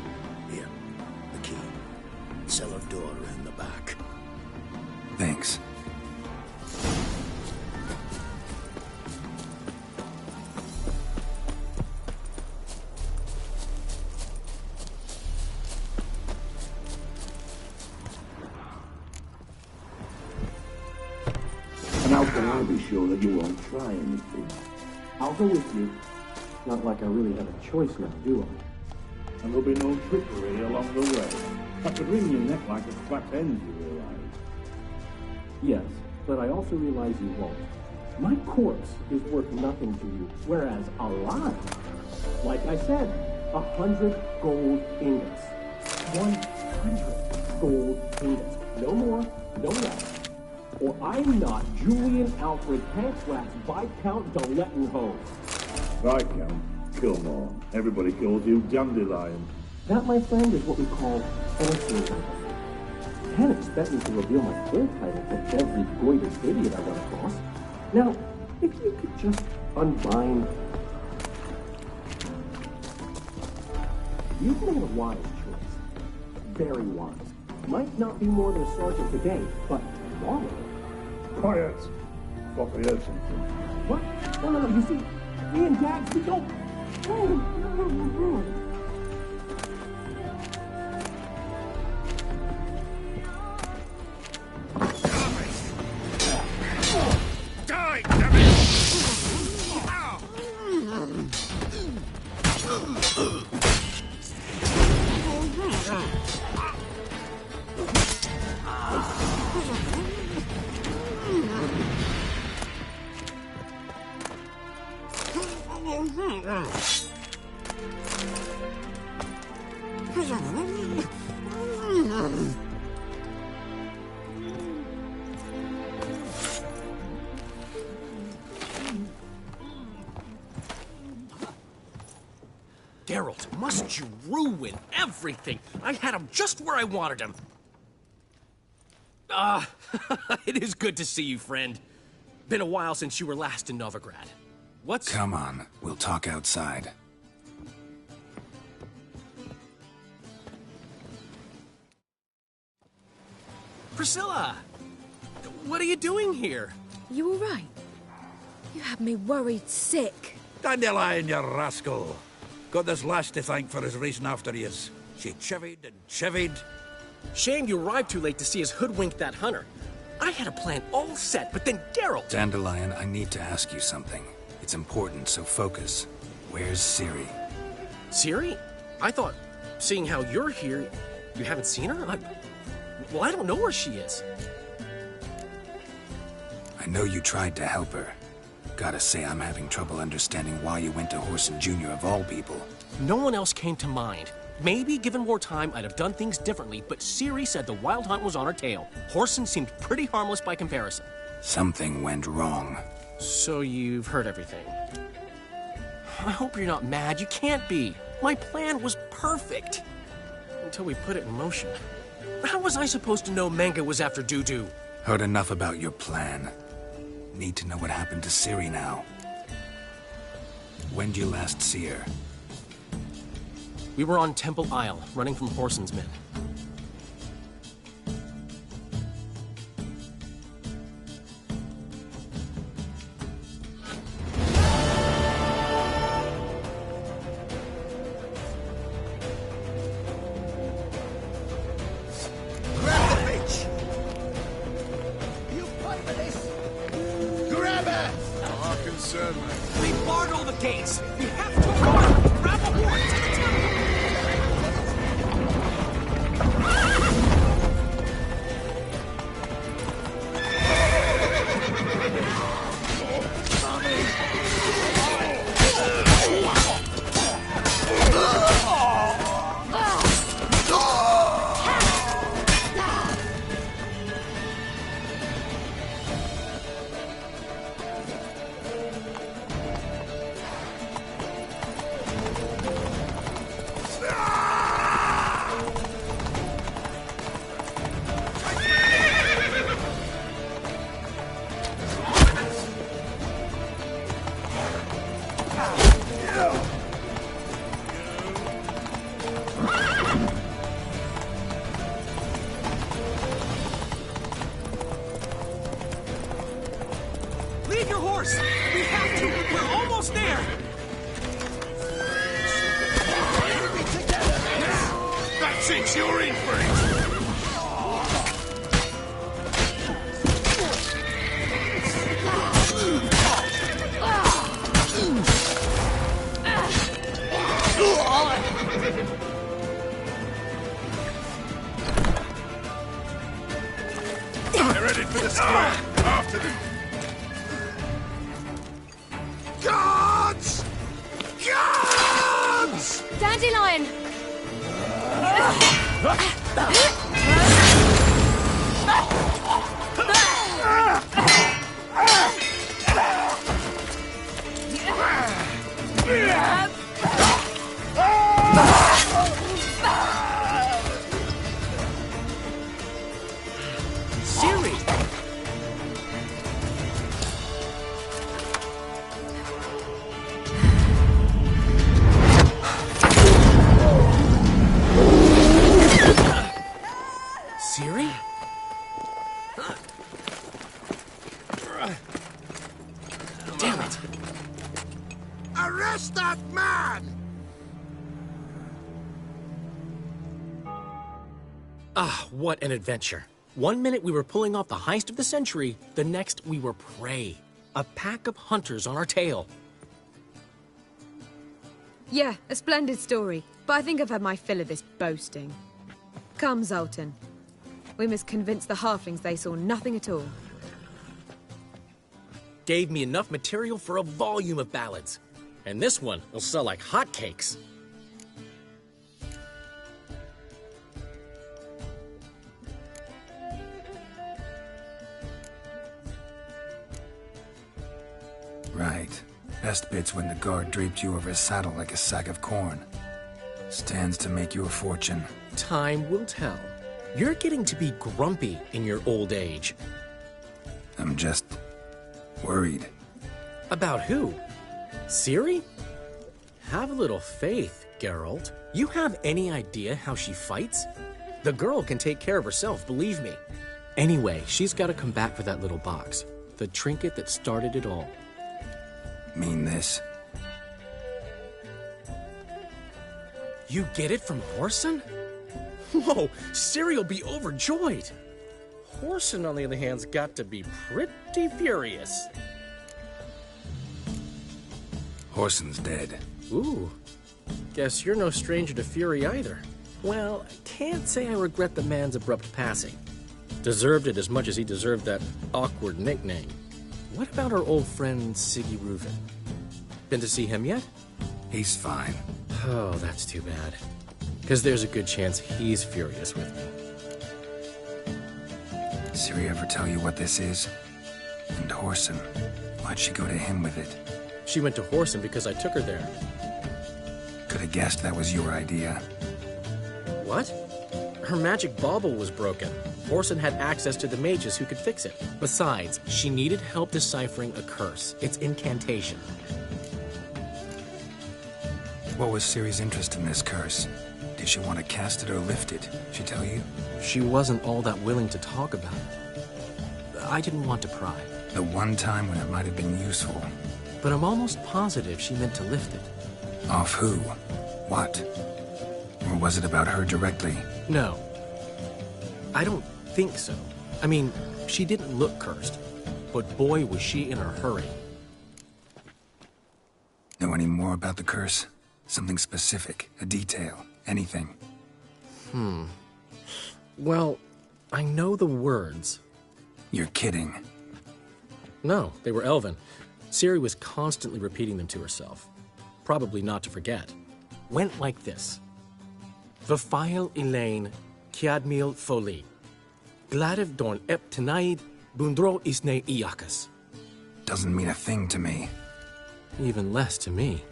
Here, the key. Cellar door around the back. Thanks. And how can I be sure that you won't try anything? I'll go with you. Not like I really have a choice now, do I? And there'll be no trickery along the way. I could wring your neck like a flat end, you realize? Yes, but I also realize you won't. My corpse is worth nothing to you, whereas alive, like I said, 100 gold ingots. 100 gold ingots. No more, no less. Or I'm not Julian Alfred Hankswax Viscount de Lettenhove. Viscount? Come on. Everybody calls you Dandelion. That, my friend, is what we call answering. You can't expect me to reveal my full title to every goited idiot I run across. Now, if you could just unbind... You've made a wise choice. Very wise. Might not be more than a sergeant today, but tomorrow... Quiet. Thought I heard something. What? No, you see, me and Jax, we don't... Die, damn it! Geralt, must you ruin everything? I had him just where I wanted him. It is good to see you, friend. Been a while since you were last in Novigrad. What's... Come on, we'll talk outside. Priscilla! What are you doing here? You all right? You had me worried sick. Dandelion, you rascal. Got this lass to thank for his racing after yous. She chivied and chivied. Shame you arrived too late to see us hoodwink that hunter. I had a plan all set, but then Geralt... Dandelion, I need to ask you something. It's important, so focus. Where's Ciri? Ciri? I thought, seeing how you're here, you haven't seen her? Well, I don't know where she is. I know you tried to help her. Gotta say, I'm having trouble understanding why you went to Whoreson Jr. of all people. No one else came to mind. Maybe, given more time, I'd have done things differently, but Ciri said the Wild Hunt was on her tail. Whoreson seemed pretty harmless by comparison. Something went wrong. So you've heard everything. I hope you're not mad. You can't be. My plan was perfect. Until we put it in motion. How was I supposed to know Manga was after Dudu? Heard enough about your plan. Need to know what happened to Ciri now. When'd you last see her? We were on Temple Isle, running from Whoreson's men. thinks you're in for it! They're headed for the square. After them. Guards! Guards! Dandelion! Siri! Siri? Damn it! Arrest that man! Ah, what an adventure. 1 minute we were pulling off the heist of the century, the next we were prey. A pack of hunters on our tail. Yeah, a splendid story. But I think I've had my fill of this boasting. Come, Zoltan. We must convince the halflings they saw nothing at all. Gave me enough material for a volume of ballads. And this one will sell like hotcakes. Right. Best bit's when the guard draped you over his saddle like a sack of corn. Stands to make you a fortune. Time will tell. You're getting to be grumpy in your old age. I'm just worried. About who? Ciri? Have a little faith, Geralt. You have any idea how she fights? The girl can take care of herself, believe me. Anyway, she's got to come back for that little box. The trinket that started it all. Mean this? You get it from Whoreson? Whoa, Ciri will be overjoyed. Whoreson, on the other hand's got to be pretty furious. Whoreson's dead. Ooh, guess you're no stranger to fury either. Well, I can't say I regret the man's abrupt passing. Deserved it as much as he deserved that awkward nickname. What about our old friend Siggy Reuven? Been to see him yet? He's fine. Oh, that's too bad. Because there's a good chance he's furious with me. Ciri ever tell you what this is? And Whoreson, why'd she go to him with it? She went to Whoreson because I took her there. Could have guessed that was your idea. What? Her magic bauble was broken. Whoreson had access to the mages who could fix it. Besides, she needed help deciphering a curse. Its incantation. What was Ciri's interest in this curse? Did she want to cast it or lift it? She tell you? She wasn't all that willing to talk about it. I didn't want to pry. The one time when it might have been useful. But I'm almost positive she meant to lift it. Off who? What? Or was it about her directly? No. I don't think so. I mean, she didn't look cursed. But boy, was she in a hurry. Know any more about the curse? Something specific, a detail, anything? Well, I know the words. You're kidding. No, they were Elven. Ciri was constantly repeating them to herself. Probably not to forget. Went like this. Vafile Elaine, Kiadmil Foli. Gladev Dorn Ep Tenaid, Bundro Isne Iakas. Doesn't mean a thing to me. Even less to me.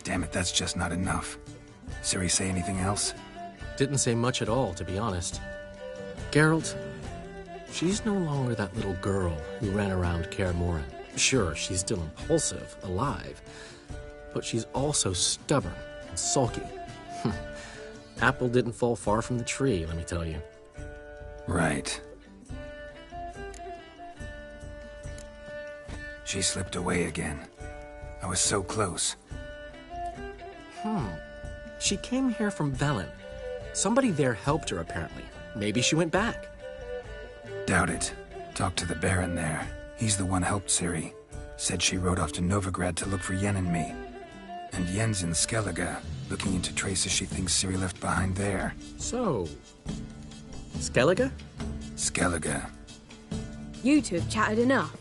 Damn it, that's just not enough. Ciri say anything else? Didn't say much at all, to be honest. Geralt, she's no longer that little girl who ran around Kaer Morhen. Sure, she's still impulsive, alive, but she's also stubborn and sulky. Apple didn't fall far from the tree, let me tell you. Right. She slipped away again. I was so close. She came here from Velen. Somebody there helped her, apparently. Maybe she went back. Doubt it. Talked to the Baron there. He's the one helped Ciri. Said she rode off to Novigrad to look for Yen and me. And Yen's in Skellige, looking into traces she thinks Ciri left behind there. So... Skellige? Skellige. You two have chatted enough.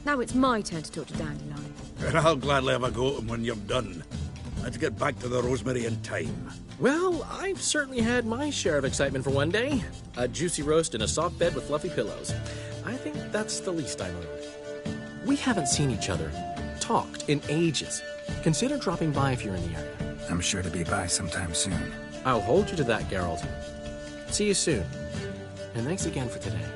Now it's my turn to talk to Dandelion. And I'll gladly have a go at him when you're done. Let's get back to the Rosemary in time. Well, I've certainly had my share of excitement for one day. A juicy roast in a soft bed with fluffy pillows. I think that's the least I mind. We haven't seen each other, talked, in ages. Consider dropping by if you're in the area. I'm sure to be by sometime soon. I'll hold you to that, Geralt. See you soon. And thanks again for today.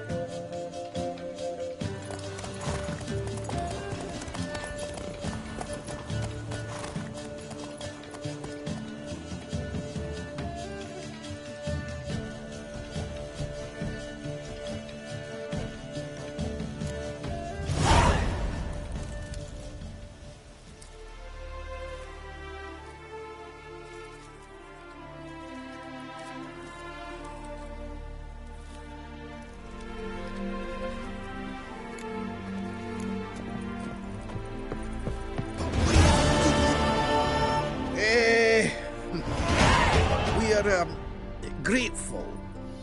Grateful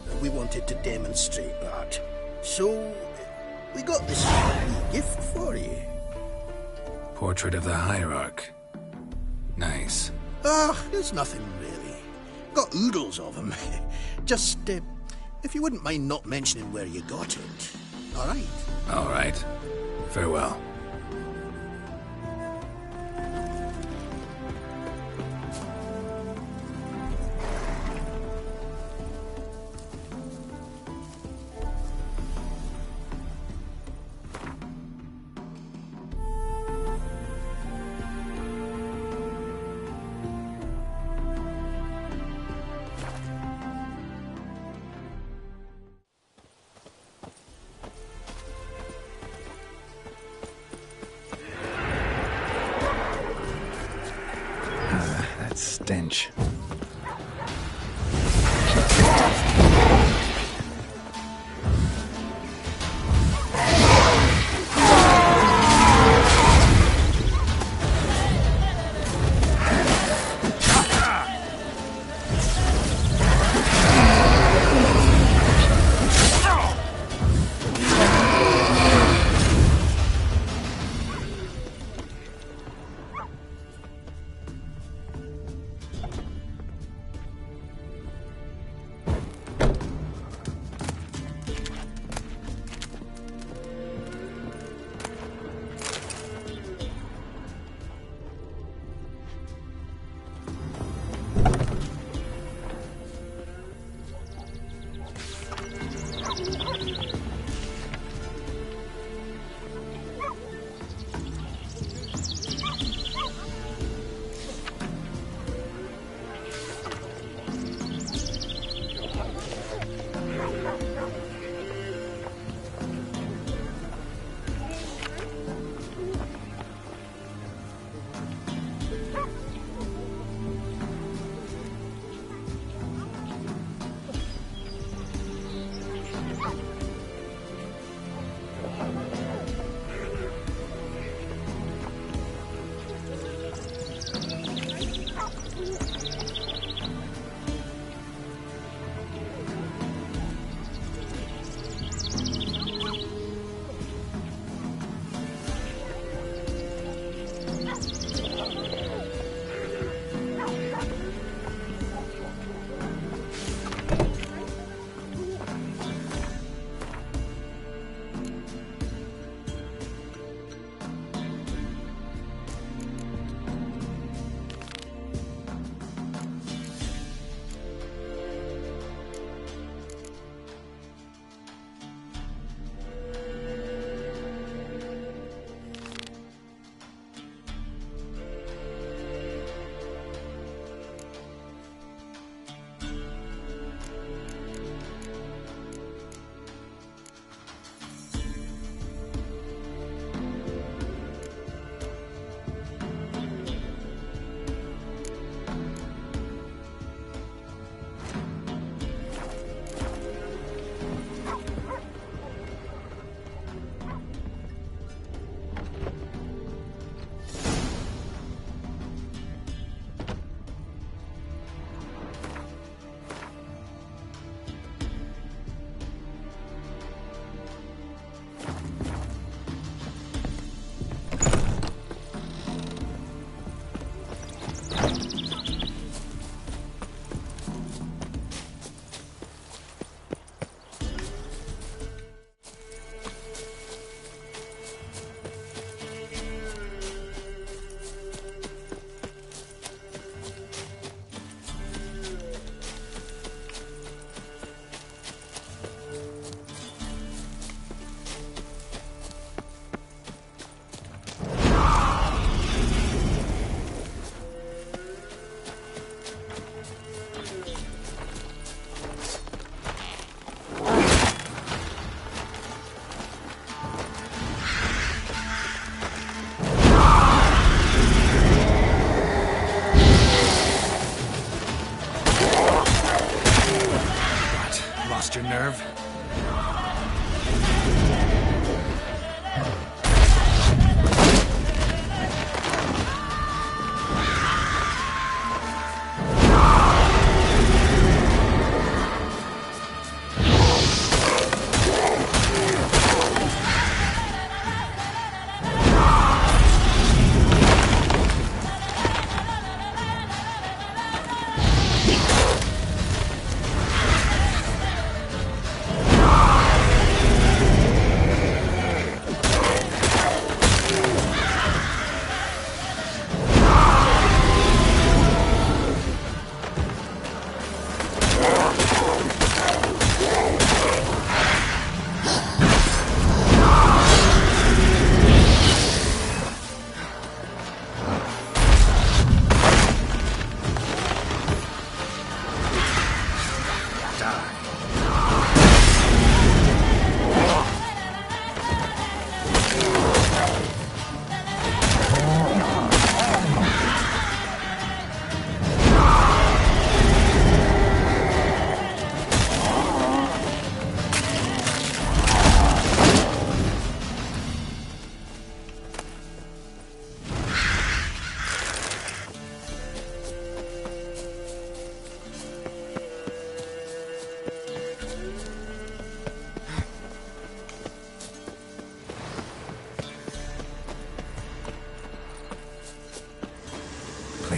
that we wanted to demonstrate that. So, we got this wee gift for you. Portrait of the Hierarch. Nice. It's nothing really. Got oodles of them. Just, if you wouldn't mind not mentioning where you got it. All right? All right. Farewell. Stench.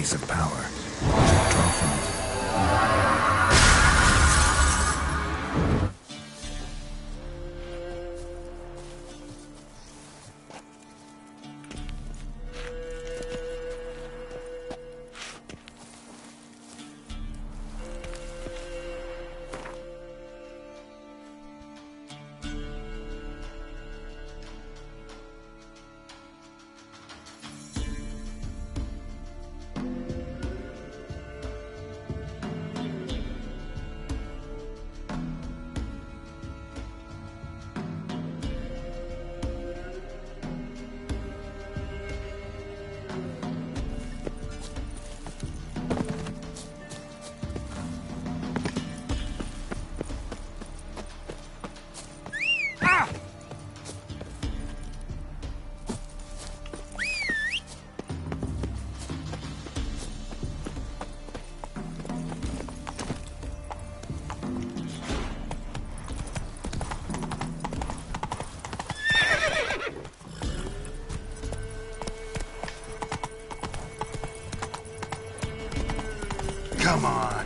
base of power. Should draw from it. Come on.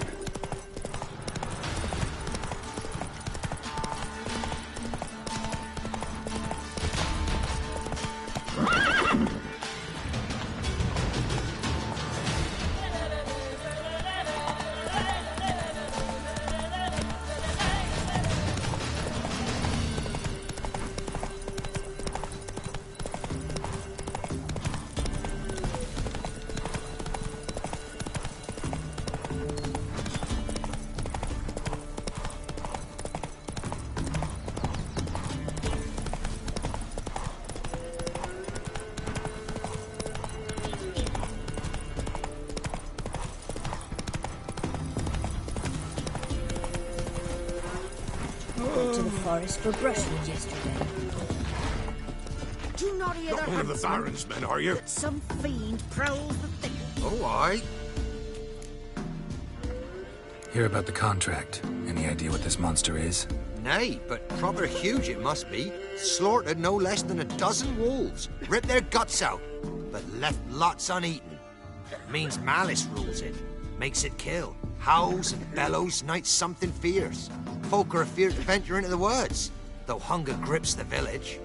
To the forest for brushwood yesterday. Do you not hear Not the one of the huntsman? Baron's men, are you? That some fiend prowls the thicket. Oh, aye. Hear about the contract. Any idea what this monster is? Nay, but proper huge it must be. Slaughtered no less than a dozen wolves. Ripped their guts out, but left lots uneaten. Means malice rules it. Makes it kill. Howls and bellows, nights something fierce. Folk are afeard to venture into the woods, though hunger grips the village.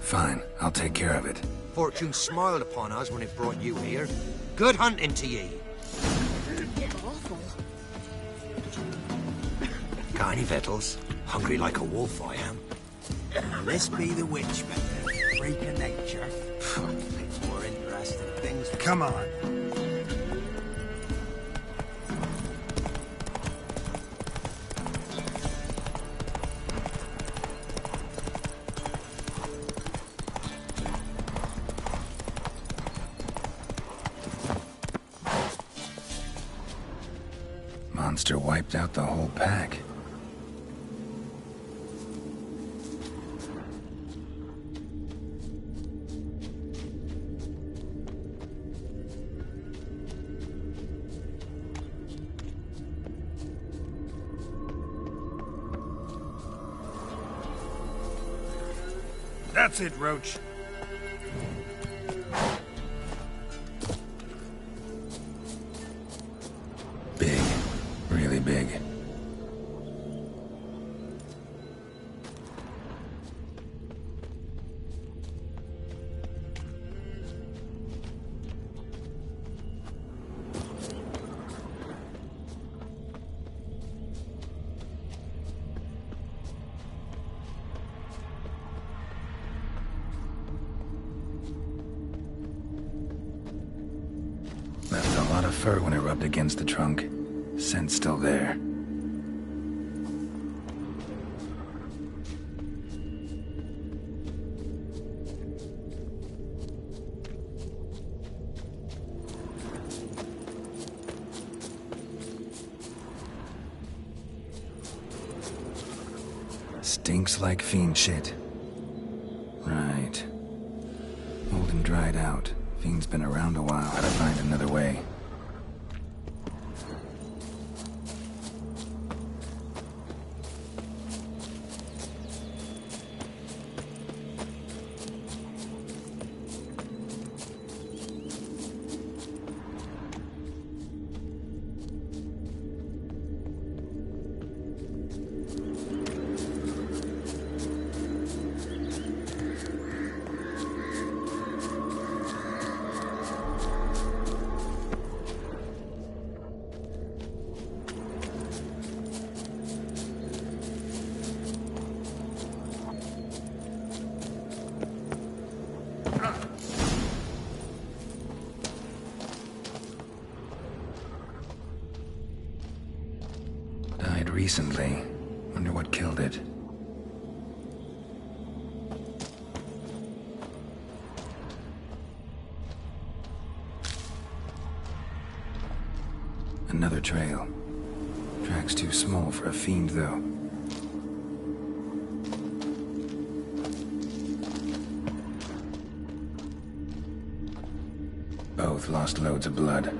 Fine, I'll take care of it. Fortune smiled upon us when it brought you here. Good hunting to ye. Awful. Got any victuals? Hungry like a wolf I am. This be the witch, but the freak of nature. More interesting things. Come on. Monster wiped out the whole pack. That's it, Roach. Big. Really big. Left a lot of fur when it rubbed against the trunk. Scent's still there. Stinks like fiend shit. Right. Old and dried out. Fiend's been around a while. Gotta find another way. recently. Wonder what killed it. Another trail. Track's too small for a fiend, though. Both lost loads of blood.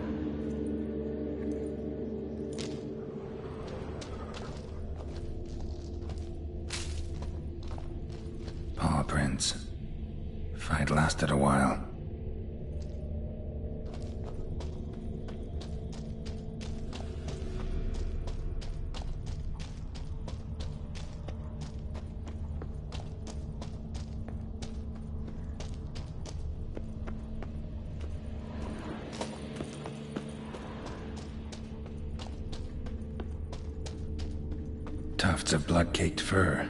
Paw prints. Fight lasted a while. Tufts of blood-caked fur.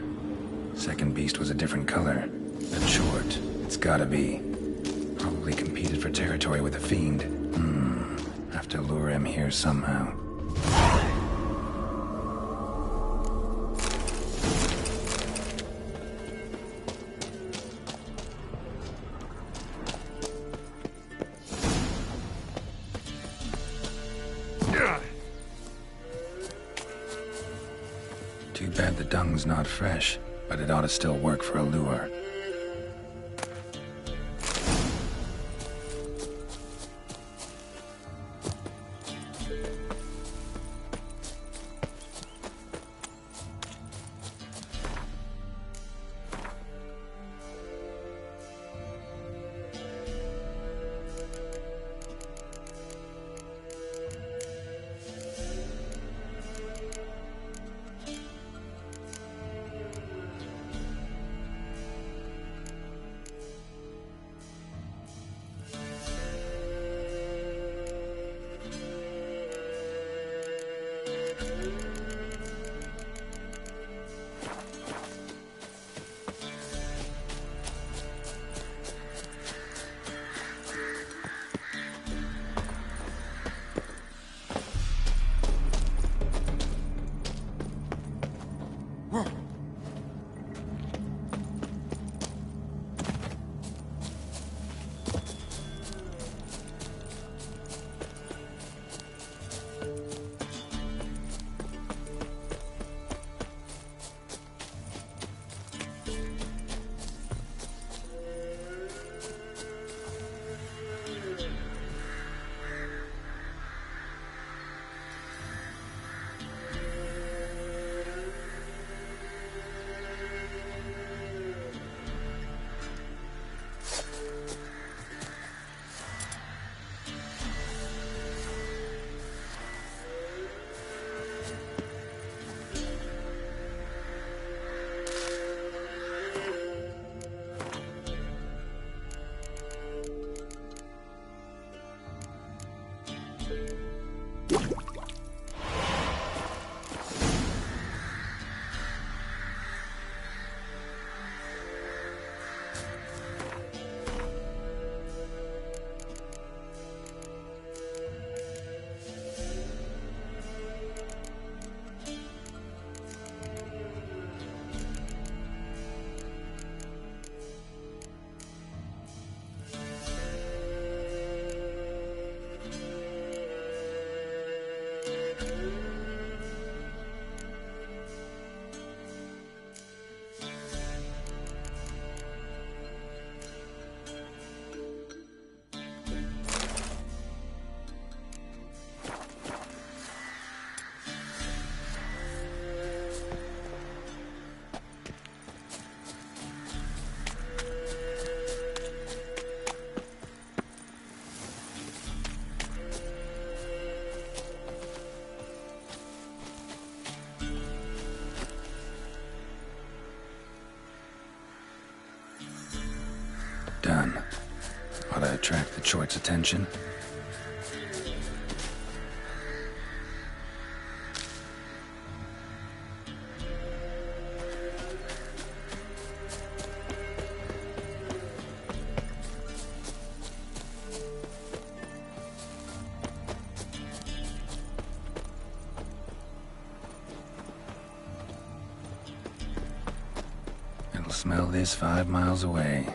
Second beast was a different color. And short. It's gotta be. Probably competed for territory with a fiend. Have to lure him here somehow. Too bad the dung's not fresh, but it ought to still work for a lure. Done. Ought to attract the choice attention. smell this 5 miles away.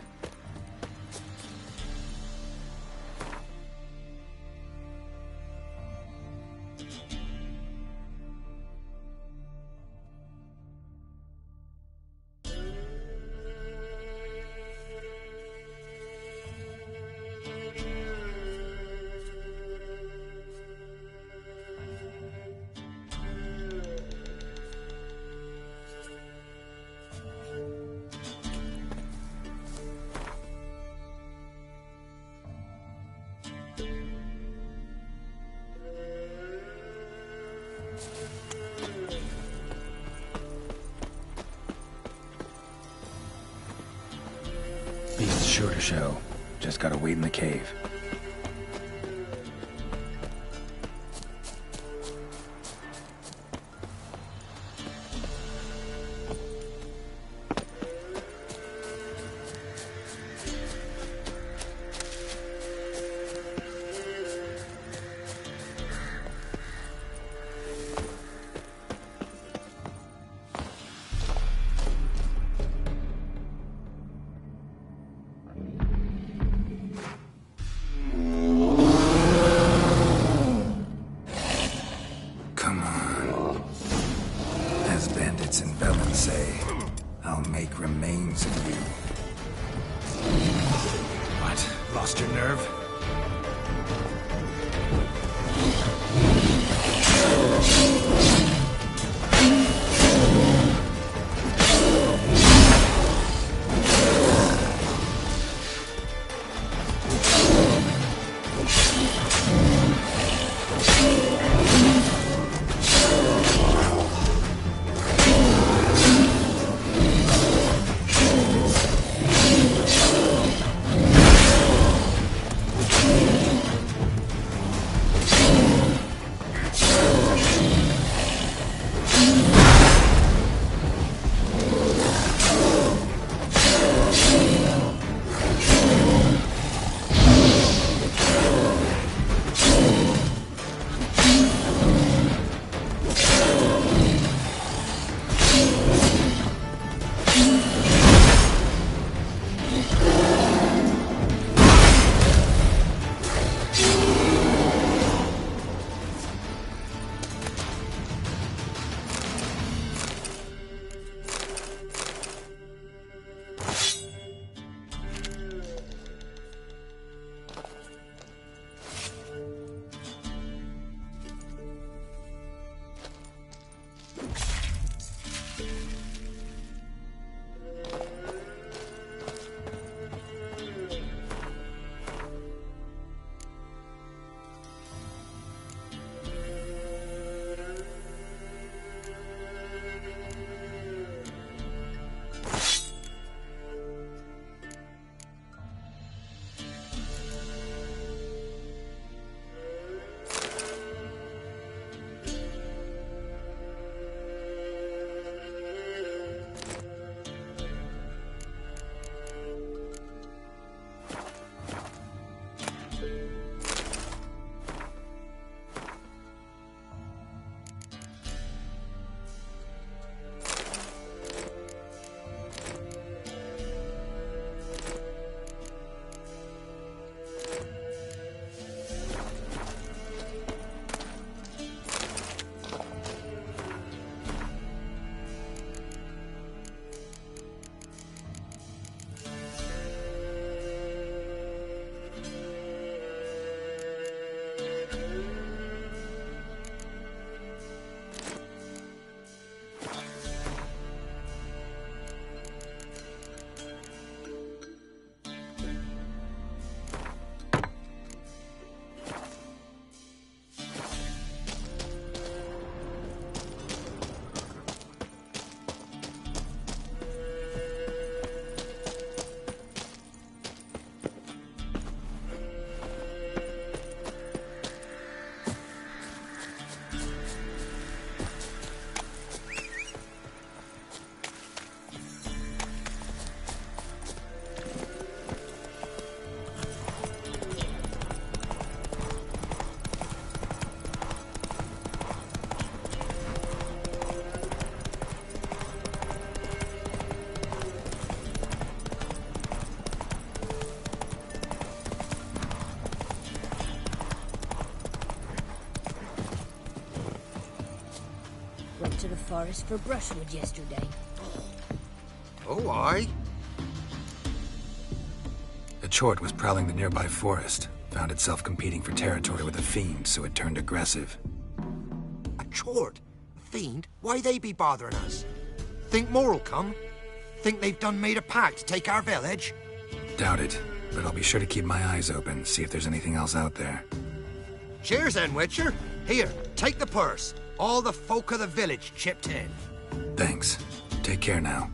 Beast's sure to show. Just gotta wait in the cave. Lost your nerve? forest for brushwood yesterday. Oh, aye? A chort was prowling the nearby forest. Found itself competing for territory with a fiend, so it turned aggressive. A chort? A fiend? Why they be bothering us? Think more'll come? Think they've done made a pact to take our village? Doubt it, but I'll be sure to keep my eyes open, see if there's anything else out there. Cheers then, Witcher. Here, take the purse. All the folk of the village chipped in. Thanks. Take care now.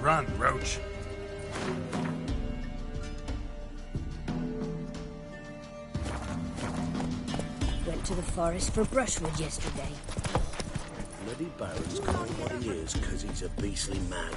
Run, Roach. Went to the forest for brushwood yesterday. Bloody Baron's called what he is because he's a beastly man.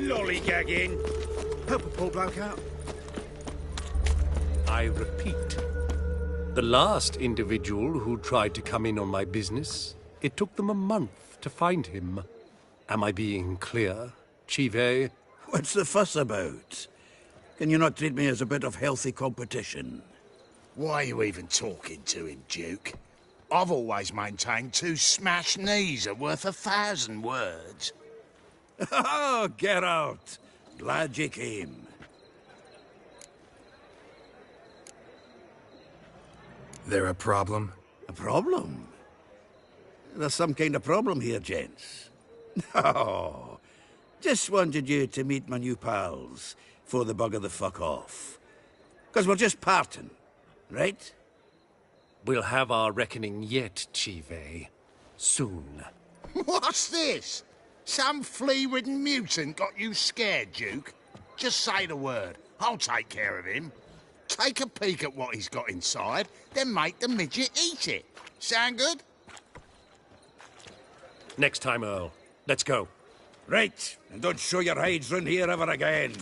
No lollygagging. Help a poor bloke out. I repeat, the last individual who tried to come in on my business, it took them a month to find him. Am I being clear, Chive? What's the fuss about? Can you not treat me as a bit of healthy competition? Why are you even talking to him, Duke? I've always maintained 2 smashed knees are worth 1,000 words. Oh, get out! Glad you came. There a problem? A problem? There's some kind of problem here, gents. No. Just wanted you to meet my new pals before they bugger the fuck off. 'Cause we're just parting, right? We'll have our reckoning yet, Chive. Soon. What's this? Some flea-ridden mutant got you scared, Duke? Just say the word. I'll take care of him. Take a peek at what he's got inside, then make the midget eat it. Sound good? Next time, Earl. Let's go. Right, and don't show your hides round here ever again.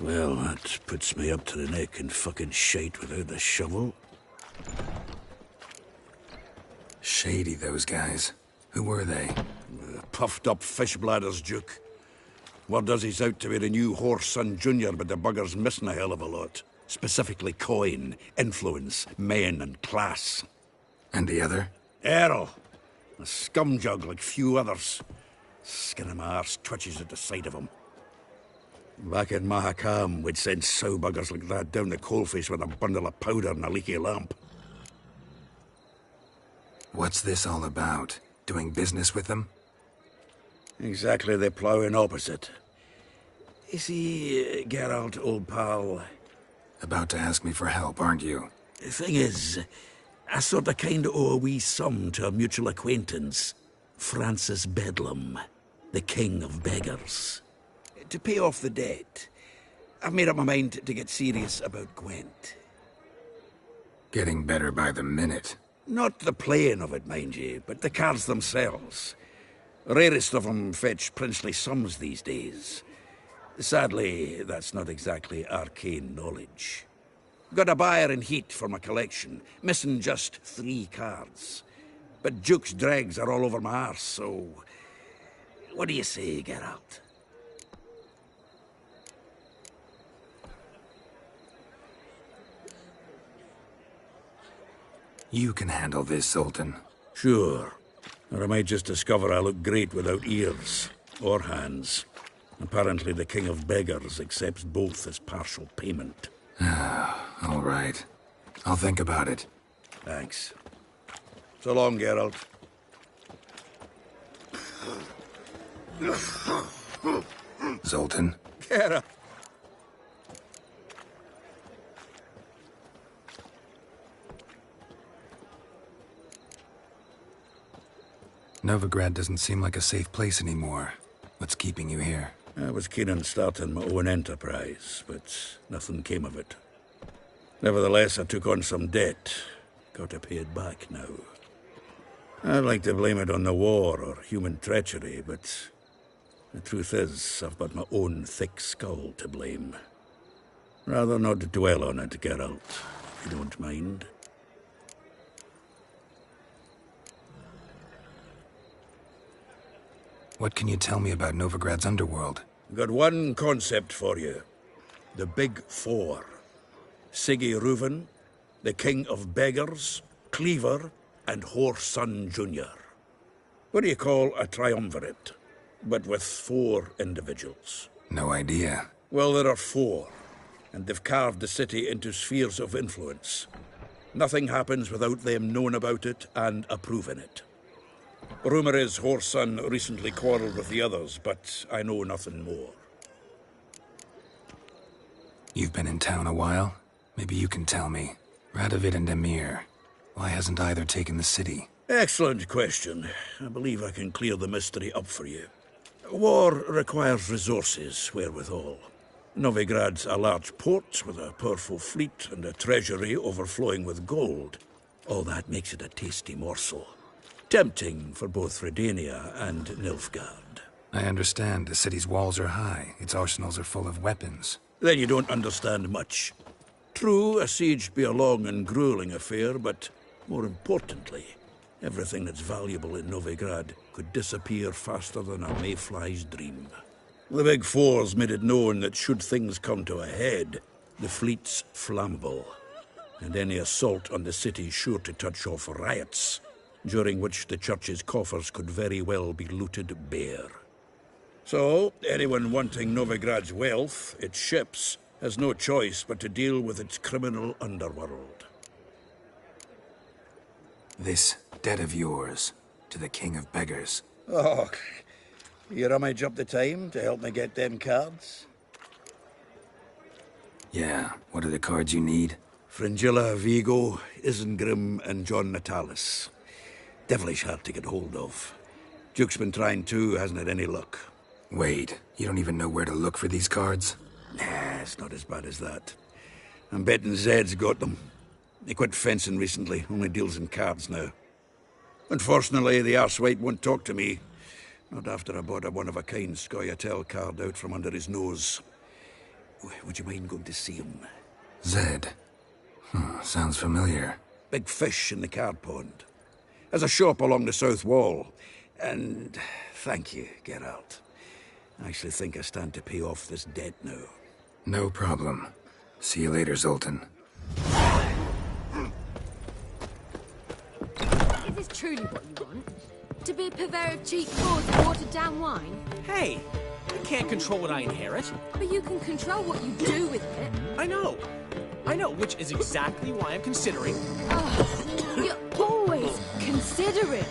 Well, that puts me up to the neck in fucking shite without the shovel. Shady, those guys. Who were they? Puffed up fish bladders, Duke. Word does he's out to be the new Horse-son Junior, but the bugger's missing a hell of a lot. Specifically coin, influence, men, and class. And the other? Errol. A scumjug like few others. Skin of my arse twitches at the sight of him. Back in Mahakam, we'd send sow buggers like that down the coalface with a bundle of powder and a leaky lamp. What's this all about? Doing business with them? Exactly the ploughing opposite. You see, Geralt, old pal... About to ask me for help, aren't you? The thing is, I sort of kinda owe a wee sum to a mutual acquaintance. Francis Bedlam, the king of beggars. To pay off the debt, I've made up my mind to get serious about Gwent. Getting better by the minute. Not the playing of it, mind you, but the cards themselves. Rarest of them fetch princely sums these days. Sadly, that's not exactly arcane knowledge. Got a buyer in heat for my collection, missing just 3 cards. But Duke's dregs are all over my arse, so... What do you say, Geralt? You can handle this, Sultan. Sure. Or I might just discover I look great without ears. Or hands. Apparently the King of Beggars accepts both as partial payment. All right. I'll think about it. Thanks. So long, Geralt. Zoltan? Geralt! Novigrad doesn't seem like a safe place anymore. What's keeping you here? I was keen on starting my own enterprise, but nothing came of it. Nevertheless, I took on some debt. Got to pay it back now. I'd like to blame it on the war or human treachery, but the truth is, I've got my own thick skull to blame. Rather not dwell on it, Geralt, if you don't mind. What can you tell me about Novigrad's underworld? Got one concept for you. The Big Four. Siggy Reuven, the King of Beggars, Cleaver, and Horse-son Junior. What do you call a triumvirate, but with 4 individuals? No idea. Well, there are 4, and they've carved the city into spheres of influence. Nothing happens without them knowing about it and approving it. Rumour is Whoreson recently quarrelled with the others, but I know nothing more. You've been in town a while? Maybe you can tell me. Radovid and Emir. Why hasn't either taken the city? Excellent question. I believe I can clear the mystery up for you. War requires resources wherewithal. Novigrad's a large port with a powerful fleet and a treasury overflowing with gold. All that makes it a tasty morsel. Tempting for both Redania and Nilfgaard. I understand. The city's walls are high. Its arsenals are full of weapons. Then you don't understand much. True, a siege be a long and grueling affair, but more importantly, everything that's valuable in Novigrad could disappear faster than a mayfly's dream. The Big Four's made it known that should things come to a head, the fleet's flammable, and any assault on the city's sure to touch off riots, during which the church's coffers could very well be looted bare. So, anyone wanting Novigrad's wealth, its ships, has no choice but to deal with its criminal underworld. This debt of yours to the King of Beggars. Oh, you rummage up the time to help me get them cards? Yeah, what are the cards you need? Fringilla, Vigo, Isengrim, and John Natalis. Devilish hard to get hold of. Duke's been trying too, hasn't had any luck. Wait, you don't even know where to look for these cards? Nah, it's not as bad as that. I'm betting Zed's got them. He quit fencing recently, only deals in cards now. Unfortunately, the arsewite won't talk to me. Not after I bought a one-of-a-kind Scoia'tael card out from under his nose. Would you mind going to see him? Zed. Sounds familiar. Big fish in the card pond. Has a shop along the south wall. And thank you, Geralt. I actually think I stand to pay off this debt now. No problem. See you later, Zoltan. Is this truly what you want? To be a purveyor of cheap cords and watered-down wine? Hey, I can't control what I inherit. But you can control what you do with it. I know, which is exactly why I'm considering... Oh, you're always considering.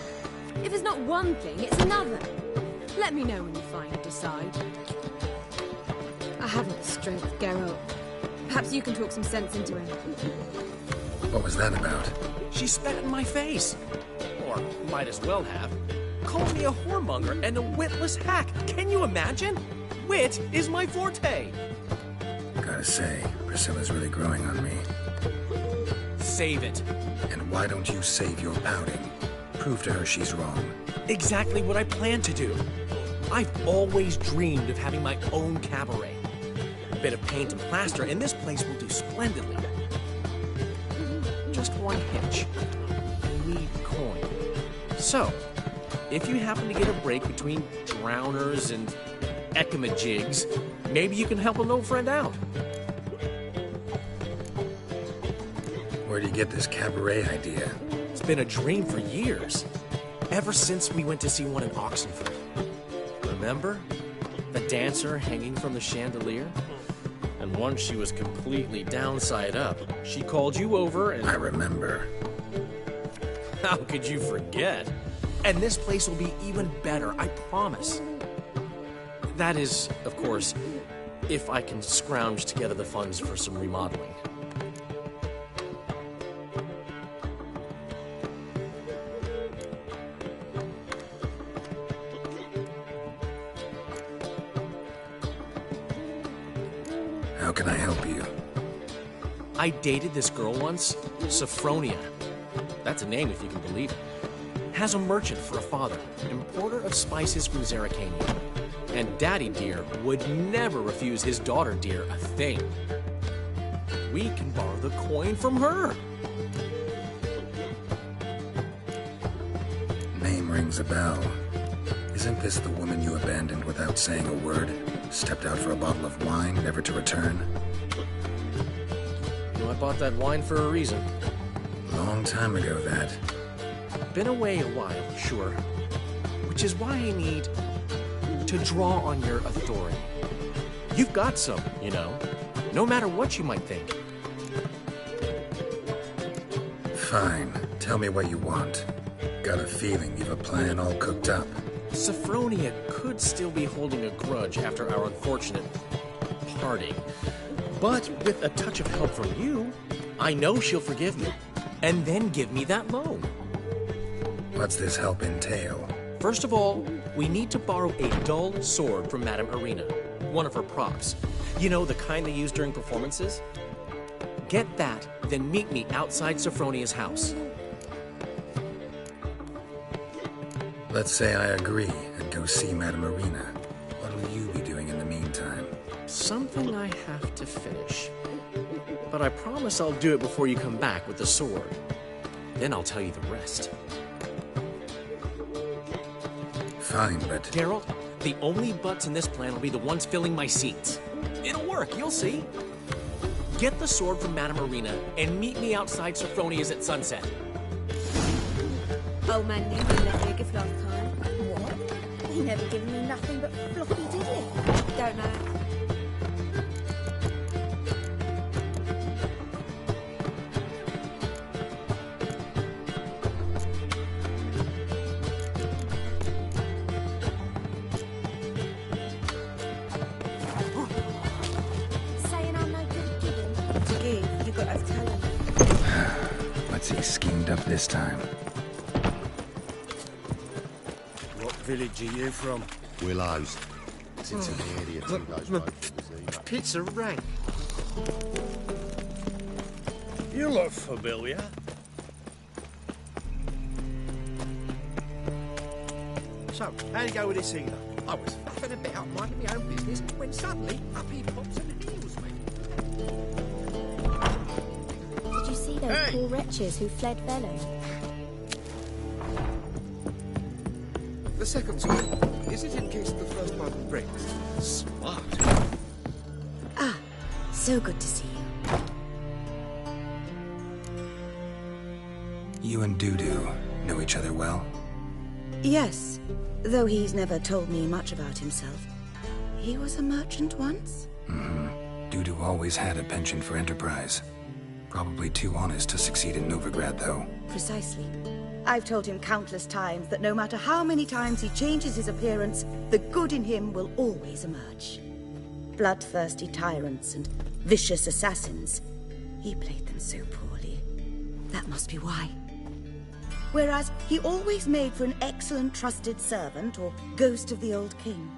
If it's not one thing, it's another. Let me know when you finally decide. I haven't the strength, Geralt. Perhaps you can talk some sense into him. What was that about? She spat in my face. Or might as well have. Called me a whoremonger and a witless hack. Can you imagine? Wit is my forte. Gotta say, Priscilla's really growing on me. Save it. And why don't you save your pouting? Prove to her she's wrong. Exactly what I plan to do. I've always dreamed of having my own cabaret. A bit of paint and plaster, and this place will do splendidly. Just one hitch. I need coin. So, if you happen to get a break between drowners and ekamajigs, maybe you can help an old friend out. Where do you get this cabaret idea? It's been a dream for years. Ever since we went to see one in Oxenford. Remember? The dancer hanging from the chandelier? And once she was completely downside up, she called you over and... I remember. How could you forget? And this place will be even better, I promise. That is, of course, if I can scrounge together the funds for some remodeling. How can I help you? I dated this girl once, Sophronia. That's a name if you can believe it. Has a merchant for a father, importer of spices from Zerrikania. And Daddy Dear would never refuse his daughter Dear a thing. We can borrow the coin from her. Name rings a bell. Isn't this the woman you abandoned without saying a word? Stepped out for a bottle of wine, never to return? Well, I bought that wine for a reason. Long time ago, that. Been away a while, sure. Which is why I need to draw on your authority. You've got some, you know, no matter what you might think. Fine. Tell me what you want. Got a feeling you've a plan all cooked up. Sophronia could still be holding a grudge after our unfortunate parting. But with a touch of help from you, I know she'll forgive me. And then give me that loan. What's this help entail? First of all, we need to borrow a dull sword from Madame Arena. One of her props. You know, the kind they use during performances? Get that, then meet me outside Sophronia's house. Let's say I agree and go see Madame Arena. What will you be doing in the meantime? Something I have to finish. But I promise I'll do it before you come back with the sword. Then I'll tell you the rest. Fine, but... Geralt, the only butts in this plan will be the ones filling my seats. It'll work, you'll see. Get the sword from Madame Arena and meet me outside Sophronia's at sunset. Old man knew he let me a gift last time. What? He never given me nothing but floppy, did he? Don't know. Saying I'm no good at giving. To give, you got to have talent. What's he schemed up this time? What village are you from? Willows. Sits in the area too goes road to the sea. Pizza rank. You look familiar. So, how'd you go with this healer? I was faffing about, minding my own business, when suddenly up he pops and heals me. Did you see those poor wretches who fled Velen? The second sword, is it in case the first one breaks? Smart. Ah, so good to see you. You and Dudu know each other well? Yes, though he's never told me much about himself. He was a merchant once? Mm-hmm. Dudu always had a penchant for enterprise. Probably too honest to succeed in Novigrad, though. Precisely. I've told him countless times that no matter how many times he changes his appearance, the good in him will always emerge. Bloodthirsty tyrants and vicious assassins. He played them so poorly. That must be why. Whereas he always made for an excellent trusted servant or ghost of the old king.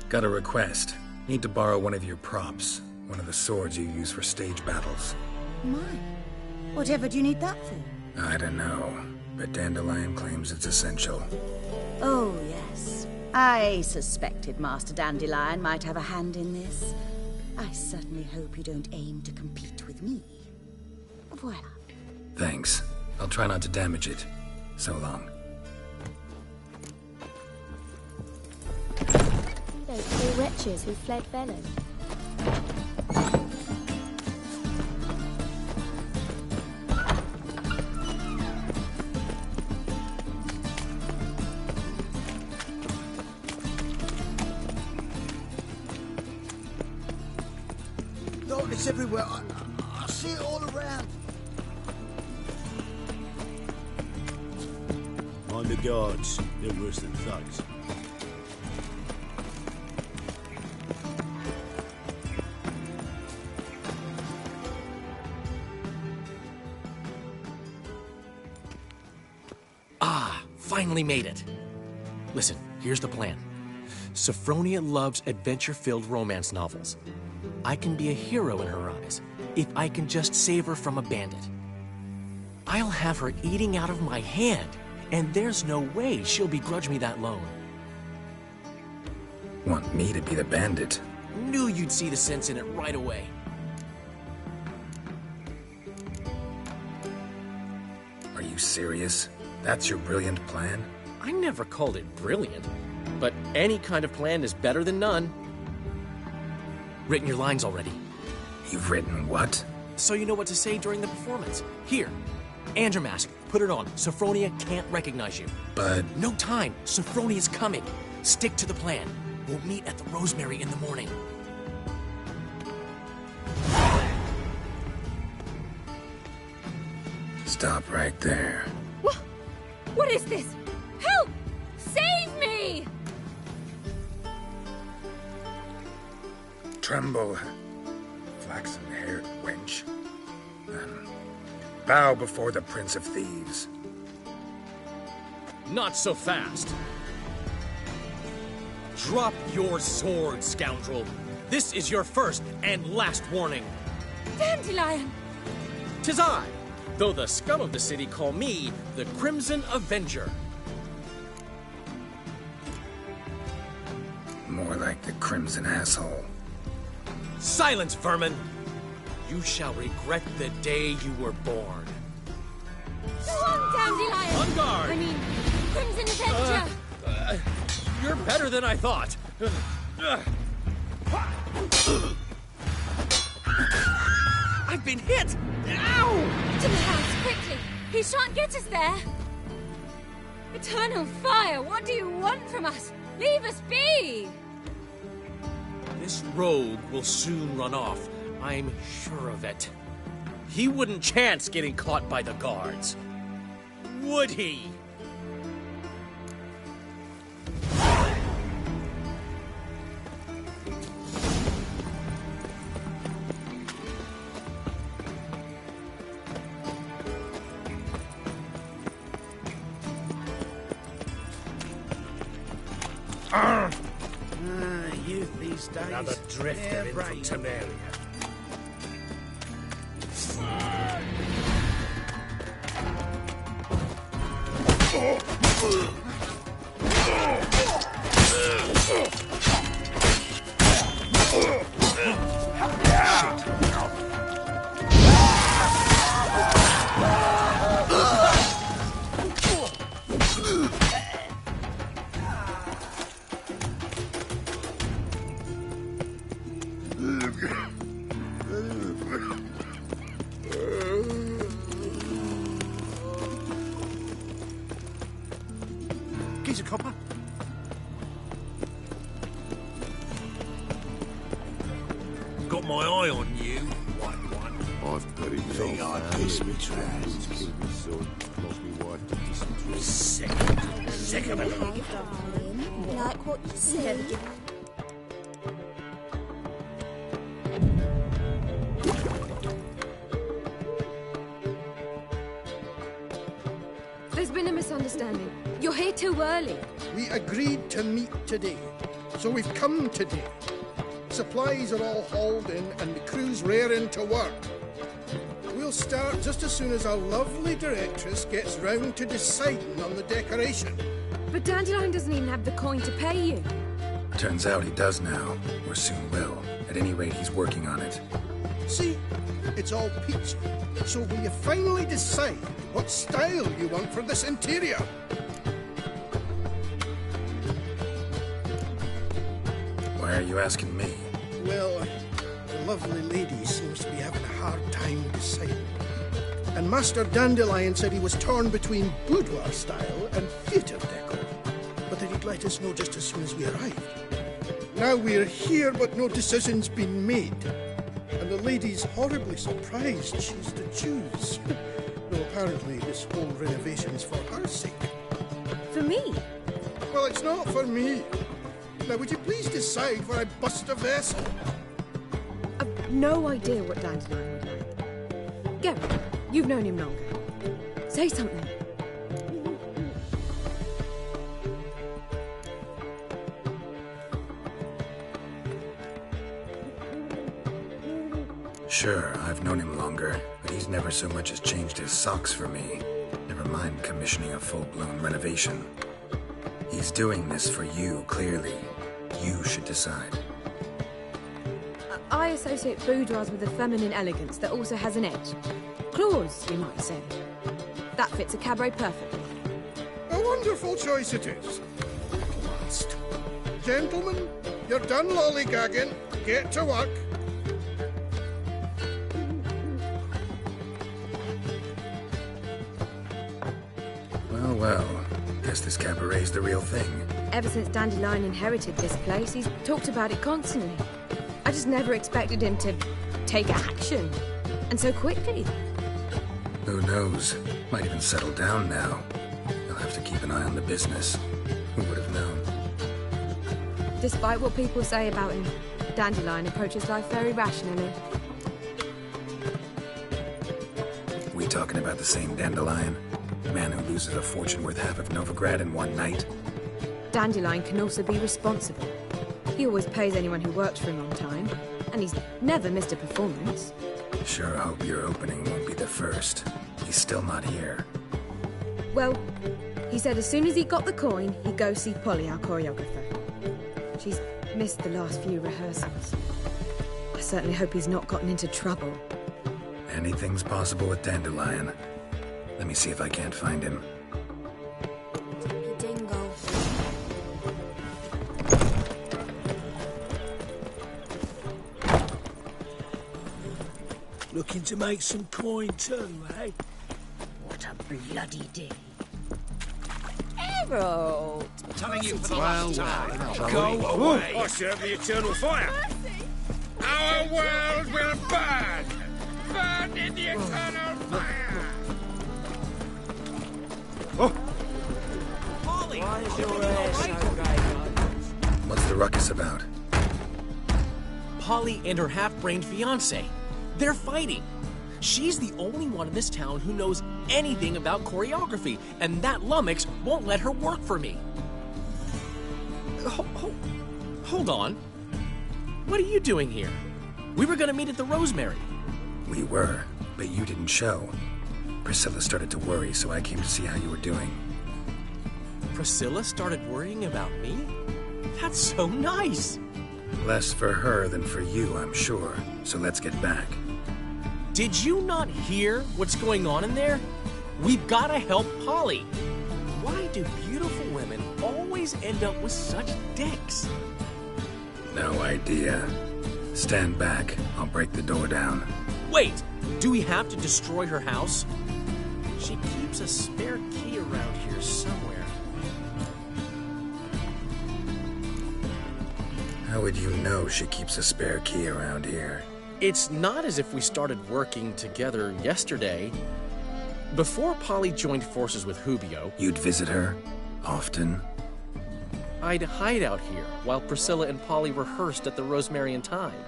Got a request. Need to borrow one of your props. One of the swords you use for stage battles. My, whatever do you need that for? I don't know, but Dandelion claims it's essential. Oh, yes. I suspected Master Dandelion might have a hand in this. I certainly hope you don't aim to compete with me. Voila. Thanks. I'll try not to damage it. So long. Those poor wretches who fled Velen. Darkness everywhere. I see it all around. Mind the guards. They're worse than thugs. Ah, finally made it. Listen, here's the plan. Sophronia loves adventure-filled romance novels. I can be a hero in her eyes if I can just save her from a bandit. I'll have her eating out of my hand, and there's no way she'll begrudge me that loan. Want me to be the bandit? Knew you'd see the sense in it right away. Are you serious? That's your brilliant plan? I never called it brilliant, but any kind of plan is better than none. Written your lines already. You've written what? So you know what to say during the performance. Here, and your mask. Put it on. Sophronia can't recognize you. But... No time. Sophronia's coming. Stick to the plan. We'll meet at the Rosemary in the morning. Stop right there. What is this? Help! Save me! Tremble, flaxen-haired wench. Bow before the Prince of Thieves. Not so fast. Drop your sword, scoundrel. This is your first and last warning. Dandelion! 'Tis I, though the scum of the city call me the Crimson Avenger. More like the Crimson Asshole. Silence, vermin! You shall regret the day you were born. Go on, Dandelion! On guard! I mean, Crimson Avenger! You're better than I thought. I've been hit! Ow! To the house, quickly! He shan't get us there! Eternal fire, what do you want from us? Leave us be! This rogue will soon run off. I'm sure of it. He wouldn't chance getting caught by the guards. Would he? Youth these days. Another drifter in from Temeria. Piece of copper. Got my eye on you, white one. I've got it. Think I'd piss me trousers. Killed me son, lost me wife to dysentery. Sick of it. Okay, darling. Like what you said. There's been a misunderstanding. You're here too early. We agreed to meet today, so we've come today. Supplies are all hauled in and the crew's raring to work. We'll start just as soon as our lovely directress gets round to deciding on the decoration. But Dandelion doesn't even have the coin to pay you. Turns out he does now, or soon will. At any rate, he's working on it. See, it's all peachy. So will you finally decide what style you want for this interior? Why are you asking me? Well, the lovely lady seems to be having a hard time deciding. And Master Dandelion said he was torn between boudoir style and theatre decor, but that he'd let us know just as soon as we arrived. Now we're here, but no decision's been made. And the lady's horribly surprised she's to choose. Though apparently this whole renovation is for her sake. For me? Well, it's not for me. Now, would you please decide where I bust a vessel? I've no idea what Dandelion would like. Geralt, you've known him longer. Say something. Sure, I've known him longer, but he's never so much as changed his socks for me. Never mind commissioning a full-blown renovation. He's doing this for you, clearly. You should decide. I associate boudoirs with a feminine elegance that also has an edge. Claws, you might say. That fits a cabaret perfectly. A wonderful choice it is. At last. Gentlemen, you're done lollygagging. Get to work. Well, guess this cabaret's the real thing. Ever since Dandelion inherited this place, he's talked about it constantly. I just never expected him to take action. And so quickly. Who knows? Might even settle down now. You'll have to keep an eye on the business. Who would have known? Despite what people say about him, Dandelion approaches life very rationally. We talking about the same Dandelion? Man who loses a fortune worth half of Novigrad in one night? Dandelion can also be responsible. He always pays anyone who works for him on time, and he's never missed a performance. Sure hope your opening won't be the first. He's still not here. Well, he said as soon as he got the coin, he'd go see Polly, our choreographer. She's missed the last few rehearsals. I certainly hope he's not gotten into trouble. Anything's possible with Dandelion. Let me see if I can't find him. Dingo. Looking to make some coin too, eh? What a bloody day. Harold! Telling you for the Well, last time. Go away. I serve the eternal fire. Our world will burn. Burn in the eternal fire. Polly, Why is your hair so grey? What's the ruckus about? Polly and her half-brained fiancé. They're fighting. She's the only one in this town who knows anything about choreography, and that lummox won't let her work for me. Hold on. What are you doing here? We were gonna meet at the Rosemary. We were, but you didn't show. Priscilla started to worry, so I came to see how you were doing. Priscilla started worrying about me? That's so nice. Less for her than for you, I'm sure. So let's get back. Did you not hear what's going on in there? We've gotta help Polly. Why do beautiful women always end up with such dicks? No idea. Stand back. I'll break the door down. Wait, do we have to destroy her house? She keeps a spare key around here somewhere. How would you know she keeps a spare key around here? It's not as if we started working together yesterday. Before Polly joined forces with Hubio, You'd visit her? Often? I'd hide out here while Priscilla and Polly rehearsed at the Rosemary and Thyme.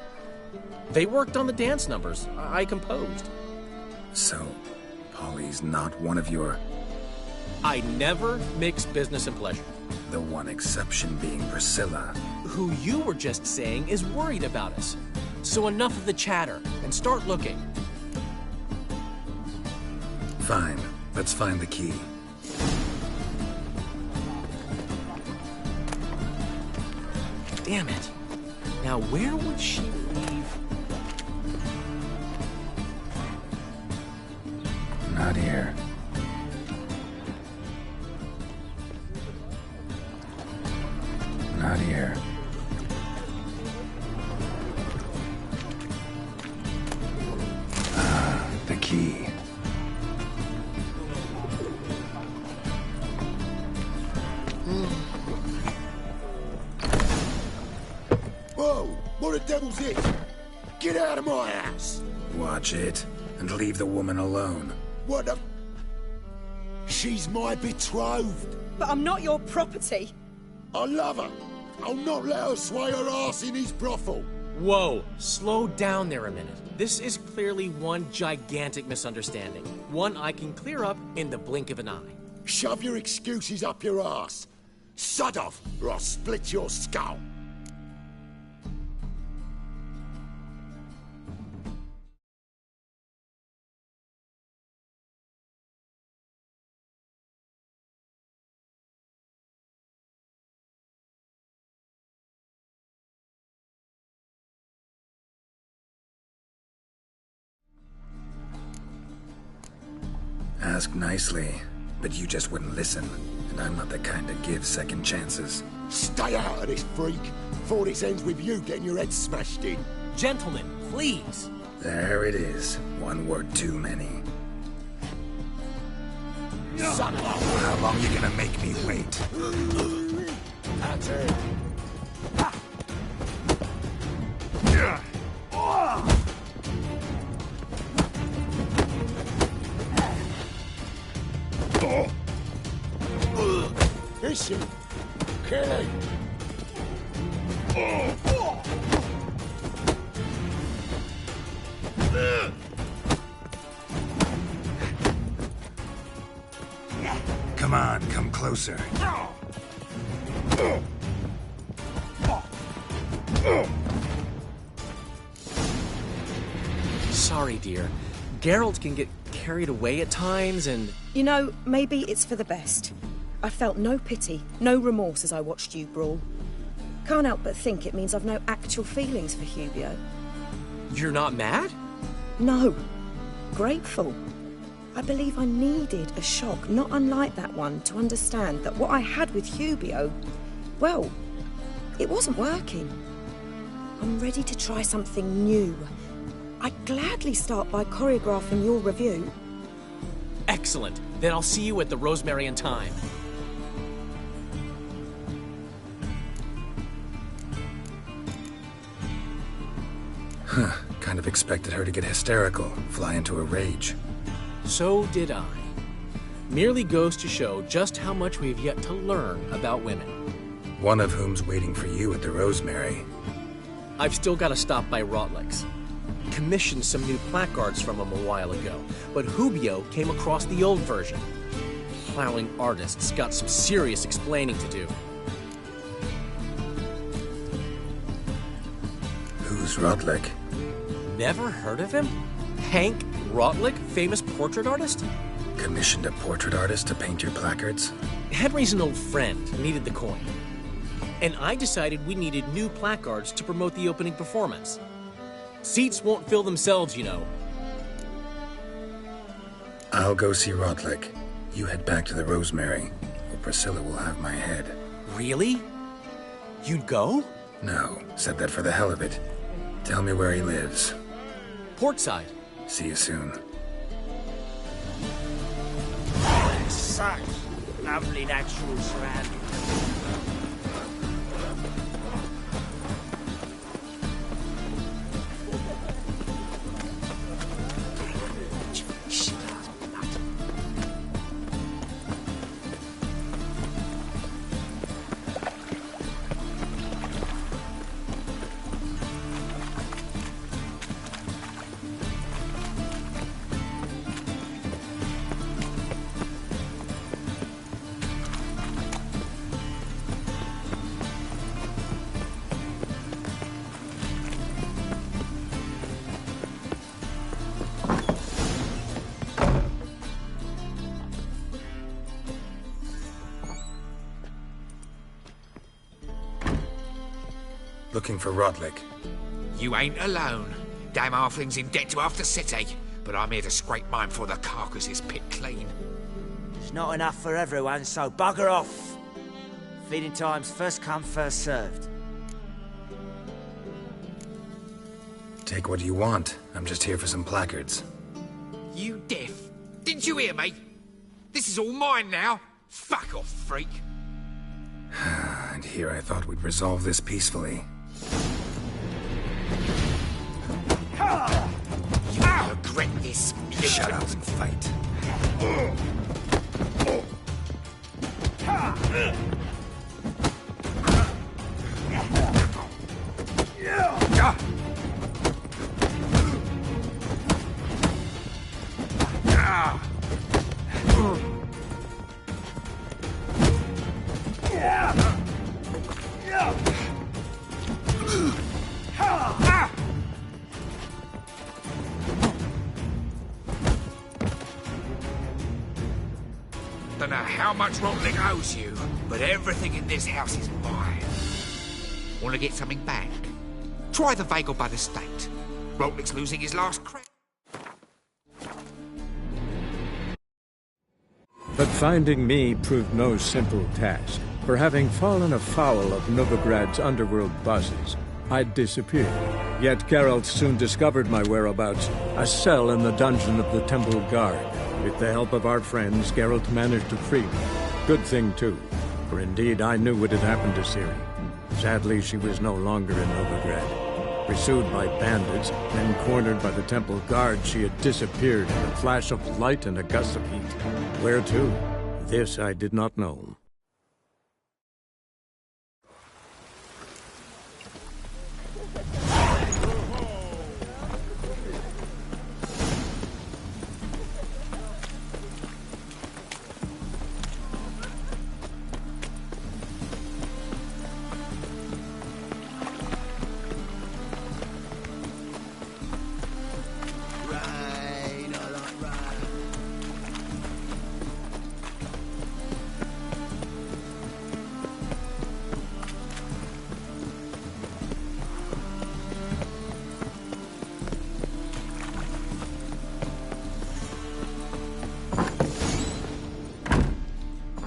They worked on the dance numbers I composed. So, Polly's not one of your... I never mix business and pleasure. The one exception being Priscilla. Who you were just saying is worried about us. So enough of the chatter, and start looking. Fine. Let's find the key. Damn it. Now where would she leave? Not here. Not here. The key. Whoa! What the devil's this? Get out of my house! Watch it, and leave the woman alone. What the... She's my betrothed. But I'm not your property. I love her. I'll not let her sway her ass in his brothel. Whoa, slow down there a minute. This is clearly one gigantic misunderstanding. One I can clear up in the blink of an eye. Shove your excuses up your ass. Sod off, or I'll split your skull. Ask nicely, but you just wouldn't listen. And I'm not the kind to give second chances. Stay out of this, freak, before this ends with you getting your head smashed in. Gentlemen, please. There it is. One word too many. Son of a... How long you gonna make me wait? That's it. Listen, Kelly. Come on, come closer. Sorry, dear. Geralt can get carried away at times and... You know, maybe it's for the best. I felt no pity, no remorse as I watched you brawl. Can't help but think it means I've no actual feelings for Hubio. You're not mad? No. Grateful. I believe I needed a shock, not unlike that one, to understand that what I had with Hubio, well, it wasn't working. I'm ready to try something new. I'd gladly start by choreographing your review. Excellent. Then I'll see you at the Rosemary and Thyme. Huh. Kind of expected her to get hysterical, fly into a rage. So did I. Merely goes to show just how much we've yet to learn about women. One of whom's waiting for you at the Rosemary. I've still got to stop by Rotlick's. Commissioned some new placards from him a while ago, but Hubio came across the old version. Plowing artists got some serious explaining to do. Who's Rotlick? Never heard of him? Hank Rotlick, famous portrait artist? Commissioned a portrait artist to paint your placards? Henry's an old friend, needed the coin. And I decided we needed new placards to promote the opening performance. Seats won't fill themselves, you know. I'll go see Rotlick. You head back to the Rosemary, or Priscilla will have my head. Really? You'd go? No, said that for the hell of it. Tell me where he lives. Portside. See you soon. Such lovely natural surroundings. Looking for Rotlick. You ain't alone. Damn halfling's in debt to half the city, but I'm here to scrape mine before the carcass is pit clean. There's not enough for everyone, so bugger off. Feeding time's first come, first served. Take what you want. I'm just here for some placards. You deaf? Didn't you hear me? This is all mine now. Fuck off, freak. And here I thought we'd resolve this peacefully. You regret this. Shut up and fight. Don't know how much Rotlick owes you, but everything in this house is mine. Want to get something back? Try the Vagel by the State. Rotlick's losing his last crown. But finding me proved no simple task. For having fallen afoul of Novigrad's underworld bosses, I'd disappeared. Yet Geralt soon discovered my whereabouts, a cell in the dungeon of the Temple Guard. With the help of our friends, Geralt managed to free me. Good thing, too, for indeed I knew what had happened to Ciri. Sadly, she was no longer in Novigrad. Pursued by bandits, then cornered by the Temple Guard, she had disappeared in a flash of light and a gust of heat. Where to? This I did not know.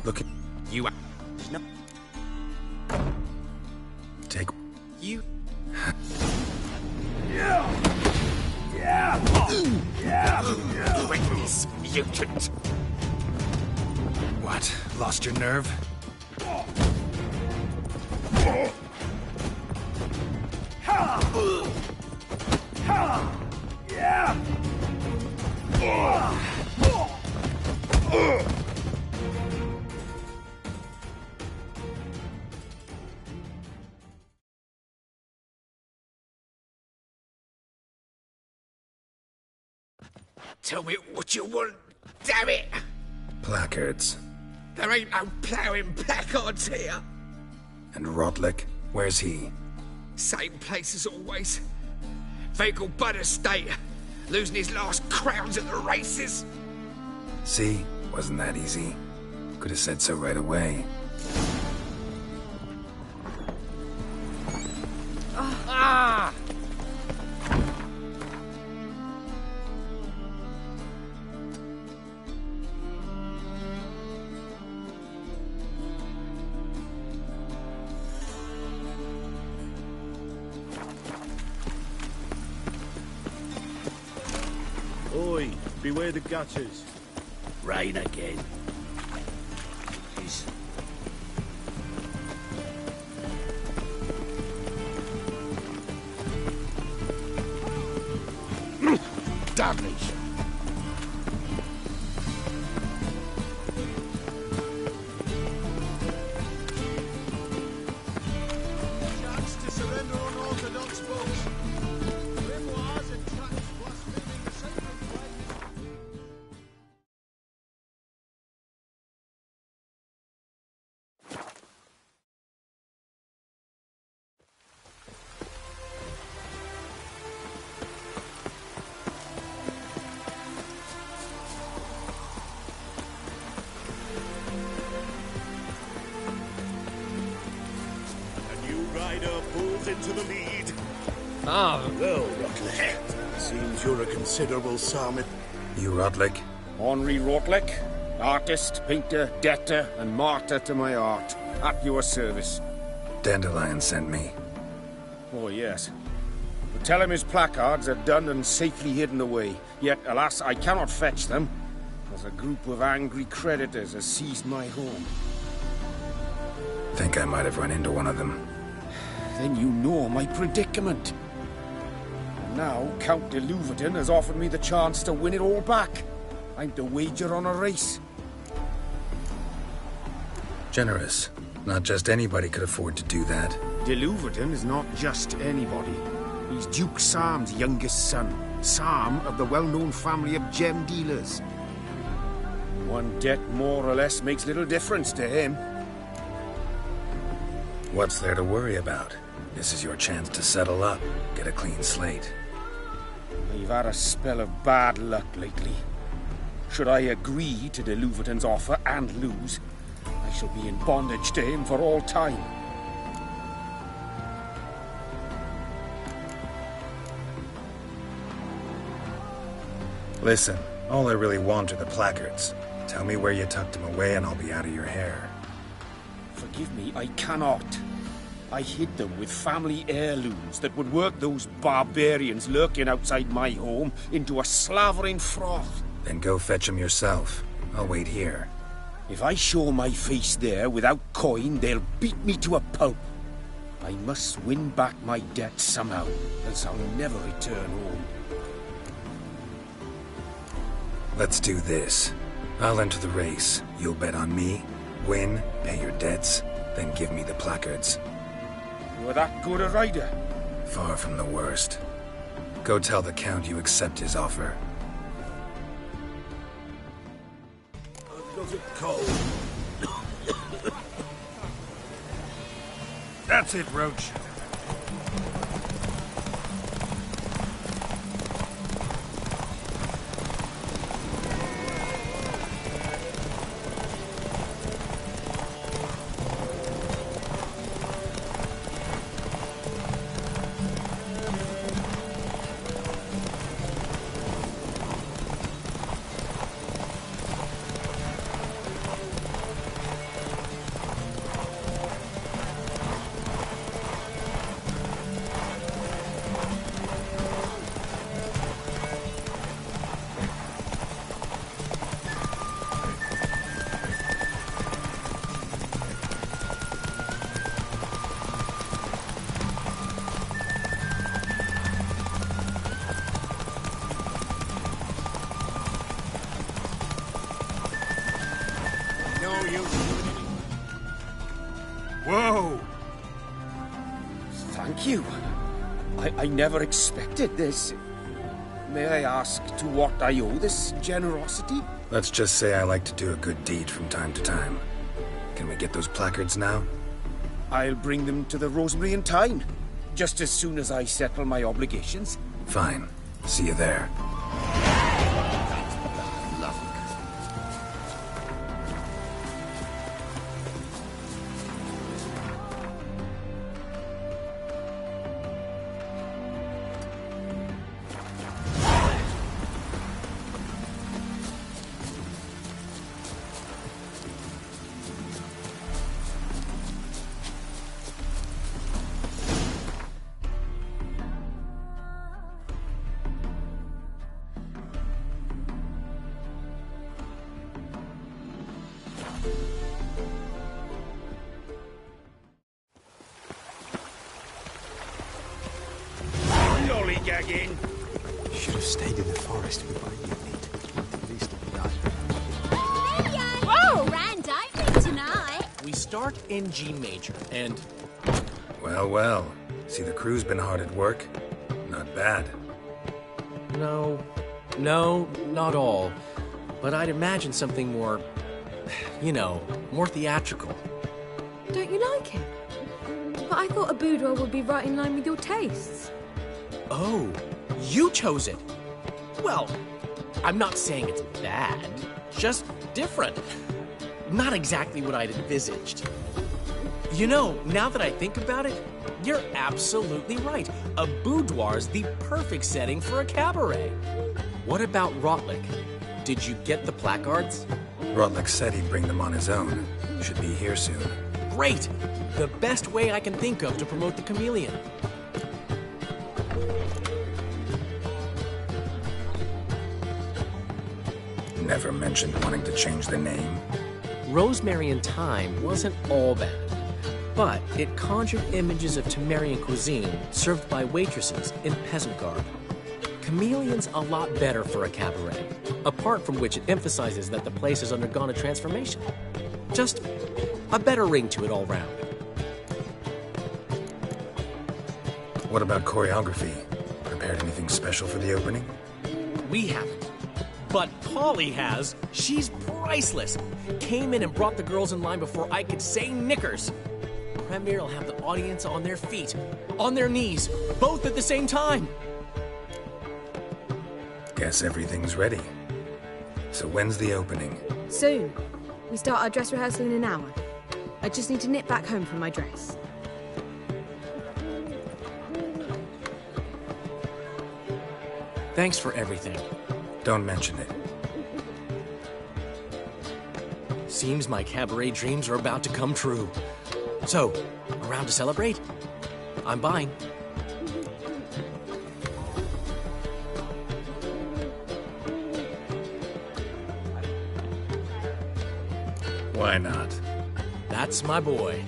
Look at You. No. take. You. Witness, mutant. What? Lost your nerve? Tell me what you want, damn it! Placards. There ain't no ploughing placards here. And Rodlick? Where's he? Same place as always. Vehicle Bud Estate. Losing his last crowns at the races. See? Wasn't that easy? Could have said so right away. Ah! Oi, beware the gutters. Rain again. Damnation. Chance to surrender unorthodox books. Grimoires and tracts blaspheming sacred places. A new rider pulls into the lead. Ah, Well, Rotlick, seems you're a considerable psalmist. You Rodlick? Henri Rotlick, artist, painter, debtor, and martyr to my art. At your service. Dandelion sent me. Oh, yes. But tell him his placards are done and safely hidden away. Yet, alas, I cannot fetch them, as a group of angry creditors has seized my home. Think I might have run into one of them. Then you know my predicament. And now, Count de Louverton has offered me the chance to win it all back. I'm to wager on a race. Generous. Not just anybody could afford to do that. De Louverton is not just anybody. He's Duke Sam's youngest son. Sam of the well-known family of gem dealers. One debt more or less makes little difference to him. What's there to worry about? This is your chance to settle up, get a clean slate. I've had a spell of bad luck lately. Should I agree to de Louverton's offer and lose, I shall be in bondage to him for all time. Listen, all I really want are the placards. Tell me where you tucked them away and I'll be out of your hair. Forgive me, I cannot. I hid them with family heirlooms that would work those barbarians lurking outside my home into a slavering froth. Then go fetch them yourself. I'll wait here. If I show my face there without coin, they'll beat me to a pulp. I must win back my debt somehow, else I'll never return home. Let's do this. I'll enter the race. You'll bet on me, win, pay your debts, then give me the placards. You're that good a rider? Far from the worst. Go tell the Count you accept his offer. Does it cold? That's it, Roach. Whoa! Thank you. I never expected this. May I ask to what I owe this generosity? Let's just say I like to do a good deed from time to time. Can we get those placards now? I'll bring them to the Rosemary and Tyne, just as soon as I settle my obligations. Fine. See you there. Lollygagging! Should have stayed in the forest with my unit. At least we died. Oh, grand opening tonight. We start in G major, and... Well, well. See, the crew's been hard at work. Not bad. No, not all. But I'd imagine something more, more theatrical. Don't you like it? But I thought a boudoir would be right in line with your tastes. Oh, you chose it. Well, I'm not saying it's bad, just different. Not exactly what I'd envisaged. Now that I think about it, you're absolutely right. A boudoir's the perfect setting for a cabaret. What about Rotlick? Did you get the placards? Rotlick said he'd bring them on his own. Should be here soon. Great! The best way I can think of to promote the chameleon. Never mentioned wanting to change the name. Rosemary and Thyme wasn't all bad, but it conjured images of Temerian cuisine served by waitresses in peasant garb. Chameleon's a lot better for a cabaret, apart from which it emphasizes that the place has undergone a transformation. Just a better ring to it all round. What about choreography? Prepared anything special for the opening? We haven't. But Polly has. She's priceless. Came in and brought the girls in line before I could say knickers. Premier will have the audience on their feet, on their knees, both at the same time. Guess everything's ready. So when's the opening? Soon. We start our dress rehearsal in an hour. I just need to nip back home for my dress. Thanks for everything. Don't mention it. Seems my cabaret dreams are about to come true. So, around to celebrate? I'm buying. Why not? That's my boy.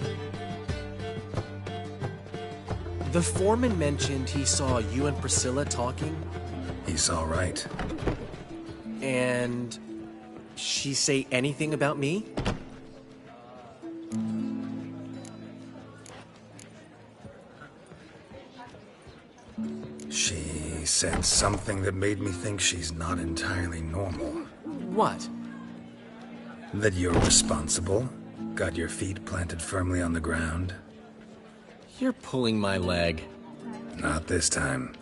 The foreman mentioned he saw you and Priscilla talking. He's all right. And she say anything about me? She said something that made me think she's not entirely normal. What? That you're responsible, got your feet planted firmly on the ground. You're pulling my leg. Not this time.